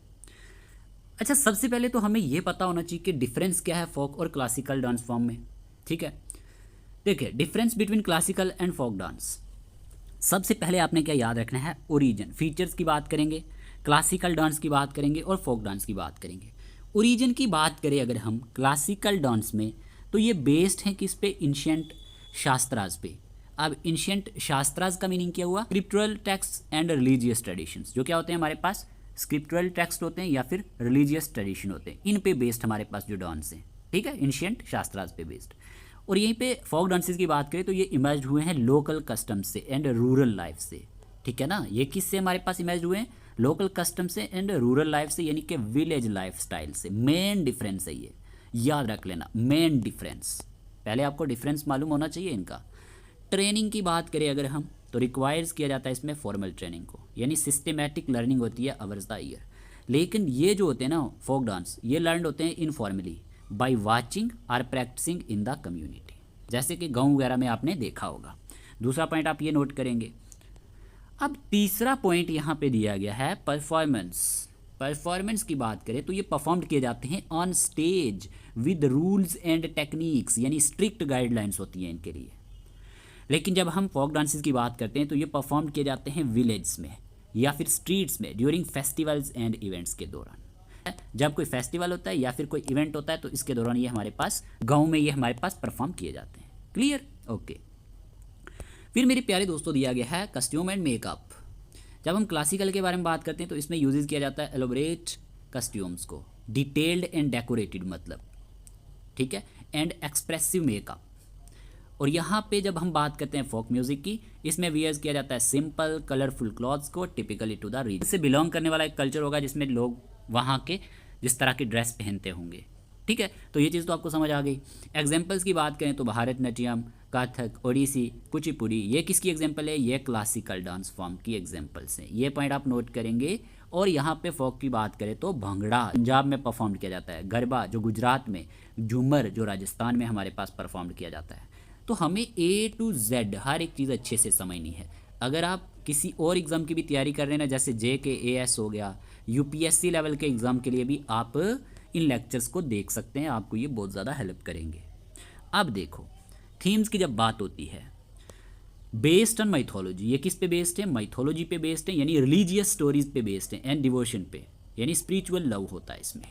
अच्छा, सबसे पहले तो हमें ये पता होना चाहिए कि डिफरेंस क्या है फोक और क्लासिकल डांस फॉर्म में, ठीक है। देखिए difference between classical and folk dance, सबसे पहले आपने क्या याद रखना है, ओरिजिन, फीचर्स की बात करेंगे, क्लासिकल डांस की बात करेंगे और फोक डांस की बात करेंगे। ओरिजिन की बात करें अगर हम क्लासिकल डांस में, तो ये बेस्ड है किस पे? एंशिएंट शास्त्रास पे। अब एंशिएंट शास्त्रास का मीनिंग क्या हुआ? Scriptural text and religious traditions, जो क्या होते हैं हमारे पास? स्क्रिप्चुरल टेक्स्ट होते हैं या फिर रिलीजियस ट्रेडिशन होते हैं, इन पे बेस्ड हमारे पास जो डांस हैं, ठीक है, एंशिएंट शास्त्रास पे बेस्ड। और यहीं पे फोक डांसेस की बात करें तो ये इमर्ज हुए हैं लोकल कस्टम से एंड रूरल लाइफ से, ठीक है ना। ये किससे हमारे पास इमर्ज हुए हैं? लोकल कस्टम से एंड रूरल लाइफ से, यानी कि विलेज लाइफ स्टाइल से। मेन डिफरेंस है ये, याद रख लेना, मेन डिफरेंस। पहले आपको डिफरेंस मालूम होना चाहिए इनका। ट्रेनिंग की बात करें अगर हम, तो रिक्वायर्स किया जाता है इसमें फॉर्मल ट्रेनिंग को, यानी सिस्टमेटिक लर्निंग होती है अवर्स द ईयर। लेकिन ये जो होते हैं ना फोक डांस, ये लर्न होते हैं इनफॉर्मली बाय वाचिंग और प्रैक्टिसिंग इन द कम्युनिटी, जैसे कि गाँव वगैरह में आपने देखा होगा। दूसरा पॉइंट आप ये नोट करेंगे। अब तीसरा पॉइंट यहाँ पे दिया गया है परफॉर्मेंस, परफॉर्मेंस की बात करें तो ये परफॉर्म किए जाते हैं on stage with rules and techniques, यानी स्ट्रिक्ट गाइडलाइंस होती हैं इनके लिए। लेकिन जब हम फोक डांसेस की बात करते हैं तो ये परफॉर्म किए जाते हैं विलेज में या फिर स्ट्रीट्स में ड्यूरिंग फेस्टिवल्स एंड इवेंट्स के दौरान। जब कोई फेस्टिवल होता है या फिर कोई इवेंट होता है तो इसके दौरान ये हमारे पास गाँव में ये हमारे पास परफॉर्म किए जाते हैं। क्लियर? ओके। फिर मेरे प्यारे दोस्तों दिया गया है कस्ट्यूम एंड मेकअप। जब हम क्लासिकल के बारे में बात करते हैं तो इसमें यूजेस किया जाता है एलोबरेट कस्ट्यूम्स को, डिटेल्ड एंड डेकोरेटेड मतलब, ठीक है, एंड एक्सप्रेसिव मेकअप। और यहाँ पे जब हम बात करते हैं फोक म्यूजिक की, इसमें वियर्स किया जाता है सिंपल कलरफुल क्लॉथ्स को टिपिकली टू द रीजन से बिलोंग करने वाला एक कल्चर होगा जिसमें लोग वहाँ के जिस तरह की ड्रेस पहनते होंगे। ठीक है, तो ये चीज़ तो आपको समझ आ गई। एग्जाम्पल्स की बात करें तो भारतनाट्यम, कथक, ओडिसी, कुचिपुड़ी, ये किसकी एग्जाम्पल है? ये क्लासिकल डांस फॉर्म की एग्जाम्पल्स हैं। ये पॉइंट आप नोट करेंगे। और यहाँ पे फोक की बात करें तो भंगड़ा पंजाब में परफॉर्म किया जाता है, गरबा जो गुजरात में, झूमर जो राजस्थान में हमारे पास परफॉर्म किया जाता है। तो हमें A to Z हर एक चीज़ अच्छे से समझनी है। अगर आप किसी और एग्ज़ाम की भी तैयारी कर रहे हैं ना, जैसे JKAS हो गया, UPSC लेवल के एग्ज़ाम के लिए भी आप इन लेक्चर्स को देख सकते हैं, आपको ये बहुत ज़्यादा हेल्प करेंगे। अब देखो थीम्स की जब बात होती है, बेस्ड ऑन माइथोलॉजी, ये किस पे बेस्ड है? माइथोलॉजी पे बेस्ड है, यानी रिलीजियस स्टोरीज पे बेस्ड है, एंड डिवोशन पे, यानी स्पिरिचुअल लव होता है इसमें।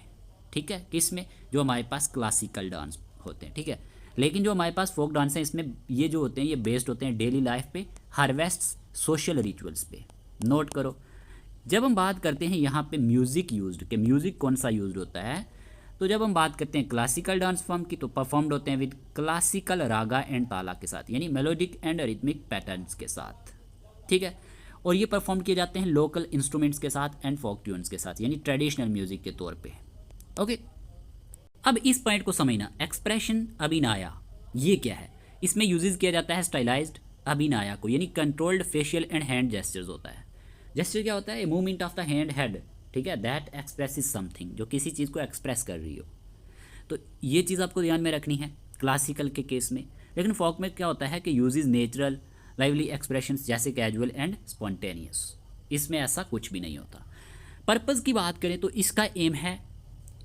ठीक है, किसमें? जो हमारे पास क्लासिकल डांस होते हैं। ठीक है, लेकिन जो हमारे पास फोक डांस है इसमें ये जो होते हैं ये बेस्ड होते हैं डेली लाइफ पे, हार्वेस्ट, सोशल रिचुअल्स पे। नोट करो, जब हम बात करते हैं यहाँ पे म्यूज़िक यूज्ड, कि म्यूज़िक कौन सा यूज्ड होता है, तो जब हम बात करते हैं क्लासिकल डांस फॉर्म की तो परफॉर्म्ड होते हैं विद क्लासिकल रागा एंड ताला के साथ, यानी मेलोडिक एंड रिथमिक पैटर्न्स के साथ। ठीक है, और ये परफॉर्म किए जाते हैं लोकल इंस्ट्रूमेंट्स के साथ एंड फोक ट्यून्स के साथ, यानी ट्रेडिशनल म्यूजिक के तौर पे। ओके, अब इस पॉइंट को समझना, एक्सप्रेशन अभिनाया ये क्या है? इसमें यूजेस किया जाता है स्टाइलाइज्ड अभिनाया को, यानी controlled facial and hand gestures होता है। जेस्चर क्या होता है? Movement of the hand head, ठीक है, दैट एक्सप्रेसिस समथिंग, जो किसी चीज़ को एक्सप्रेस कर रही हो। तो ये चीज़ आपको ध्यान में रखनी है क्लासिकल के केस में। लेकिन फोक में क्या होता है कि यूजेस नेचुरल लाइवली एक्सप्रेशंस जैसे कैजुअल एंड स्पॉन्टेनियस, इसमें ऐसा कुछ भी नहीं होता। पर्पज़ की बात करें तो इसका एम है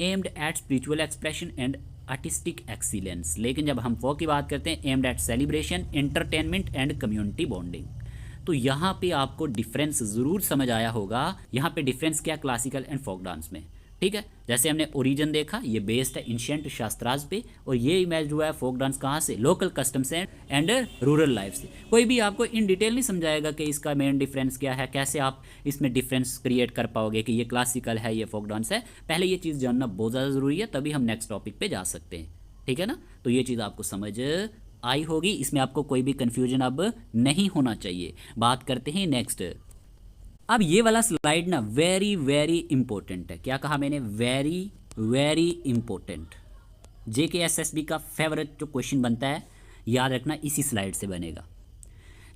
aimed at spiritual expression and artistic excellence. लेकिन जब हम फोक की बात करते हैं aimed at celebration, entertainment and community bonding. तो यहाँ पे आपको डिफरेंस ज़रूर समझ आया होगा। यहाँ पे डिफरेंस क्या क्लासिकल एंड फोक डांस में? ठीक है, जैसे हमने ओरिजिन देखा, ये बेस्ड है एंशिएंट शास्त्राज पे, और ये इमेज हुआ है फोक डांस कहाँ से? लोकल कस्टम से एंड रूरल लाइफ से। कोई भी आपको इन डिटेल नहीं समझाएगा कि इसका मेन डिफरेंस क्या है, कैसे आप इसमें डिफरेंस क्रिएट कर पाओगे कि ये क्लासिकल है, ये फोक डांस है। पहले ये चीज़ जानना बहुत ज़्यादा ज़रूरी है, तभी हम नेक्स्ट टॉपिक पर जा सकते हैं। ठीक है ना, तो ये चीज़ आपको समझ आई होगी, इसमें आपको कोई भी कन्फ्यूजन अब नहीं होना चाहिए। बात करते हैं नेक्स्ट। अब ये वाला स्लाइड ना वेरी वेरी इंपॉर्टेंट है। क्या कहा मैंने? Very very important. JKSSB का फेवरेट जो क्वेश्चन बनता है, याद रखना इसी स्लाइड से बनेगा।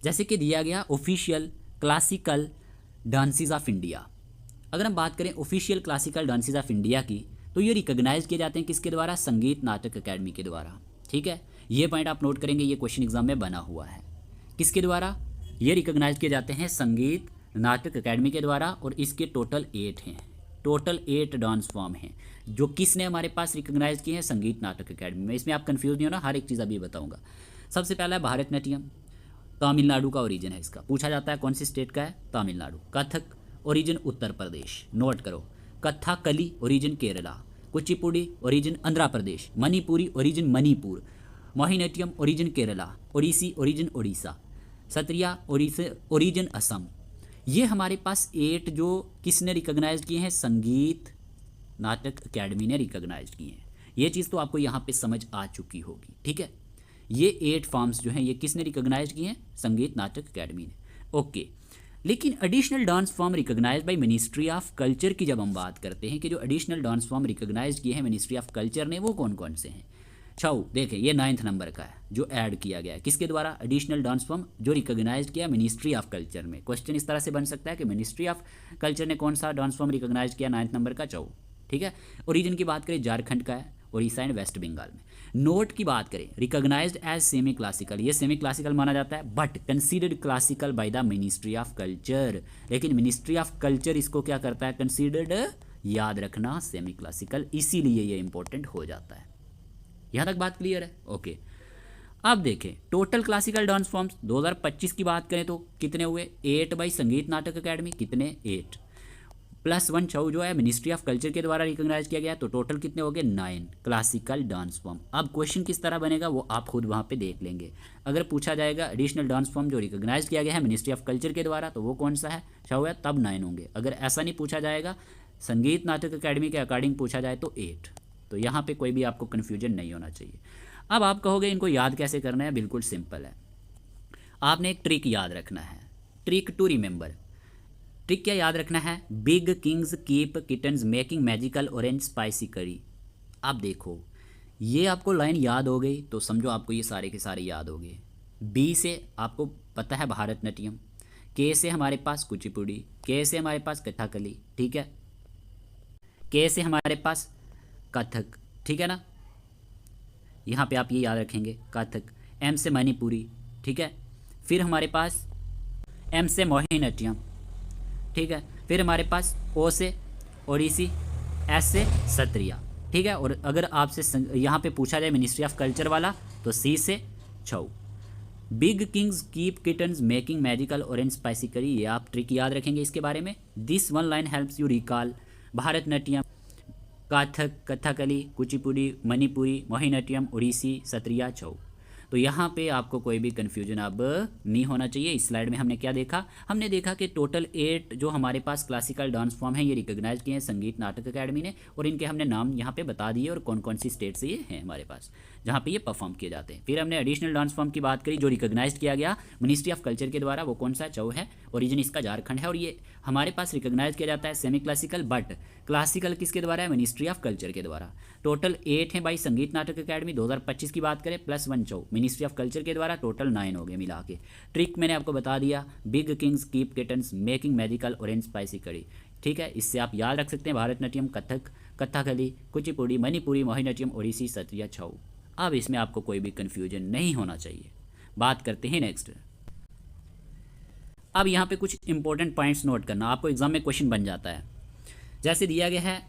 जैसे कि दिया गया official classical dances of India. अगर हम बात करें official classical dances of India की, तो ये रिकॉग्नाइज किए जाते हैं किसके द्वारा? संगीत नाटक अकेडमी के द्वारा। ठीक है, ये पॉइंट आप नोट करेंगे, ये क्वेश्चन एग्जाम में बना हुआ है। किसके द्वारा ये रिकॉग्नाइज किए जाते हैं? संगीत नाटक अकेडमी के द्वारा। और इसके टोटल 8 हैं, टोटल 8 डांस फॉर्म हैं जो किसने हमारे पास रिकॉग्नाइज किए हैं? संगीत नाटक अकेडमी में। इसमें आप कंफ्यूज नहीं होना, हर एक चीज़ अभी बताऊंगा। सबसे पहला है भारतनाट्यम, तमिलनाडु का ओरिजिन है इसका, पूछा जाता है कौन सी स्टेट का है? तमिलनाडु। कथक ओरिजिन उत्तर प्रदेश, नोट करो। Kathakali origin Kerala. Kuchipudi origin Andhra Pradesh. Manipuri origin Manipur. Mohiniyattam origin Kerala. Odissi origin Odisha. Sattriya origin Assam. ये हमारे पास 8 जो किसने रिकॉग्नाइज किए हैं? संगीत नाटक अकेडमी ने रिकॉग्नाइज किए हैं। ये चीज़ तो आपको यहाँ पे समझ आ चुकी होगी। ठीक है, ये 8 फॉर्म्स जो हैं ये किसने रिकॉग्नाइज किए हैं? संगीत नाटक अकेडमी ने। ओके, लेकिन additional dance form recognize by ministry of culture की जब हम बात करते हैं कि जो एडिशनल डांस फॉर्म रिकॉग्नाइज किए हैं मिनिस्ट्री ऑफ कल्चर ने, वो कौन कौन से हैं? छाऊ देखें, ये 9th नंबर का है जो ऐड किया गया है। किसके द्वारा? एडिशनल डांस फॉर्म जो रिकॉग्नाइज किया मिनिस्ट्री ऑफ कल्चर में। क्वेश्चन इस तरह से बन सकता है कि मिनिस्ट्री ऑफ कल्चर ने कौन सा डांस फॉर्म रिकॉग्नाइज किया? 9th नंबर का छाऊ। ठीक है, ओरिजिन की बात करें झारखंड का है, उड़ीसा एंड वेस्ट बंगाल में। नोट की बात करें, रिकॉग्नाइज्ड एज सेमी क्लासिकल, ये सेमी क्लासिकल माना जाता है but considered classical bye the ministry of culture. लेकिन मिनिस्ट्री ऑफ कल्चर इसको क्या करता है? कंसीडर्ड याद रखना सेमी क्लासिकल, इसीलिए ये इंपॉर्टेंट हो जाता है। यहाँ तक बात क्लियर है? ओके। अब देखें टोटल क्लासिकल डांस फॉर्म्स 2025 की बात करें तो कितने हुए? 8 बाई संगीत नाटक अकेडमी, कितने? 8 +1 छऊ जो है मिनिस्ट्री ऑफ कल्चर के द्वारा रिकॉग्नाइज किया गया है, तो टोटल कितने हो गए? 9 क्लासिकल डांस फॉर्म। अब क्वेश्चन किस तरह बनेगा वो आप खुद वहाँ पे देख लेंगे। अगर पूछा जाएगा एडिशनल डांस फॉर्म जो रिकॉग्नाइज किया गया है मिनिस्ट्री ऑफ कल्चर के द्वारा, तो वो कौन सा है? छऊ है, तब 9 होंगे। अगर ऐसा नहीं पूछा जाएगा, संगीत नाटक अकेडमी के अकॉर्डिंग पूछा जाए तो 8। तो यहाँ पे कोई भी आपको कन्फ्यूजन नहीं होना चाहिए। अब आप कहोगे इनको याद कैसे करना है? बिल्कुल सिंपल है, आपने एक ट्रिक याद रखना है, ट्रिक टू रिमेंबर। ट्रिक क्या याद रखना है? Big kings keep kittens making magical orange spicy करी। अब देखो ये आपको लाइन याद हो गई तो समझो आपको ये सारे के सारे याद हो गए। बी से आपको पता है भारतनाट्यम, के से हमारे पास कुचिपुड़ी, के से हमारे पास कथकली, ठीक है, के से हमारे पास कथक, ठीक है ना, यहाँ पे आप ये याद रखेंगे कथक। एम से मणिपुरी, ठीक है, फिर हमारे पास एम से मोहिनीअट्टम, ठीक है, फिर हमारे पास ओ से ओडिसी, एस से सत्रिया, ठीक है। और अगर आपसे यहाँ पे पूछा जाए मिनिस्ट्री ऑफ कल्चर वाला तो सी से Chhau. Big kings keep kittens making magical orange spicy curry, ये आप ट्रिक याद रखेंगे इसके बारे में। This one line helps you recall Bharatanatyam, Kathak, Kathakali, Kuchipudi, Manipuri, Mohiniyattam, Odissi, Sattriya, Chhau. तो यहाँ पे आपको कोई भी कन्फ्यूजन अब नहीं होना चाहिए। इस स्लाइड में हमने क्या देखा? हमने देखा कि टोटल 8 जो हमारे पास क्लासिकल डांस फॉर्म है ये रिकॉग्नाइज किए हैं संगीत नाटक अकेडमी ने, और इनके हमने नाम यहाँ पे बता दिए और कौन कौन सी स्टेट से ये हैं हमारे पास जहाँ पे ये परफॉर्म किए जाते हैं। फिर हमने एडिशनल डांस फॉर्म की बात करी जो रिकॉग्नाइज किया गया मिनिस्ट्री ऑफ कल्चर के द्वारा, वो कौन सा? छऊ है, ओरिजिन इसका झारखंड है, और ये हमारे पास रिकॉग्नाइज किया जाता है सेमी क्लासिकल, बट क्लासिकल किसके द्वारा है? मिनिस्ट्री ऑफ कल्चर के द्वारा। टोटल 8 हैं भाई संगीत नाटक अकेडमी 2025 की बात करें, +1 छऊ मिनिस्ट्री ऑफ कल्चर के द्वारा, टोटल 9 हो गए मिला के। ट्रिक मैंने आपको बता दिया, big kings keep kittens making magical orange spicy करी, ठीक है। इससे आप याद रख सकते हैं भारतनाट्यम, कथक, कथकली, कुचिपुड़ी, मणिपुरी, मोहिनीअट्टम, ओडिसी, सत्रिया, छऊ। अब इसमें आपको कोई भी कन्फ्यूजन नहीं होना चाहिए। बात करते हैं नेक्स्ट। अब यहाँ पे कुछ इंपॉर्टेंट पॉइंट्स नोट करना, आपको एग्जाम में क्वेश्चन बन जाता है। जैसे दिया गया है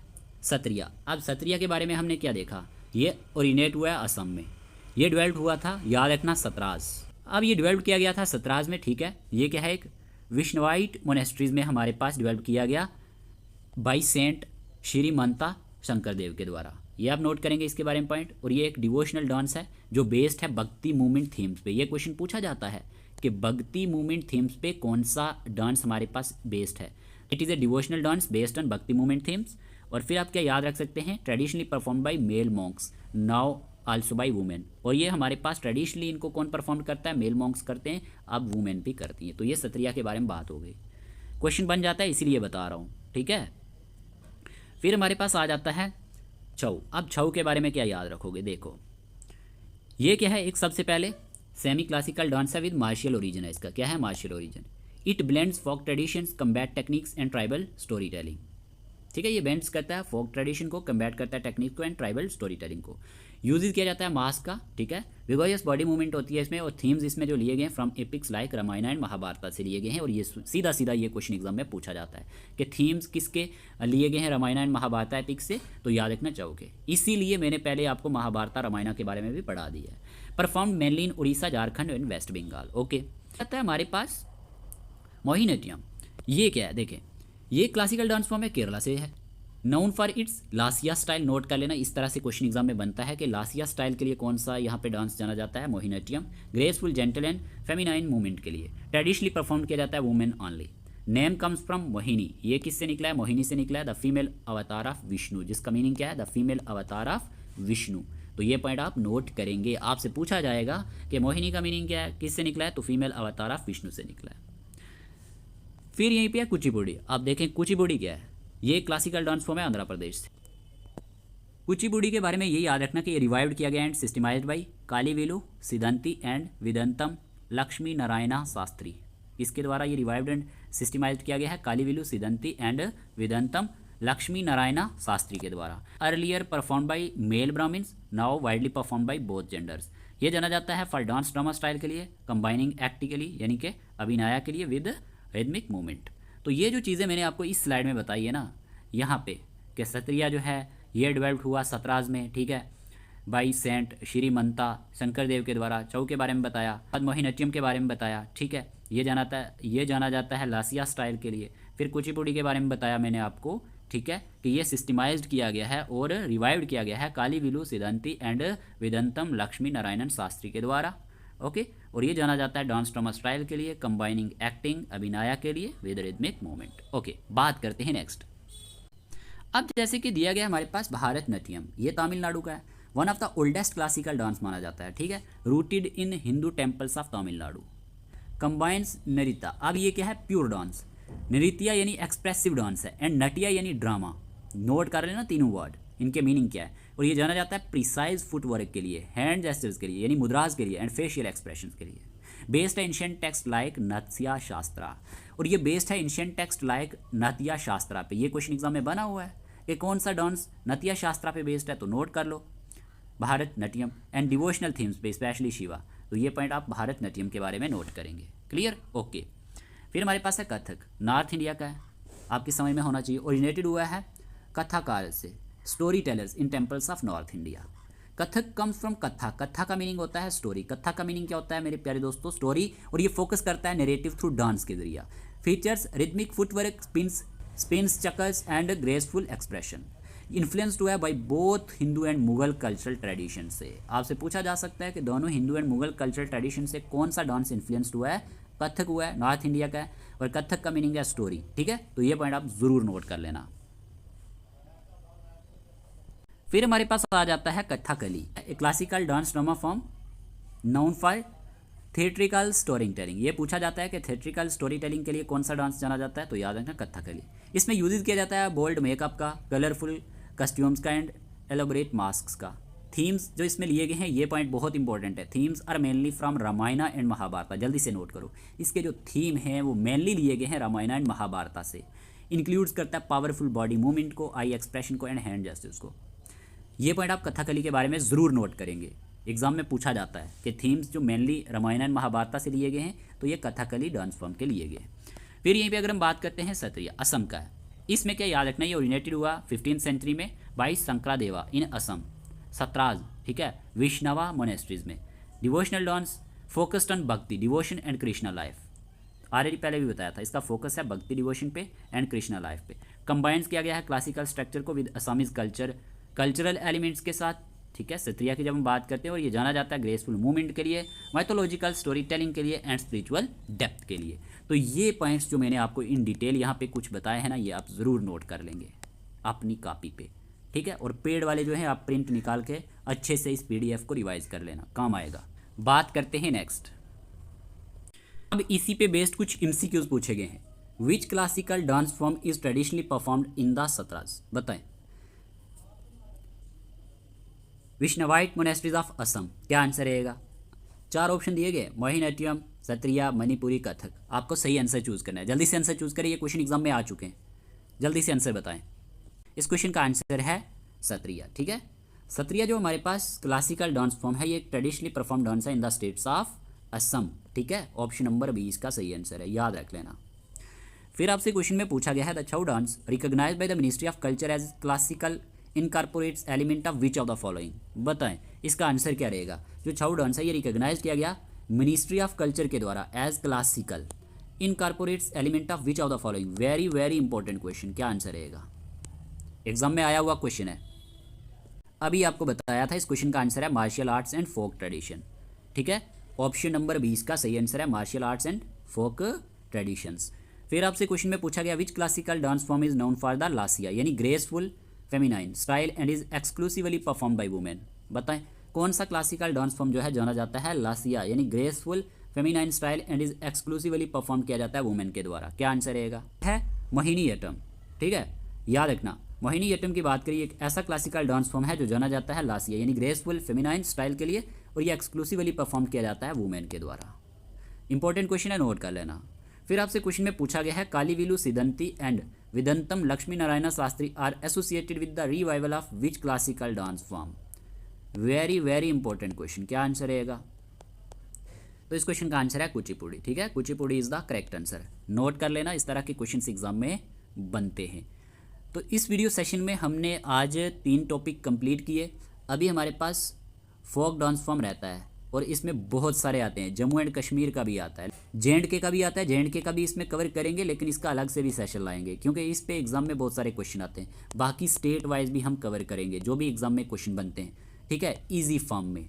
सत्रिया, अब सत्रिया के बारे में हमने क्या देखा? ये ओरिजिनेट हुआ है असम में, ये डेवलप हुआ था, याद रखना, सतराज। अब ये डेवलप किया गया था सतराज में, ठीक है। ये क्या है? एक विष्णुवाइट मोनेस्ट्रीज में हमारे पास डेवलप किया गया बाई सेंट श्रीमंता शंकरदेव के द्वारा। ये आप नोट करेंगे इसके बारे में पॉइंट। और ये एक डिवोशनल डांस है जो बेस्ड है भक्ति मूवमेंट थीम्स पे। ये क्वेश्चन पूछा जाता है कि भक्ति मूवमेंट थीम्स पे कौन सा डांस हमारे पास बेस्ड है। It is a devotional dance based on Bhakti movement themes. और फिर आप क्या याद रख सकते हैं? Traditionally performed by male monks, now also by women. और ये हमारे पास ट्रेडिशनली इनको कौन परफॉर्म करता है? मेल मॉन्क्स करते हैं, अब वुमेन भी करती हैं। तो ये सत्रिया के बारे में बात हो गई, क्वेश्चन बन जाता है इसीलिए बता रहा हूँ, ठीक है। फिर हमारे पास आ जाता है छऊ। अब छऊ के बारे में क्या याद रखोगे? देखो ये क्या है? एक सबसे पहले सेमी क्लासिकल डांस है विद मार्शियल ओरिजिन है। इसका क्या है? Martial origin. It blends folk traditions, combat techniques and tribal story telling, ठीक है। ये बैंड्स करता है फोक ट्रेडिशन को, कम्बैट करता है टेक्निक को एंड ट्राइबल स्टोरी टेलिंग को। यूज किया जाता है मास का, ठीक है। विगोरियस बॉडी मूवमेंट होती है इसमें, और थीम्स इसमें जो लिए गए हैं from epics like Ramayana and Mahabharata से लिए गए हैं। और ये सीधा सीधा ये क्वेश्चन एग्जाम में पूछा जाता है कि थीम्स किसके लिए गए हैं रामायण एंड महाभारत एपिक्स से, तो याद रखना चाहोगे। इसीलिए मैंने पहले आपको महाभारत रामायण के बारे में भी पढ़ा दिया है। Perform mainly in Orissa, Jharkhand and west Bengal, okay. आता है हमारे पास मोहिनीअट्टम। ये क्या है? देखें ये क्लासिकल डांस फॉर्म है, केरला से है। Known for its lasya style, note कर लेना, इस तरह से क्वेश्चन एग्जाम में बनता है कि लासिया स्टाइल के लिए कौन सा यहाँ पे डांस जाना जाता है? Mohiniyattam. Graceful, gentle and feminine movement के लिए ट्रेडिशनली परफॉर्म किया जाता है women only. Name comes from Mohini, ये किससे निकला है? मोहिनी से निकला है, द फीमेल अवतार ऑफ विष्णु, जिसका मीनिंग क्या है? द फीमेल अवतार ऑफ विष्णु। तो ये पॉइंट आप नोट करेंगे, आपसे पूछा जाएगा कि मोहिनी का मीनिंग क्या है, किससे निकला है? तो फीमेल अवतार ऑफ विष्णु से निकला है। फिर यहीं पे है कुचिपुड़ी। आप देखें कुचिपुड़ी क्या है? ये क्लासिकल डांस फॉर्म है आंध्र प्रदेश से। कुचिपुड़ी के बारे में ये याद रखना कि ये रिवाइव्ड किया गया and systemized by Kalivelu Siddhanti and Vedantam Lakshmi Narayana Shastri. इसके द्वारा ये रिवाइव्ड एंड सिस्टमाइज्ड किया गया है कालीवेलु सिद्धांती एंड विदंतम लक्ष्मी नारायणा शास्त्री के द्वारा। Earlier perform by male Brahmans, now widely perform by both genders. ये जाना जाता है फॉर डांस ड्रामा स्टाइल के लिए, कंबाइनिंग एक्ट के लिए यानी कि अभिनय के लिए विद रिदमिक मूवमेंट। तो ये जो चीज़ें मैंने आपको इस स्लाइड में बताई है ना, यहाँ पे कि सत्रिया जो है ये डेवलप हुआ सतराज में, ठीक है, बाई सेंट श्रीमंता शंकरदेव के द्वारा। छऊ के बारे में बताया, मोहिनीअट्टम के बारे में बताया, ठीक है, ये जाना जाता है लासिया स्टाइल के लिए। फिर कुचिपुड़ी के बारे में बताया मैंने आपको, ठीक है, कि ये सिस्टमाइज्ड किया गया है और रिवाइव्ड किया गया है कालीविलु सिद्धांति एंड वेदांतम लक्ष्मी नारायणन शास्त्री के द्वारा। ओके, और ये जाना जाता है डांस ड्रामा स्टाइल के लिए, कंबाइनिंग एक्टिंग अभिनय के लिए विद रिदमिक मूवमेंट। ओके, बात करते हैं नेक्स्ट। अब जैसे कि दिया गया हमारे पास भारतनाट्यम, ये तमिलनाडु का है, one of the oldest classical dance माना जाता है, ठीक है, rooted in Hindu temples of Tamil Nadu, combines नृत्य। अब ये क्या है, प्योर डांस। नृत्य यानी एक्सप्रेसिव डांस है, एंड नटिया यानी ड्रामा। नोट कर लेना तीनों वर्ड, इनके मीनिंग क्या है। और ये जाना जाता है प्रिसाइज फुटवर्क के लिए, हैंड जेस्चर्स के लिए यानी मुद्राज के लिए, एंड फेशियल एक्सप्रेशन के लिए। बेस्ड है एंशिएंट टेक्स्ट लाइक नत्या शास्त्रा, और ये बेस्ड है एंशिएंट टेक्स्ट लाइक नत्या शास्त्रा पे। ये क्वेश्चन एग्जाम में बना हुआ है कि कौन सा डांस नत्या शास्त्रा पे बेस्ड है, तो नोट कर लो भारतनाट्यम। एंड डिवोशनल थीम्स पे स्पेशली शिवा, तो ये पॉइंट आप भारतनाट्यम के बारे में नोट करेंगे। Clear, okay. फिर हमारे पास है कथक, नॉर्थ इंडिया का है, आपकी समझ में होना चाहिए। ओरिजिनेटेड हुआ है कथाकार से, story tellers in temples of north India. Kathak comes from कथा, कथा का मीनिंग होता है स्टोरी। कथा का मीनिंग क्या होता है मेरे प्यारे दोस्तों, स्टोरी, और ये फोकस करता है नैरेटिव थ्रू डांस के जरिए। Features rhythmic footwork, spins chakkars and graceful expression. Influenced हुआ है by both Hindu and Mughal cultural tradition से। आपसे पूछा जा सकता है कि दोनों Hindu and Mughal cultural tradition से कौन सा डांस इन्फ्लुएंस्ड हुआ है, कथक हुआ है, नॉर्थ इंडिया का है, और कथक का मीनिंग है स्टोरी, ठीक है, तो ये पॉइंट आप जरूर नोट कर लेना। फिर हमारे पास आ जाता है कथकली, ए classical dance drama form noun for theatrical story telling. ये पूछा जाता है कि थिएट्रिकल स्टोरी टेलिंग के लिए कौन सा डांस जाना जाता है, तो याद रखना कथकली। इसमें यूज किया जाता है बोल्ड मेकअप का, कलरफुल कस्ट्यूम्स का एंड एलोबरेट मास्क का। थीम्स जो इसमें लिए गए हैं, ये पॉइंट बहुत इंपॉर्टेंट है। Themes are mainly from Ramayana and Mahabharata, जल्दी से नोट करो। इसके जो थीम हैं वो मेनली लिए गए हैं रामायण एंड महाभारत से। इंक्लूड्स करता है पावरफुल बॉडी मूवमेंट को, आई एक्सप्रेशन को एंड हैंड जेस्चर्स को। ये पॉइंट आप कथकली के बारे में ज़रूर नोट करेंगे, एग्जाम में पूछा जाता है कि थीम्स जो मेनली रामायण एंड महाभारत से लिए गए हैं, तो ये कथकली डांस फॉर्म के लिए गए। फिर यहीं पे अगर हम बात करते हैं सत्रिया, असम का है। इसमें क्या याद रखना, ये ओरिजिनेटेड हुआ 15th सेंचुरी में बाई शंकरादेवा इन असम, सतराज, ठीक है, विष्णवा मोनेस्ट्रीज में। डिवोशनल डांस फोकस्ड ऑन भक्ति, devotion and Krishna life. Already पहले भी बताया था, इसका फोकस है भक्ति डिवोशन पे एंड कृष्णा लाइफ पे। कंबाइंस किया गया है क्लासिकल स्ट्रक्चर को विद असामीज कल्चरल एलिमेंट्स के साथ, ठीक है। सत्रिया की जब हम बात करते हैं, और ये जाना जाता है ग्रेसफुल मूवमेंट के लिए, माइथोलॉजिकल स्टोरी टेलिंग के लिए एंड स्पिरिचुअल डेप्थ के लिए। तो ये पॉइंट्स जो मैंने आपको इन डिटेल यहाँ पे कुछ बताए हैं ना, ये आप ज़रूर नोट कर लेंगे अपनी कॉपी पे, ठीक है। और पेड वाले जो हैं आप प्रिंट निकाल के अच्छे से इस PDF को रिवाइज कर लेना, काम आएगा। बात करते हैं नेक्स्ट। अब इसी पे बेस्ड कुछ MCQs पूछे गए हैं। Which classical dance form is traditionally performed in the Sattras, बताएं। विष्णवाइट मोनेस्ट्रीज ऑफ असम, क्या आंसर रहेगा। 4 ऑप्शन दिए गए, मोहिनीअट्टम, सत्रिया, मणिपुरी, कथक। आपको सही आंसर चूज करना है, जल्दी से आंसर चूज करिए, क्वेश्चन एग्जाम में आ चुके हैं, जल्दी से आंसर बताएं। इस क्वेश्चन का आंसर है सत्रिया, ठीक है। सत्रिया जो हमारे पास क्लासिकल डांस फॉर्म है, ये एक ट्रेडिशनली परफॉर्म डांस है in the states of Assam, ठीक है। ऑप्शन नंबर 20 का सही आंसर है, याद रख लेना। फिर आपसे क्वेश्चन में पूछा गया है the Chhau dance recognized by the ministry of culture as classical incorporates element of which of the following, बताएं इसका आंसर क्या रहेगा। जो छऊ डांस है ये रिकॉग्नाइज किया गया मिनिस्ट्री ऑफ कल्चर के द्वारा as classical incorporates element of which of the following. Very very important question, क्या आंसर रहेगा, एग्जाम में आया हुआ क्वेश्चन है। अभी आपको बताया था, इस क्वेश्चन का आंसर है martial arts and folk tradition, ठीक है। ऑप्शन नंबर 20 का सही आंसर है martial arts and folk traditions. फिर आपसे क्वेश्चन में पूछा गया which classical dance form is known for the lasya, यानी graceful feminine style and is exclusively perform by women. बताएं कौन सा क्लासिकल डांस फॉर्म जो है जाना जाता है लासिया, यानी graceful feminine style and is exclusively perform किया जाता है वुमेन के द्वारा। क्या आंसर रहेगा, है मोहिनीअट्टम, ठीक है, याद रखना। मोहिनीअट्टम की बात करिए, एक ऐसा क्लासिकल डांस फॉर्म है जो जाना जाता है लासिया, यानी ग्रेसफुल फेमिनाइन स्टाइल के लिए, और ये एक्सक्लूसिवली परफॉर्म किया जाता है वुमेन के द्वारा। इंपॉर्टेंट क्वेश्चन है, नोट कर लेना। फिर आपसे क्वेश्चन में पूछा गया है Kalivelu Siddhanti and Vedantam Lakshmi Narayan Shastri are associated with the revival of which classical dance form. Very very important question, क्या आंसर रहेगा। तो इस क्वेश्चन का आंसर है कुचिपुड़ी, ठीक है। Kuchipudi is the correct answer, note कर लेना, इस तरह के क्वेश्चन एग्जाम में बनते हैं। तो इस वीडियो सेशन में हमने आज 3 टॉपिक कंप्लीट किए। अभी हमारे पास फोक डांस फॉर्म रहता है और इसमें बहुत सारे आते हैं, जम्मू एंड कश्मीर का भी आता है, जे.एंड.के का भी आता है, जे.एंड.के का भी इसमें कवर करेंगे, लेकिन इसका अलग से भी सेशन लाएंगे क्योंकि इस पे एग्जाम में बहुत सारे क्वेश्चन आते हैं। बाकी स्टेट वाइज भी हम कवर करेंगे जो भी एग्जाम में क्वेश्चन बनते हैं, ठीक है, ईजी फॉर्म में।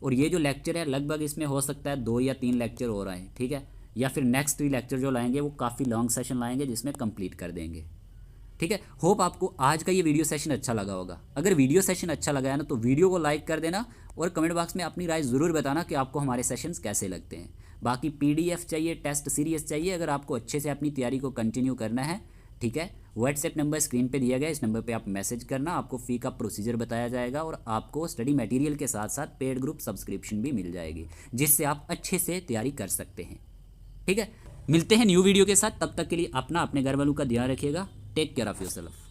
और ये जो लेक्चर है लगभग इसमें हो सकता है 2 या 3 लेक्चर हो रहे हैं, ठीक है, या फिर नेक्स्ट 3 लेक्चर जो लाएंगे वो काफ़ी लॉन्ग सेशन लाएंगे जिसमें कंप्लीट कर देंगे, ठीक है। होप आपको आज का ये वीडियो सेशन अच्छा लगा होगा। अगर वीडियो सेशन अच्छा लगा है ना तो वीडियो को लाइक कर देना और कमेंट बॉक्स में अपनी राय ज़रूर बताना कि आपको हमारे सेशंस कैसे लगते हैं। बाकी PDF चाहिए, टेस्ट सीरीज चाहिए, अगर आपको अच्छे से अपनी तैयारी को कंटिन्यू करना है, ठीक है, व्हाट्सएप नंबर स्क्रीन पे दिया गया, इस नंबर पे आप मैसेज करना, आपको फ़ी का प्रोसीजर बताया जाएगा और आपको स्टडी मटेरियल के साथ साथ पेड ग्रुप सब्सक्रिप्शन भी मिल जाएगी जिससे आप अच्छे से तैयारी कर सकते हैं, ठीक है। मिलते हैं न्यू वीडियो के साथ, तब तक के लिए अपना अपने घर वालों का ध्यान रखिएगा। Take care of yourself.